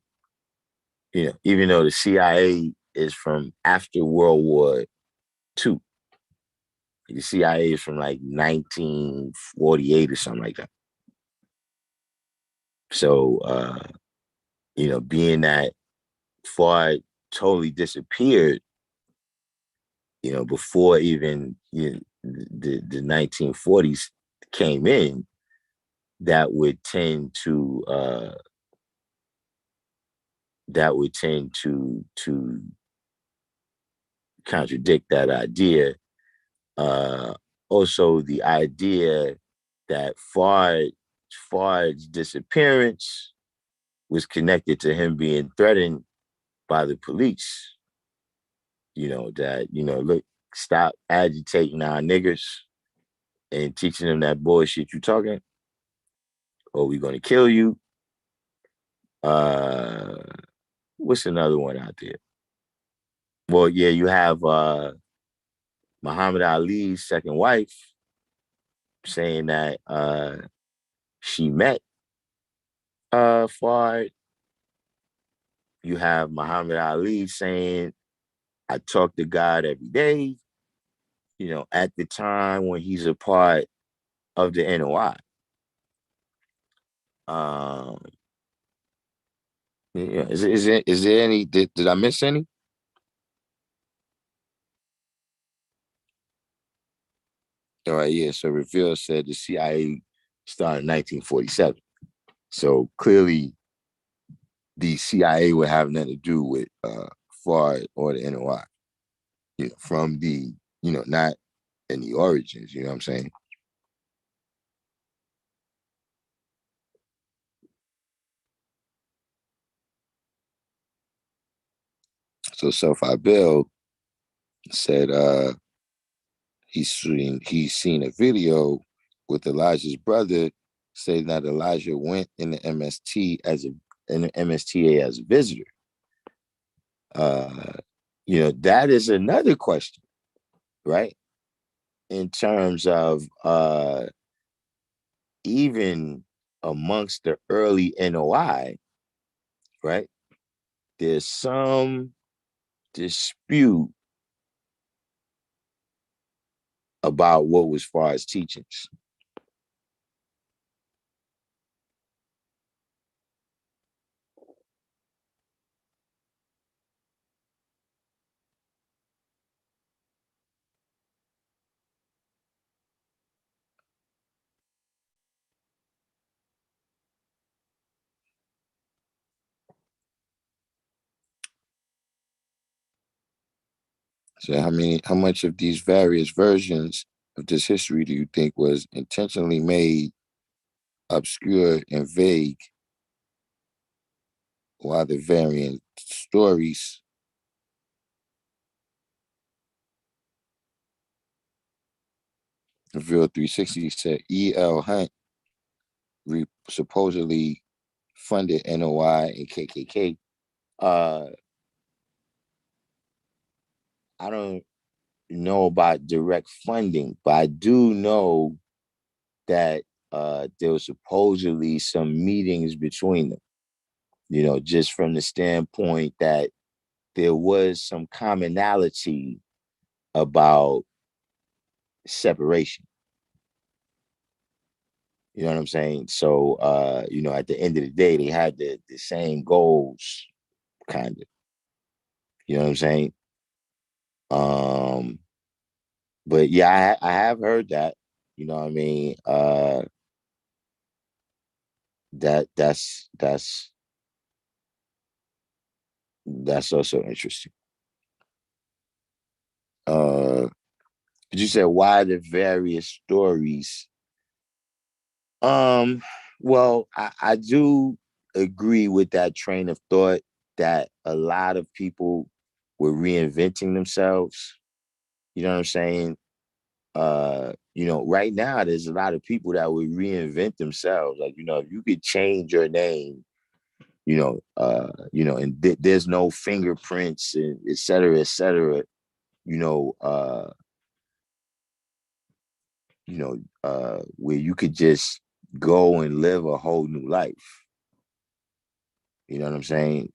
Speaker 1: Even though the CIA is from after World War II. The CIA is from like 1948 or something like that. So, being that Fard totally disappeared, before even the 1940s came in, that would tend to contradict that idea. Also, the idea that Fard's disappearance was connected to him being threatened by the police. Look, stop agitating our niggers and teaching them that bullshit you talking, or we're gonna kill you. Uh, what's another one out there? Well, yeah, you have Muhammad Ali's second wife saying that she met Fard. You have Muhammad Ali saying, I talk to God every day, at the time when he's a part of the NOI. Um, is there any, did I miss any? All right, yeah. So Reveal said the CIA started in 1947. So clearly the CIA would have nothing to do with Fard or the NOI, from the, not in the origins, you know what I'm saying? So Self-I Bill said he's seen a video with Elijah's brother saying that Elijah went in the MSTA as a visitor. Uh, that is another question, right? In terms of even amongst the early NOI, right? There's some dispute about what was Fard's teachings. So how much of these various versions of this history do you think was intentionally made obscure and vague, while the variants stories. Reveal 360 said E.L. Hunt supposedly funded NOI and KKK. I don't know about direct funding, but I do know that there was supposedly some meetings between them, just from the standpoint that there was some commonality about separation. You know what I'm saying? So, at the end of the day, they had the same goals, kind of. You know what I'm saying? Um, but yeah, I have heard that. You know what I mean? That's also interesting. Uh, but you said why the various stories? Um, well, I do agree with that train of thought that a lot of people were reinventing themselves. You know what I'm saying? Right now there's a lot of people that would reinvent themselves. Like, if you could change your name, and there's no fingerprints and et cetera, et cetera, you know, uh, where you could just go and live a whole new life. You know what I'm saying?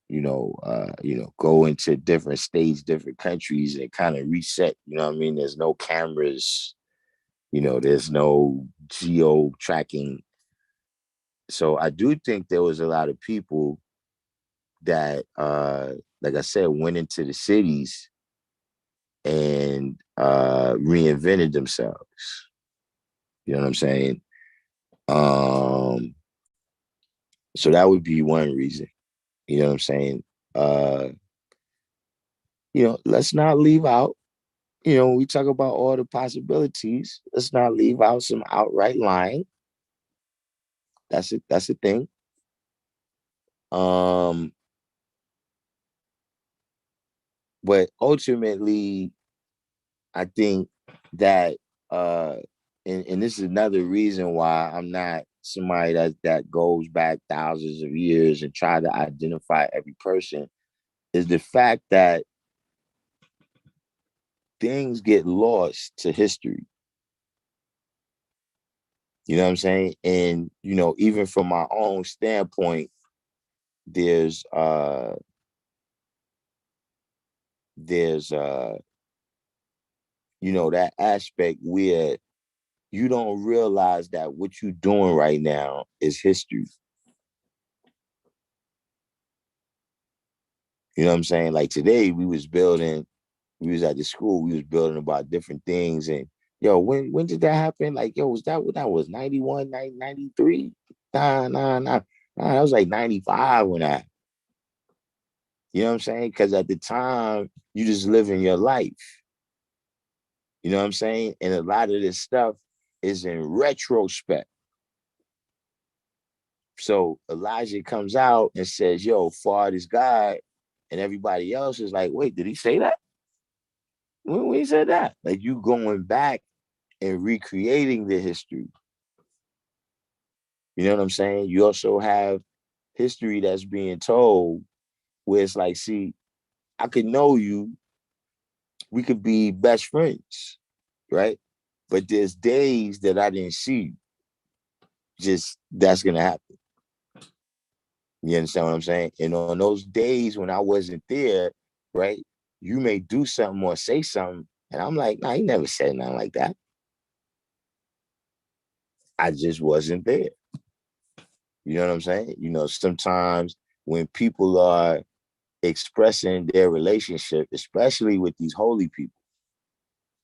Speaker 1: Go into different states, different countries and kind of reset. You know what I mean? There's no cameras, there's no geo tracking. So I do think there was a lot of people that, like I said, went into the cities and reinvented themselves. You know what I'm saying? Um, so that would be one reason. You know what I'm saying? Uh, let's not leave out, when we talk about all the possibilities, let's not leave out some outright lying. That's it. That's the thing. Um, but ultimately, I think that and this is another reason why I'm not somebody that goes back thousands of years and try to identify every person, is the fact that things get lost to history. You know what I'm saying? And even from my own standpoint, there's uh there's that aspect where you don't realize that what you're doing right now is history. You know what I'm saying? Like today we was at the school, we was building about different things. And when did that happen? Like, was that what that was? 91, 93? Nah. That was like 95 when I, you know what I'm saying? Because at the time, you just living your life. You know what I'm saying? And a lot of this stuff is in retrospect. So Elijah comes out and says, Fard is God. And everybody else is like, wait, did he say that? When he said that? Like, you going back and recreating the history. You know what I'm saying? You also have history that's being told where it's like, see, I could know you, we could be best friends, right? But there's days that I didn't see you. Just that's gonna happen. You understand what I'm saying? And on those days when I wasn't there, right, you may do something or say something, and I'm like, nah, he never said nothing like that. I just wasn't there. You know what I'm saying? Sometimes when people are expressing their relationship, especially with these holy people,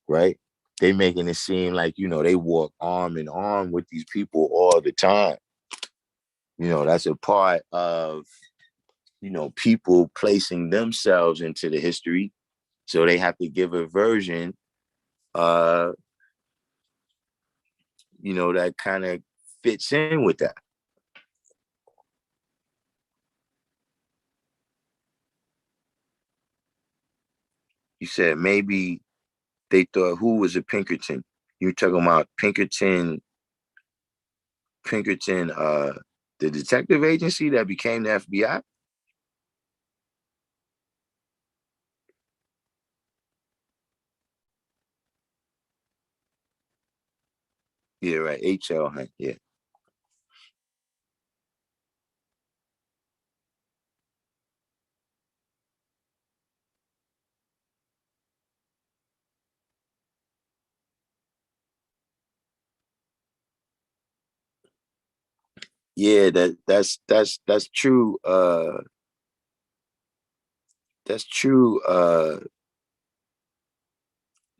Speaker 1: right? They making it seem like, they walk arm in arm with these people all the time. That's a part of, people placing themselves into the history. So they have to give a version, uh, that kind of fits in with that. You said maybe they thought who was a Pinkerton? You were talking about Pinkerton, the detective agency that became the FBI? Yeah, right. H.L. Hunt. Yeah. Yeah, that's true. That's true,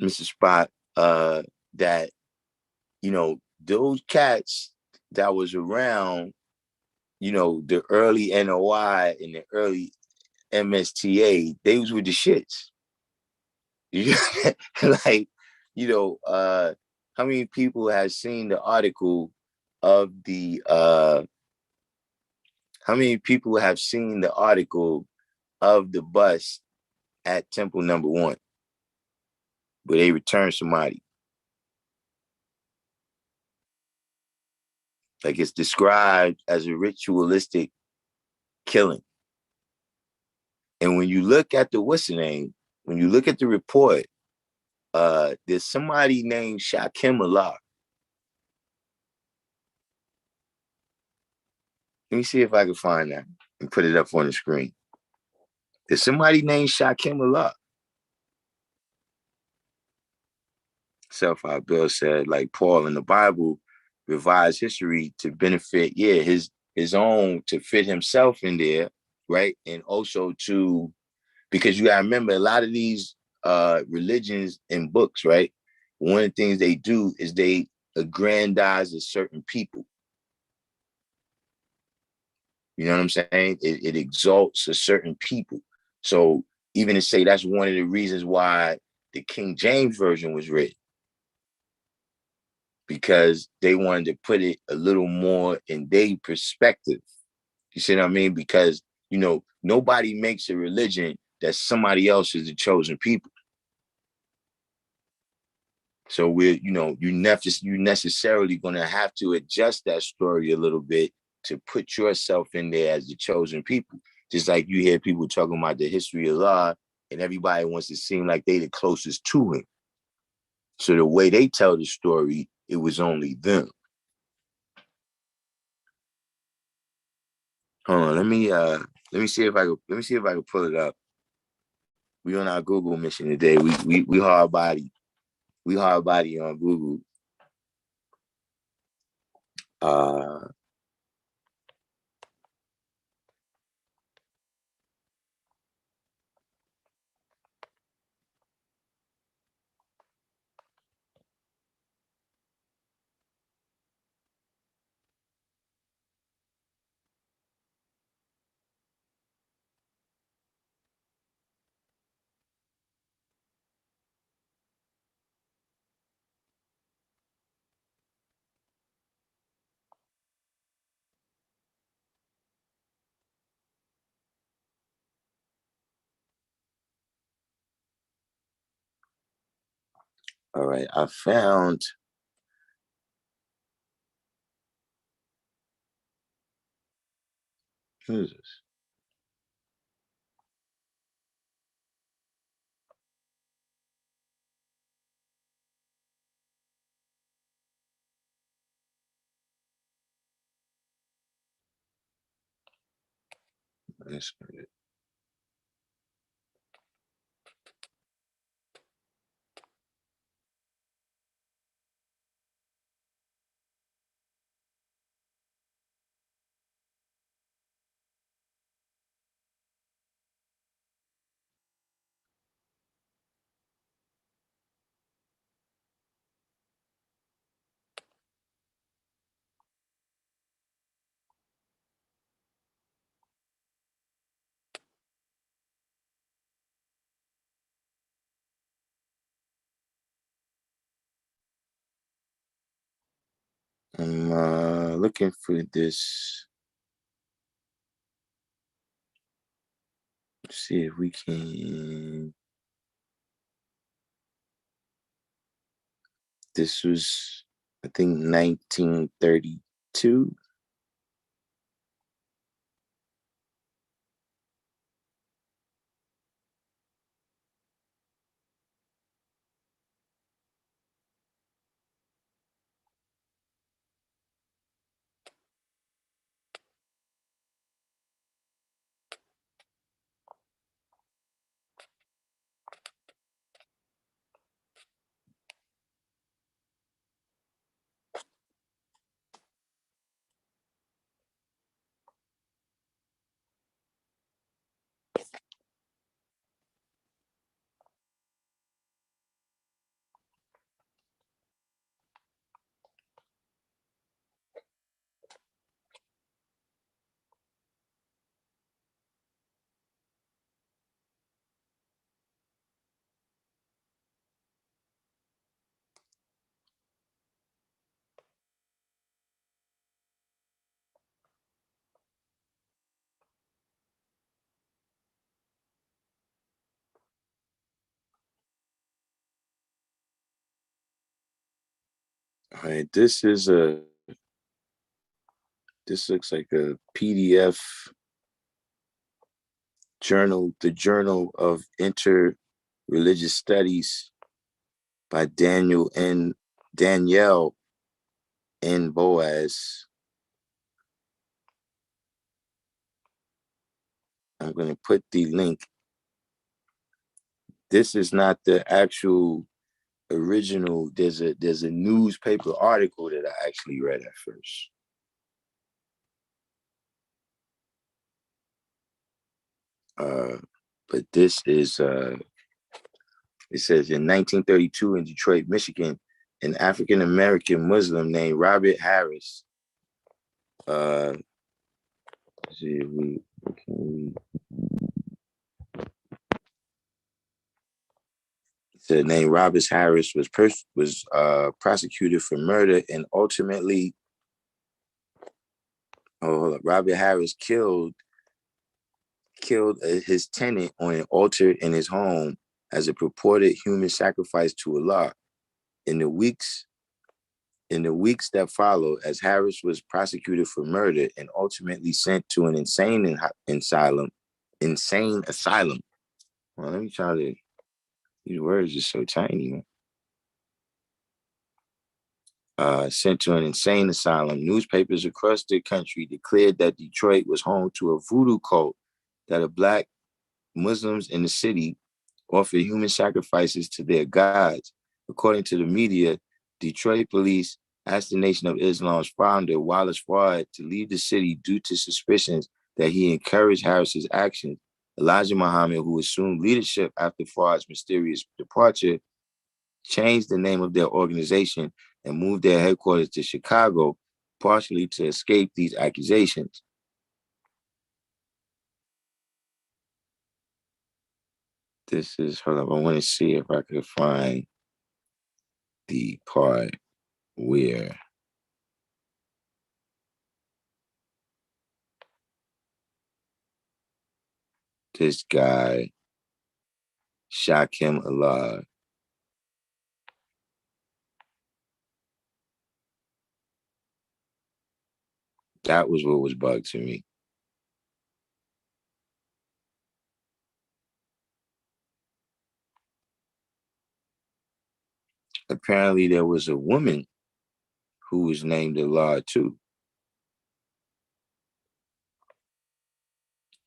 Speaker 1: Mr. Spot. That those cats that was around, the early NOI and the early MSTA, they was with the shits. Like, how many people have seen the article of the how many people have seen the article of the bus at Temple Number One, where they returned somebody? Like, it's described as a ritualistic killing. And when you look at the what's the name, when you look at the report, there's somebody named Shakim Allah. Let me see if I can find that and put it up on the screen. There's somebody named Shakim Allah. Self Bill said, like Paul in the Bible, revised history to benefit, his own, to fit himself in there, right? And also to, because you gotta remember, a lot of these religions and books, right? One of the things they do is they aggrandize a certain people. You know what I'm saying? It exalts a certain people. So even to say that's one of the reasons why the King James Version was written, because they wanted to put it a little more in their perspective. You see what I mean? Because, nobody makes a religion that somebody else is the chosen people. So you necessarily going to have to adjust that story a little bit to put yourself in there as the chosen people. Just like you hear people talking about the history of Allah, and everybody wants to seem like they the closest to him. So the way they tell the story, it was only them. Hold on, let me see if I can pull it up. We on our Google mission today. We hard body. We hard body on Google. Uh all right. I found who's this? I'm looking for this. See if we can. This was, I think, 1932. All right, this looks like a PDF journal, the Journal of Interreligious Studies by Danielle N. Boaz. I'm going to put the link. This is not the actual original. There's a newspaper article that I actually read at first. But this is it says in 1932 in Detroit, Michigan, an African American Muslim named Robert Harris. See if we can we. The name Robert Harris was prosecuted for murder and ultimately, Robert Harris killed his tenant on an altar in his home as a purported human sacrifice to Allah. In the weeks that followed, as Harris was prosecuted for murder and ultimately sent to an insane asylum. Well, let me try to. These words are so tiny, man. Sent to an insane asylum. Newspapers across the country declared that Detroit was home to a voodoo cult that a black Muslims in the city offered human sacrifices to their gods. According to the media, Detroit police asked the Nation of Islam's founder, Wallace Fard, to leave the city due to suspicions that he encouraged Harris's actions. Elijah Muhammad, who assumed leadership after Fard's mysterious departure, changed the name of their organization and moved their headquarters to Chicago, partially to escape these accusations. This is, hold up, I want to see if I could find the part where this guy, Shakim Allah, that was what was bugged to me. Apparently, there was a woman who was named Allah too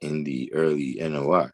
Speaker 1: in the early NOI.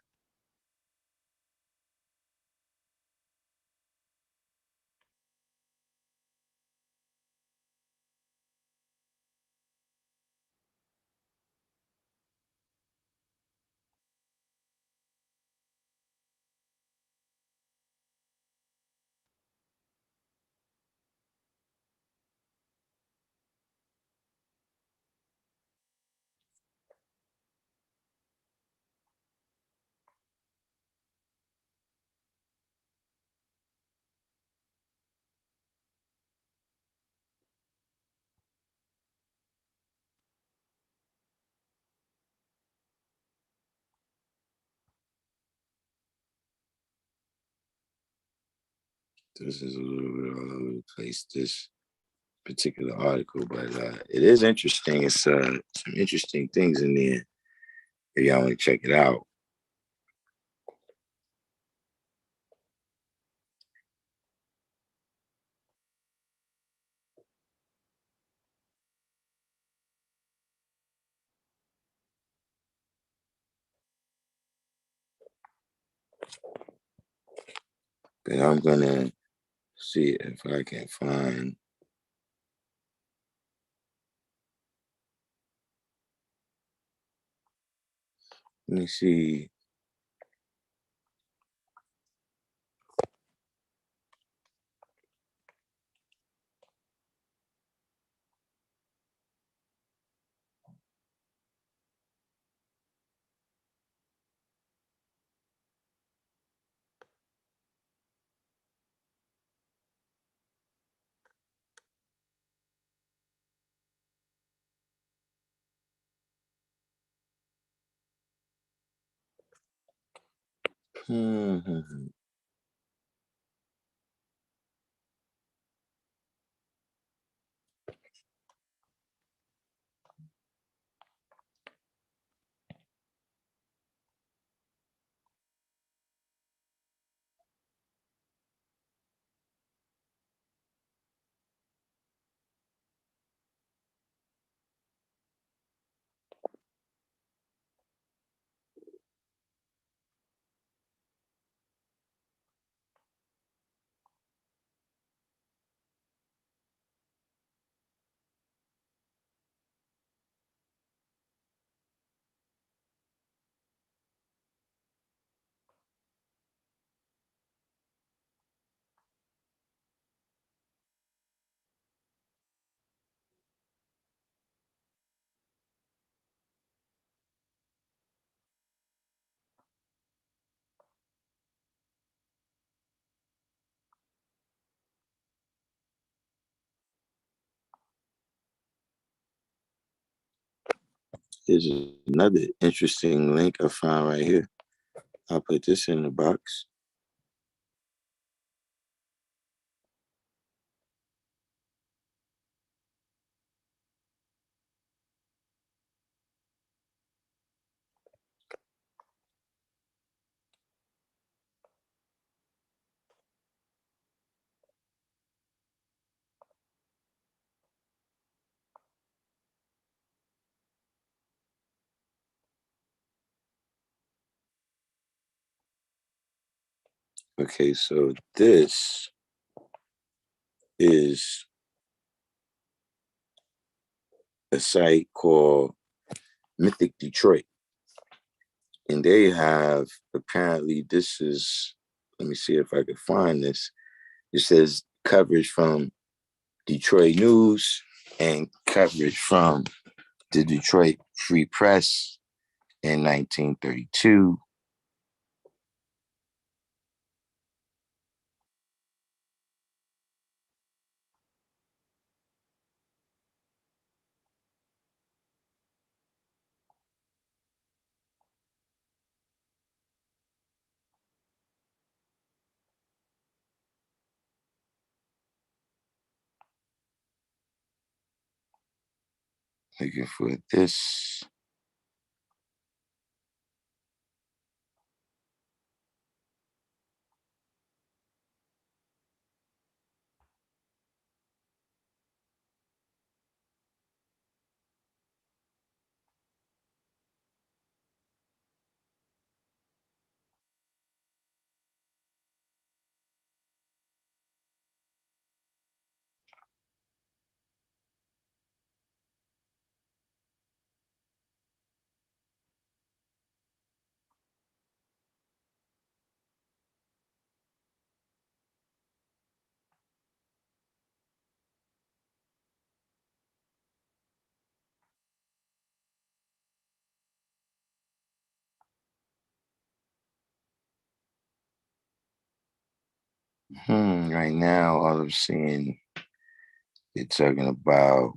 Speaker 1: This is a little bit all over the place, this particular article, but it is interesting. It's some interesting things in there if y'all want to check it out. But I'm gonna see if I can find. Let me see. Here's another interesting link I found right here. I'll put this in the box. Okay, so this is a site called Mythic Detroit. And they have, apparently, this is, let me see if I can find this. It says coverage from Detroit News and coverage from the Detroit Free Press in 1932. Looking for this. Right now, all I'm seeing, they're talking about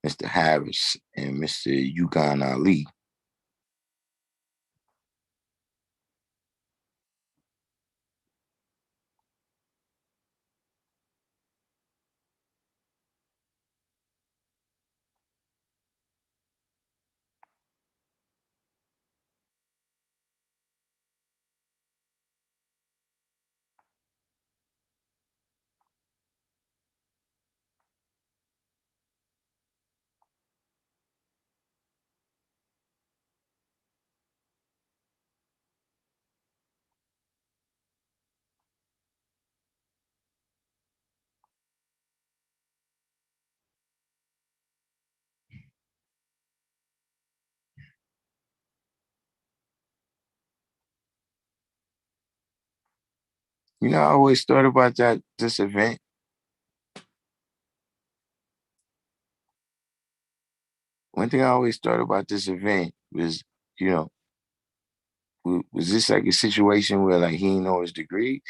Speaker 1: Mr. Harris and Mr. Yugan Ali. I always thought about this event. One thing I always thought about this event was, you know, was this like a situation where like he didn't know his degrees?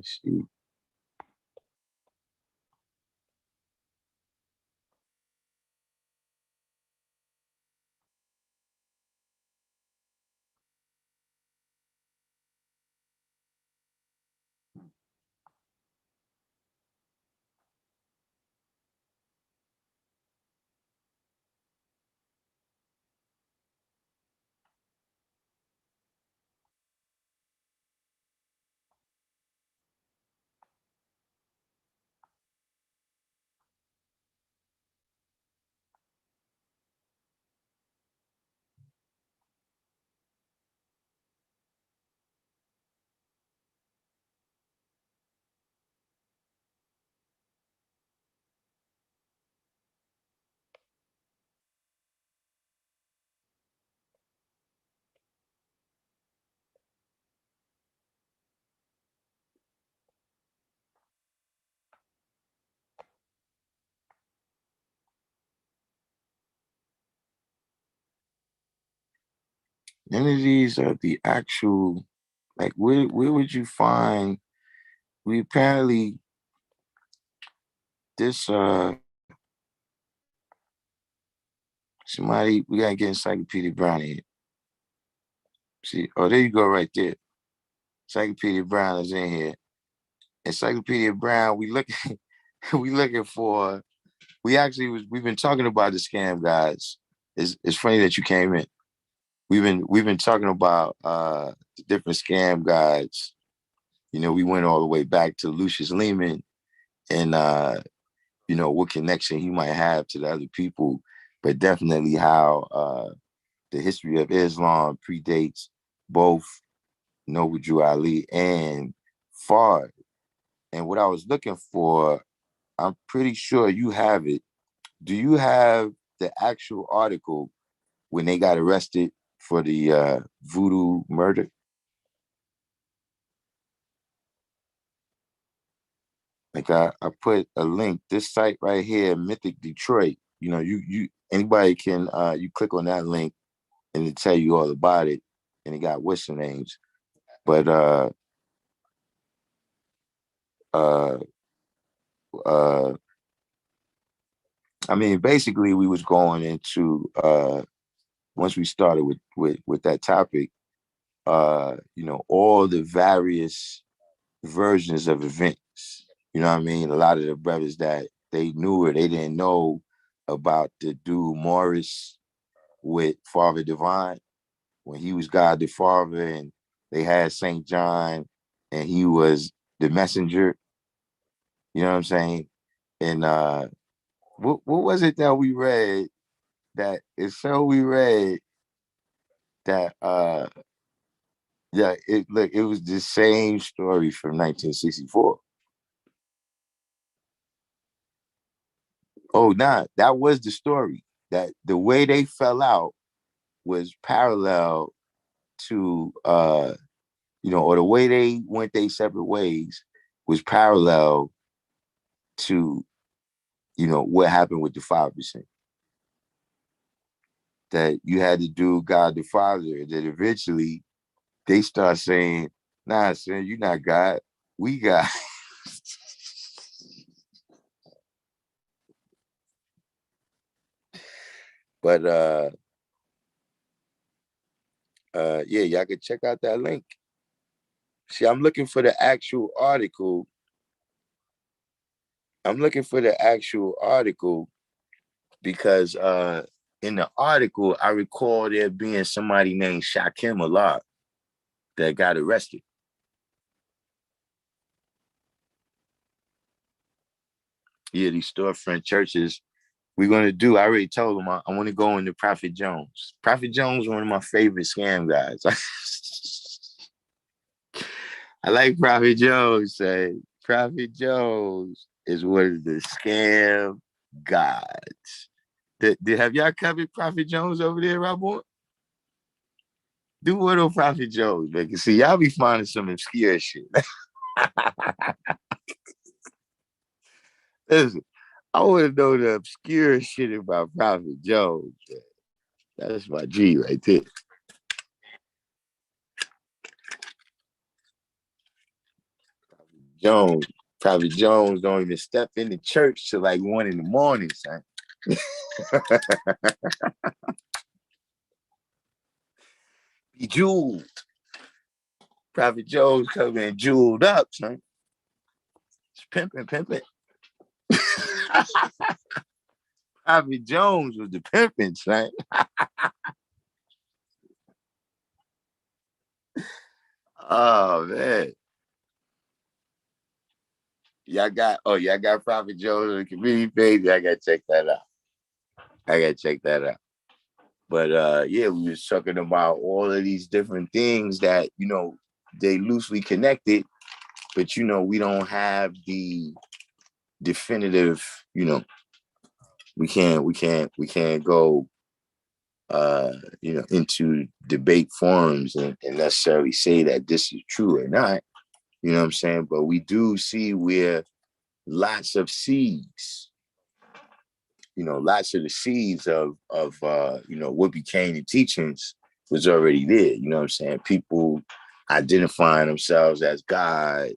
Speaker 1: See. None of these are the actual, like, where would you find, we apparently, this, somebody, we gotta get Encyclopedia Brown in. See, oh, there you go right there. Encyclopedia Brown is in here. Encyclopedia Brown, we looking for, we've been talking about the scam guys. It's funny that you came in. We've been talking about the different scam guides. We went all the way back to Lucius Lehman and what connection he might have to the other people, but definitely how the history of Islam predates both Noble Drew Ali and Fard. And what I was looking for, I'm pretty sure you have it. Do you have the actual article when they got arrested for the voodoo murder? Like I put a link, this site right here, Mythic Detroit. You anybody can you click on that link and it tell you all about it. And it got whistle names. But uh uh I mean basically we was going into once we started with that topic, all the various versions of events. You know what I mean? A lot of the brothers that they knew or they didn't know about the dude Morris with Father Divine when he was God the Father and they had Saint John and he was the messenger. You know what I'm saying? And what was it that we read that it's so we read that yeah, it was the same story from 1964. Oh, nah, that was the story. That the way they fell out was parallel to or the way they went their separate ways was parallel to what happened with the 5%. That you had to do God the Father, that eventually they start saying, nah, son, you're not God, we God. But yeah, y'all can check out that link. See, I'm looking for the actual article. I'm looking for the actual article because in the article I recall there being somebody named Shakim Allah that got arrested. Yeah, these storefront churches. We're gonna do. I already told them I want to go into Prophet Jones. Prophet Jones, one of my favorite scam guys. I like Prophet Jones. Say Prophet Jones is one of the scam gods. Have y'all covered Prophet Jones over there, Rob? Do what on Prophet Jones, man. See, y'all be finding some obscure shit. Listen, I want to know the obscure shit about Prophet Jones. Man. That's my G right there. Jones. Prophet Jones don't even step into church till like 1 a.m, son. He jeweled. Prophet Jones coming and jeweled up, son. It's pimping, pimping. Prophet Jones was the pimping, son. Oh man. Y'all got Prophet Jones on the community page. I gotta check that out. But yeah, we was talking about all of these different things that, they loosely connected, but we don't have the definitive, we can't go into debate forums and necessarily say that this is true or not. You know what I'm saying? But we do see where lots of seeds, lots of the seeds of what became the teachings was already there. You know what I'm saying? People identifying themselves as God,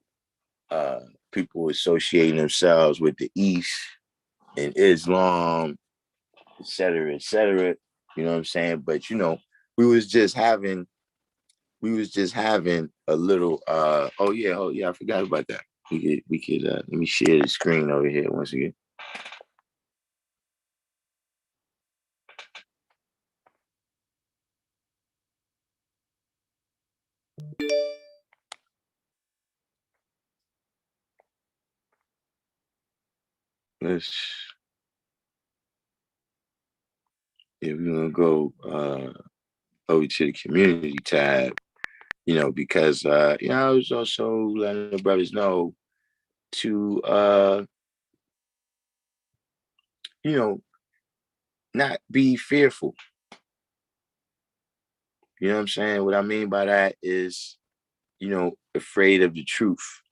Speaker 1: uh, people associating themselves with the East and Islam, et cetera, et cetera. You know what I'm saying? But we was just having a little oh yeah, I forgot about that. We could let me share the screen over here once again. Let's We're gonna go over to the community tab, because I was also letting the brothers know to you know, not be fearful. You know what I'm saying? What I mean by that is, afraid of the truth.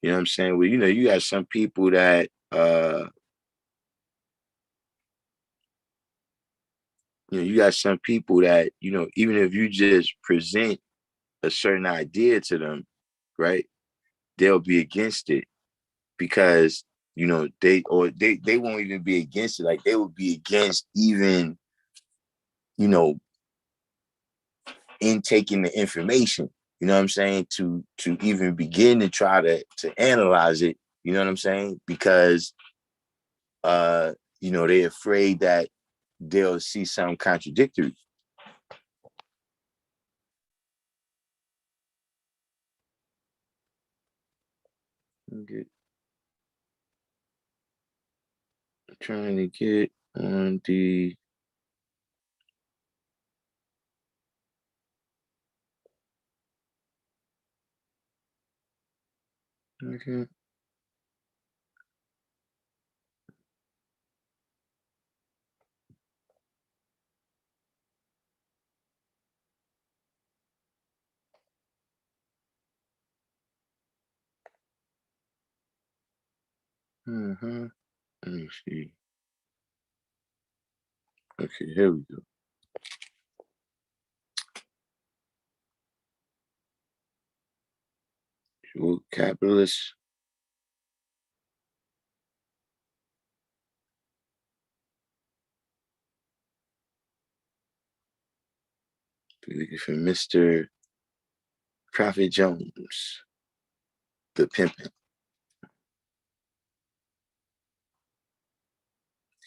Speaker 1: You know what I'm saying? Well, you got some people that even if you just present a certain idea to them, right, they'll be against it because they won't even be against it. Like they would be against even, you know, in taking the information, you know what I'm saying, to even begin to try to analyze it, you know what I'm saying? Because they're afraid that they'll see something contradictory. Okay. I'm trying to get on the okay. Mm-hmm. Let me see. Okay, here we go. Well, capitalists. Be looking for Mr. Prophet Jones, the pimpin'.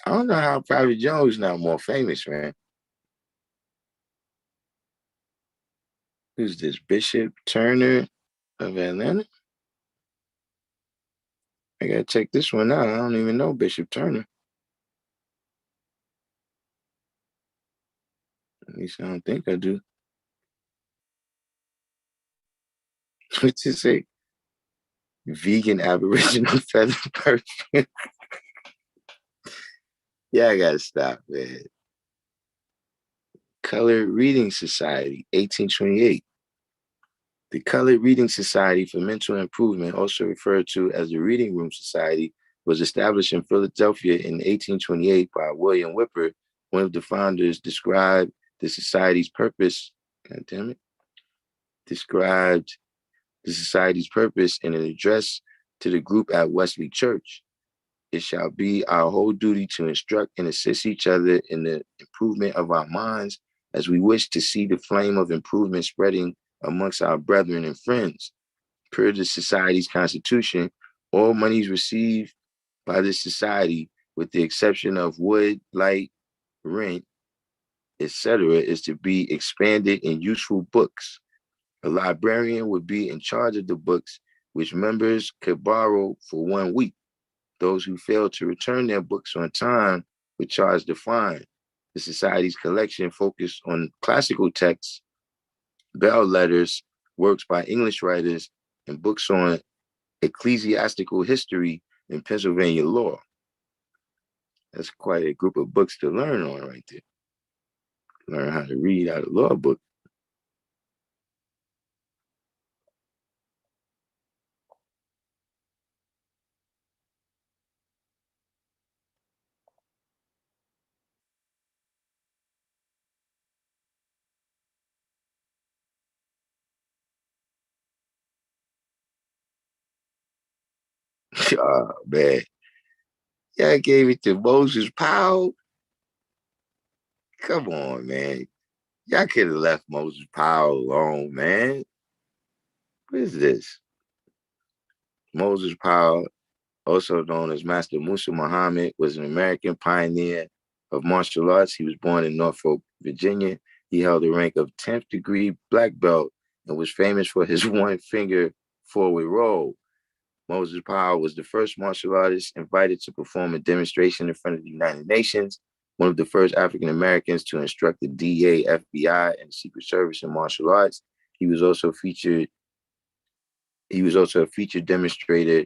Speaker 1: I don't know how Private Joe's not more famous, man. Who's this? Bishop Turner of Atlanta? I gotta check this one out. I don't even know Bishop Turner. At least I don't think I do. What's it say? Vegan Aboriginal feather perfume. Yeah, I gotta stop, man. Colored Reading Society, 1828. The Colored Reading Society for Mental Improvement, also referred to as the Reading Room Society, was established in Philadelphia in 1828 by William Whipper. One of the founders described the society's purpose. God damn it. Described the society's purpose in an address to the group at Wesley Church. It shall be our whole duty to instruct and assist each other in the improvement of our minds, as we wish to see the flame of improvement spreading amongst our brethren and friends. Per the society's constitution, all monies received by this society, with the exception of wood, light, rent, etc., is to be expended in useful books. A librarian would be in charge of the books, which members could borrow for 1 week. Those who failed to return their books on time were charged a fine. The society's collection focused on classical texts, bell letters, works by English writers, and books on ecclesiastical history and Pennsylvania law. That's quite a group of books to learn on right there. Learn how to read out of law book. Oh, man. Yeah, I gave it to Moses Powell. Come on, man. Y'all could have left Moses Powell alone, man. What is this? Moses Powell, also known as Master Musa Muhammad, was an American pioneer of martial arts. He was born in Norfolk, Virginia. He held the rank of 10th degree black belt and was famous for his one finger forward roll. Moses Powell was the first martial artist invited to perform a demonstration in front of the United Nations, one of the first African Americans to instruct the DA, FBI, and the Secret Service in martial arts. He was also featured. He was also a featured demonstrator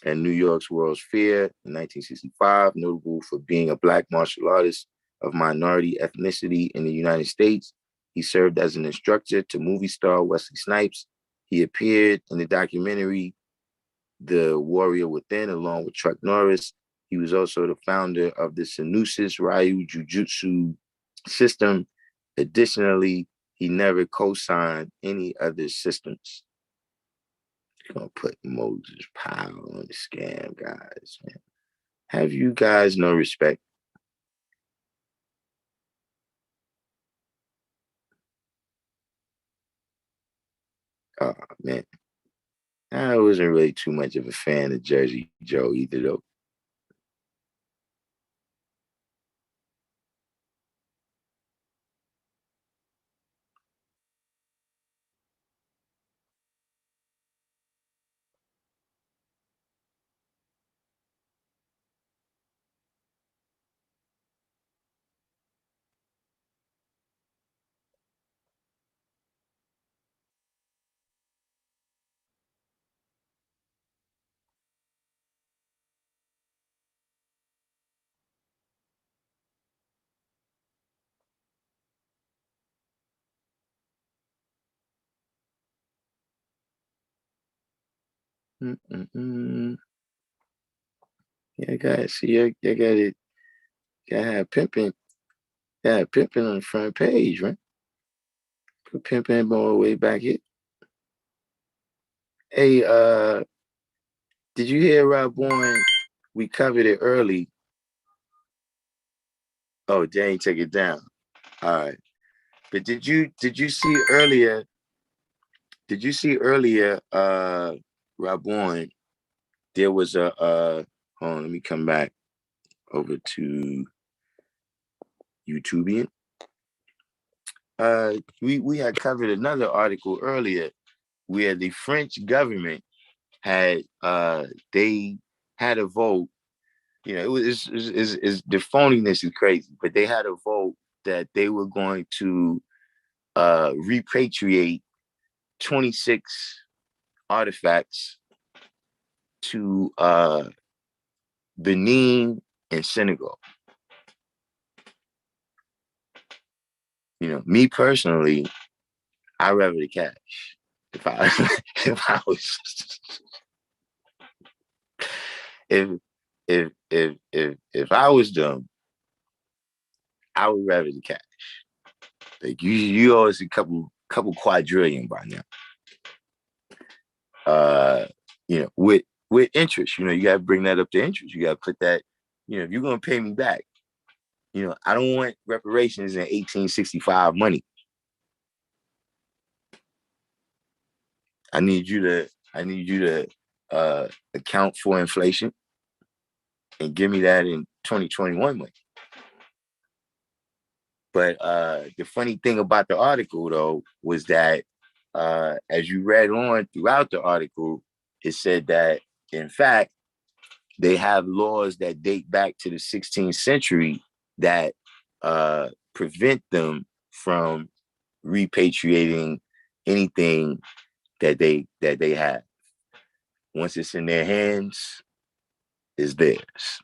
Speaker 1: at New York's World's Fair in 1965, notable for being a black martial artist of minority ethnicity in the United States. He served as an instructor to movie star Wesley Snipes. He appeared in the documentary The Warrior Within, along with Chuck Norris. He was also the founder of the Sinusis Ryu Jiu-Jitsu system. Additionally, he never co-signed any other systems. Gonna put Moses Powell on the scam, guys, man. Have you guys no respect? Oh, man. I wasn't really too much of a fan of Jersey Joe either, though. Mm-mm-mm. Yeah, guys, see, you got it. Got to have pimping. Got pimping on the front page, right? Put pimping all the way back here. Hey, did you hear Rob Bourne? We covered it early. Oh, Jane, take it down. All right. But did you see earlier? Did you see earlier, Rob Bourne? There was a hold on, let me come back. over to YouTubian. We had covered another article earlier where the French government had they had a vote. You know, it was the phoniness is crazy, but they had a vote that they were going to repatriate 26 artifacts to Benin and Senegal. You know, me personally, I'd rather the cash. If I if I was them, I would rather the cash. Like you always a couple quadrillion by now. You know, with interest, you know, you gotta bring that up to interest. You gotta put that, you know, if you're gonna pay me back, you know, I don't want reparations in 1865 money. I need you to account for inflation and give me that in 2021 money. But the funny thing about the article though was that as you read on throughout the article, it said that in fact they have laws that date back to the 16th century that prevent them from repatriating anything that they have. Once it's in their hands, it's theirs.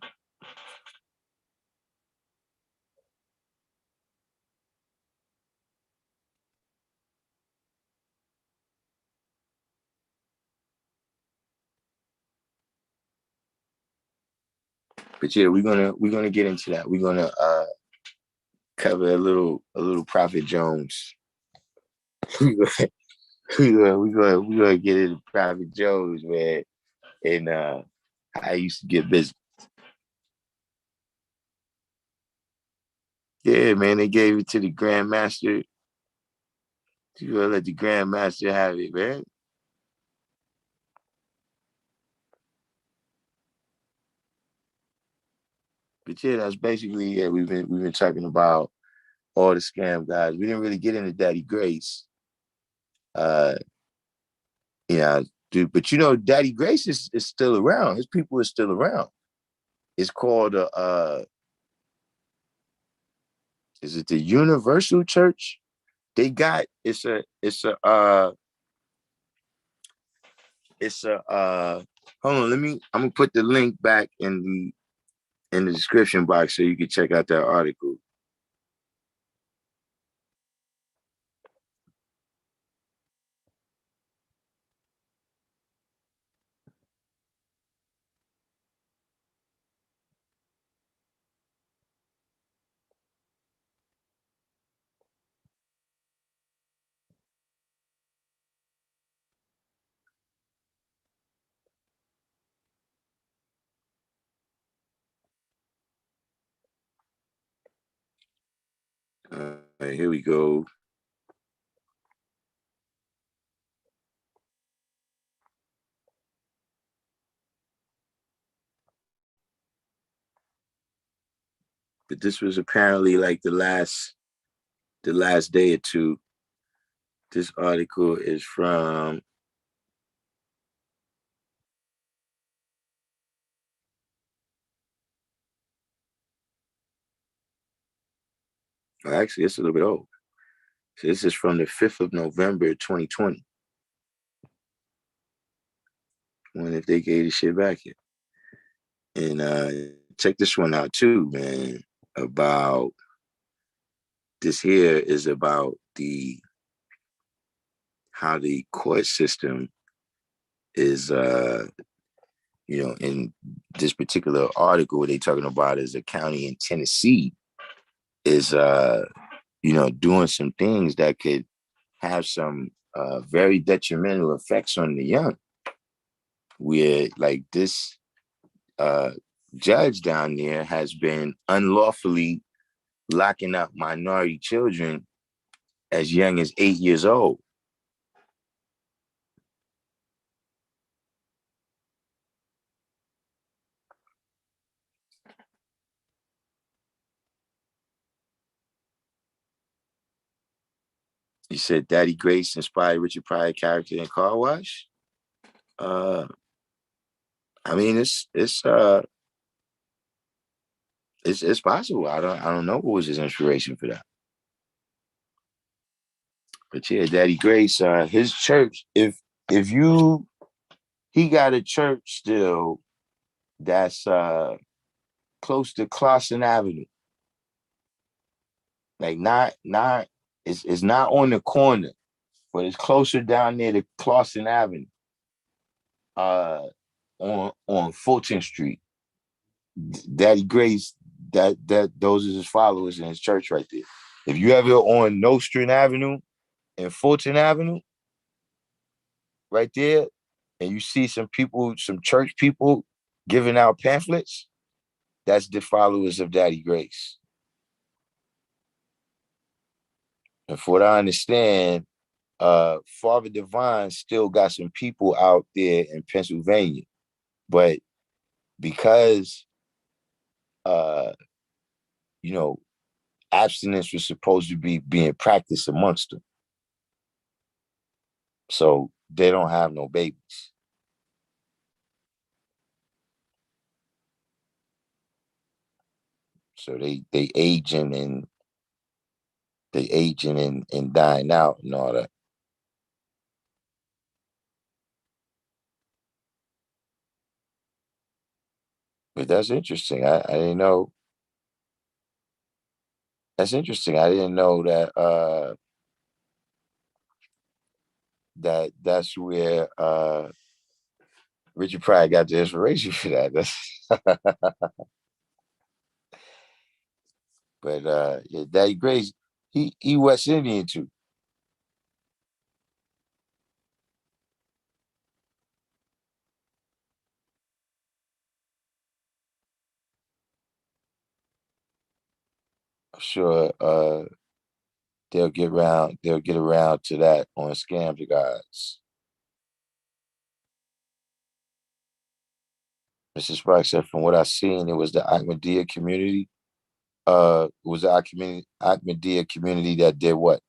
Speaker 1: But yeah, we're gonna get into that. We're gonna cover a little Prophet Jones. we gonna get into Prophet Jones, man, and I used to get busy. Yeah, man, they gave it to the Grandmaster. You gotta let the Grandmaster have it, man. But yeah, that's basically yeah. We've been talking about all the scam guys. We didn't really get into Daddy Grace. Uh, yeah, dude. But you know, Daddy Grace is still around. His people are still around. It's called is it the Universal Church? They got it's a hold on, I'm gonna put the link back in the description box so you can check out that article. Here we go. But this was apparently like the last day or two. This article is from actually it's a little bit old. So this is from the 5th of November 2020. Wonder if they gave the shit back yet. And check this one out too, man. About this here is about the how the court system is you know, in this particular article what they talking about is a county in Tennessee is you know, doing some things that could have some very detrimental effects on the young. Where like this judge down there has been unlawfully locking up minority children as young as 8 years old. You said Daddy Grace inspired Richard Pryor character in Car Wash. Uh, I mean, it's possible. I don't know what was his inspiration for that. But yeah, Daddy Grace, his church. If you he got a church still that's close to Clausen Avenue. Like not it's not on the corner, but it's closer down near the Clausen Avenue. Uh on Fulton Street. Daddy Grace, that those are his followers in his church right there. If you ever on Nostrand Avenue and Fulton Avenue, right there, and you see some people, some church people giving out pamphlets, that's the followers of Daddy Grace. And for what I understand, Father Divine still got some people out there in Pennsylvania, but because uh, you know, abstinence was supposed to be being practiced amongst them, so they don't have no babies. So they aging and dying out and all that. But that's interesting. I didn't know. That's interesting. I didn't know that that's where Richard Pryor got the inspiration for that. But yeah, Daddy Grace, he West Indian too. I'm sure they'll get around to that on Scam the Gods. Mrs. Sparks said, from what I seen, it was the Ahmadiyya community. It was the Ahmadiyya community that did what?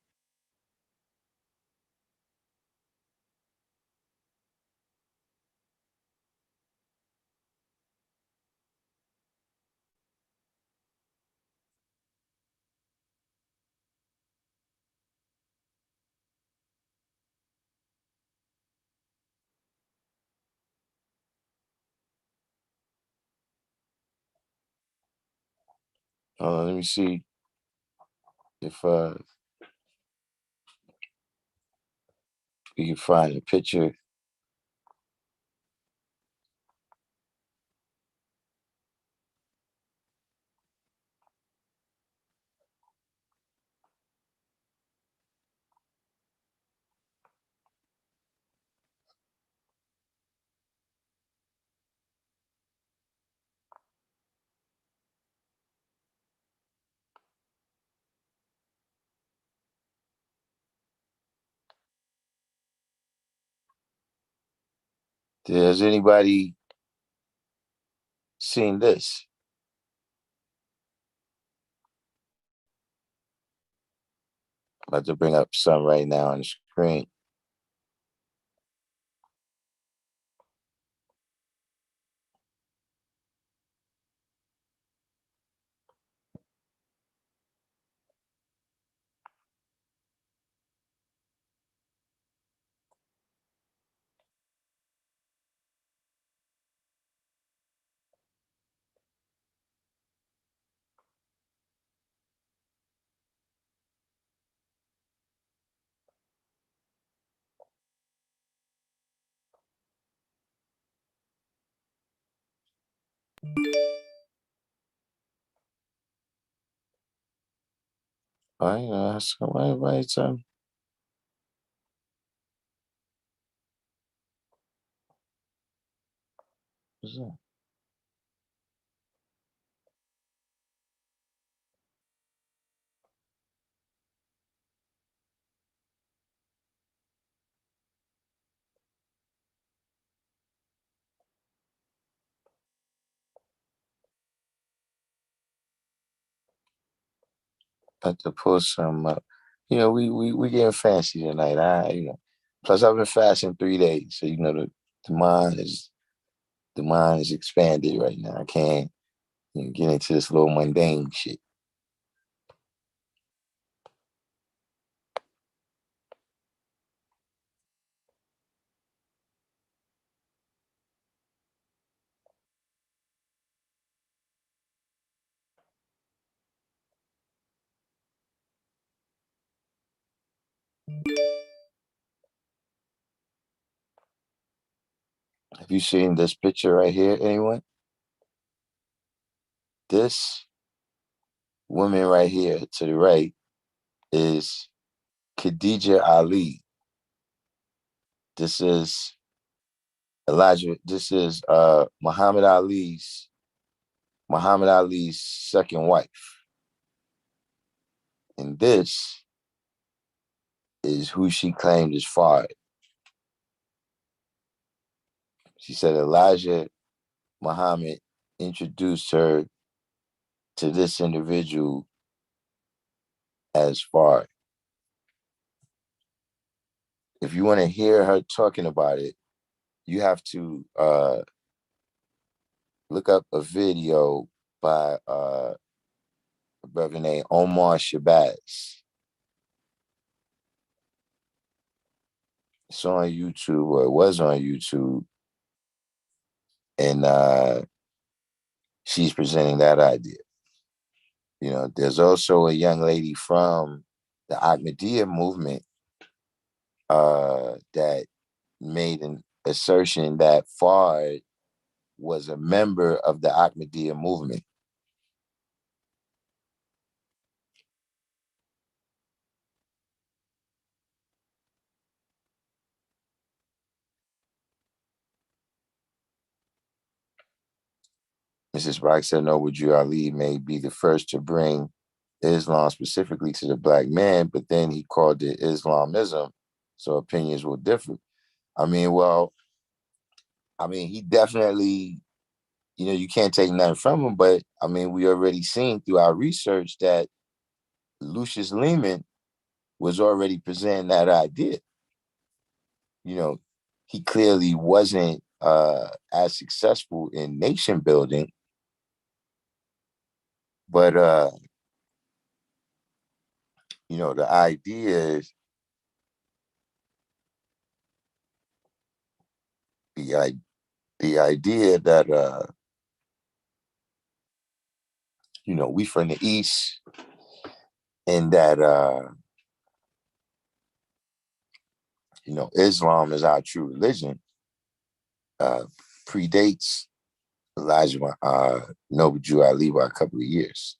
Speaker 1: Let me see if we can find a picture. Has anybody seen this? I'm about to bring up some right now on the screen. All right, so why, what's that? About to pull some up. we getting fancy tonight. Plus I've been fasting 3 days, so the mind is expanded right now. I can't get into this little mundane shit. Have you seen this picture right here, anyone? This woman right here to the right is Khadija Ali. This is Elijah. This is Muhammad Ali's second wife. And this is who she claimed is father. She said Elijah Muhammad introduced her to this individual as father. If you want to hear her talking about it, you have to look up a video by a brother named Omar Shabazz. It's on YouTube, or it was on YouTube, and she's presenting that idea. There's also a young lady from the Ahmadiyya movement that made an assertion that Fard was a member of the Ahmadiyya movement. Mrs. Rock said, no, Noble Ali may be the first to bring Islam specifically to the black man, but then he called it Islamism, so opinions will differ. He definitely, you can't take nothing from him, but we already seen through our research that Lucius Lehman was already presenting that idea. He clearly wasn't as successful in nation building, but the idea is the idea that we from the East, and that Islam is our true religion, predates Elijah Noble Jew Ali by a couple of years.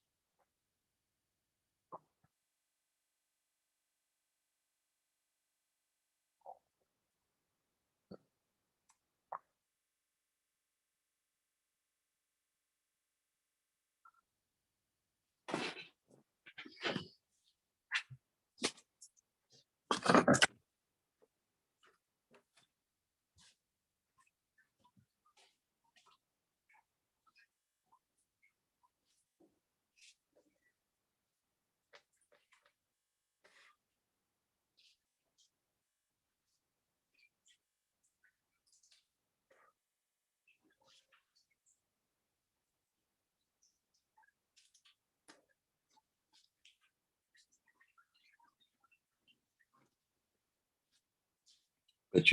Speaker 1: But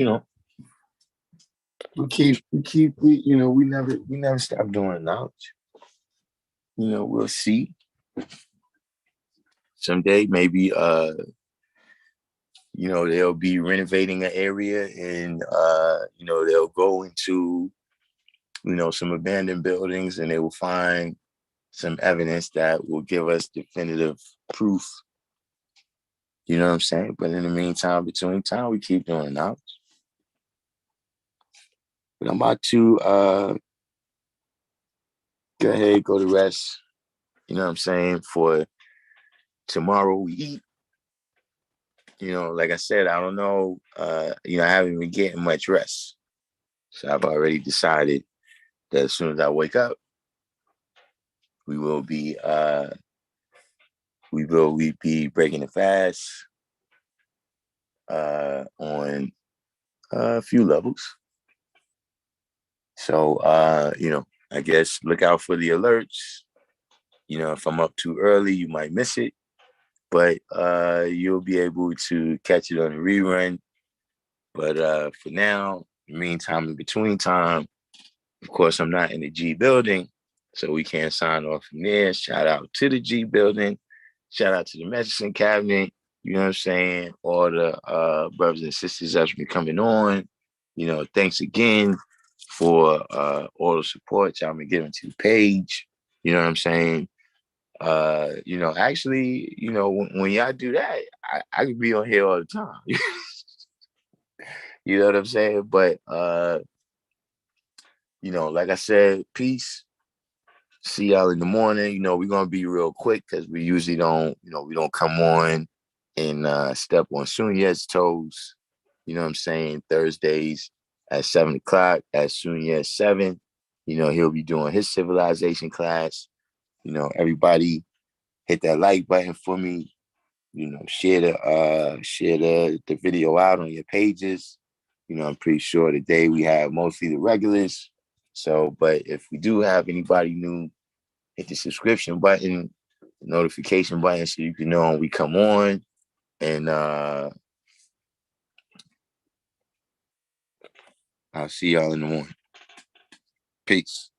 Speaker 1: we never stop doing knowledge. We'll see someday. Maybe they'll be renovating an area, and they'll go into some abandoned buildings, and they will find some evidence that will give us definitive proof. You know what I'm saying? But in the meantime, between time, we keep doing knowledge. But I'm about to go ahead, go to rest. You know what I'm saying? For tomorrow we eat. Like I said, I don't know. I haven't been getting much rest. So I've already decided that as soon as I wake up, we will be breaking the fast. on a few levels. So, I guess look out for the alerts. If I'm up too early, you might miss it, but you'll be able to catch it on the rerun. But for now, meantime, in between time, of course, I'm not in the G building, so we can't sign off from there. Shout out to the G building. Shout out to the medicine cabinet. You know what I'm saying? All the brothers and sisters that's been coming on. Thanks again for all the support y'all been giving to the page. You know what I'm saying? Actually, when y'all do that, I could be on here all the time. You know what I'm saying? But like I said, peace. See y'all in the morning. We're gonna be real quick because we usually don't come on and step on Sunya's toes. You know what I'm saying? Thursdays at 7 o'clock at Sunya at 7. He'll be doing his civilization class. Everybody hit that like button for me. Share the video out on your pages. I'm pretty sure today we have mostly the regulars. So, but if we do have anybody new, hit the subscription button, the notification button, so you can know when we come on. And I'll see y'all in the morning. Peace.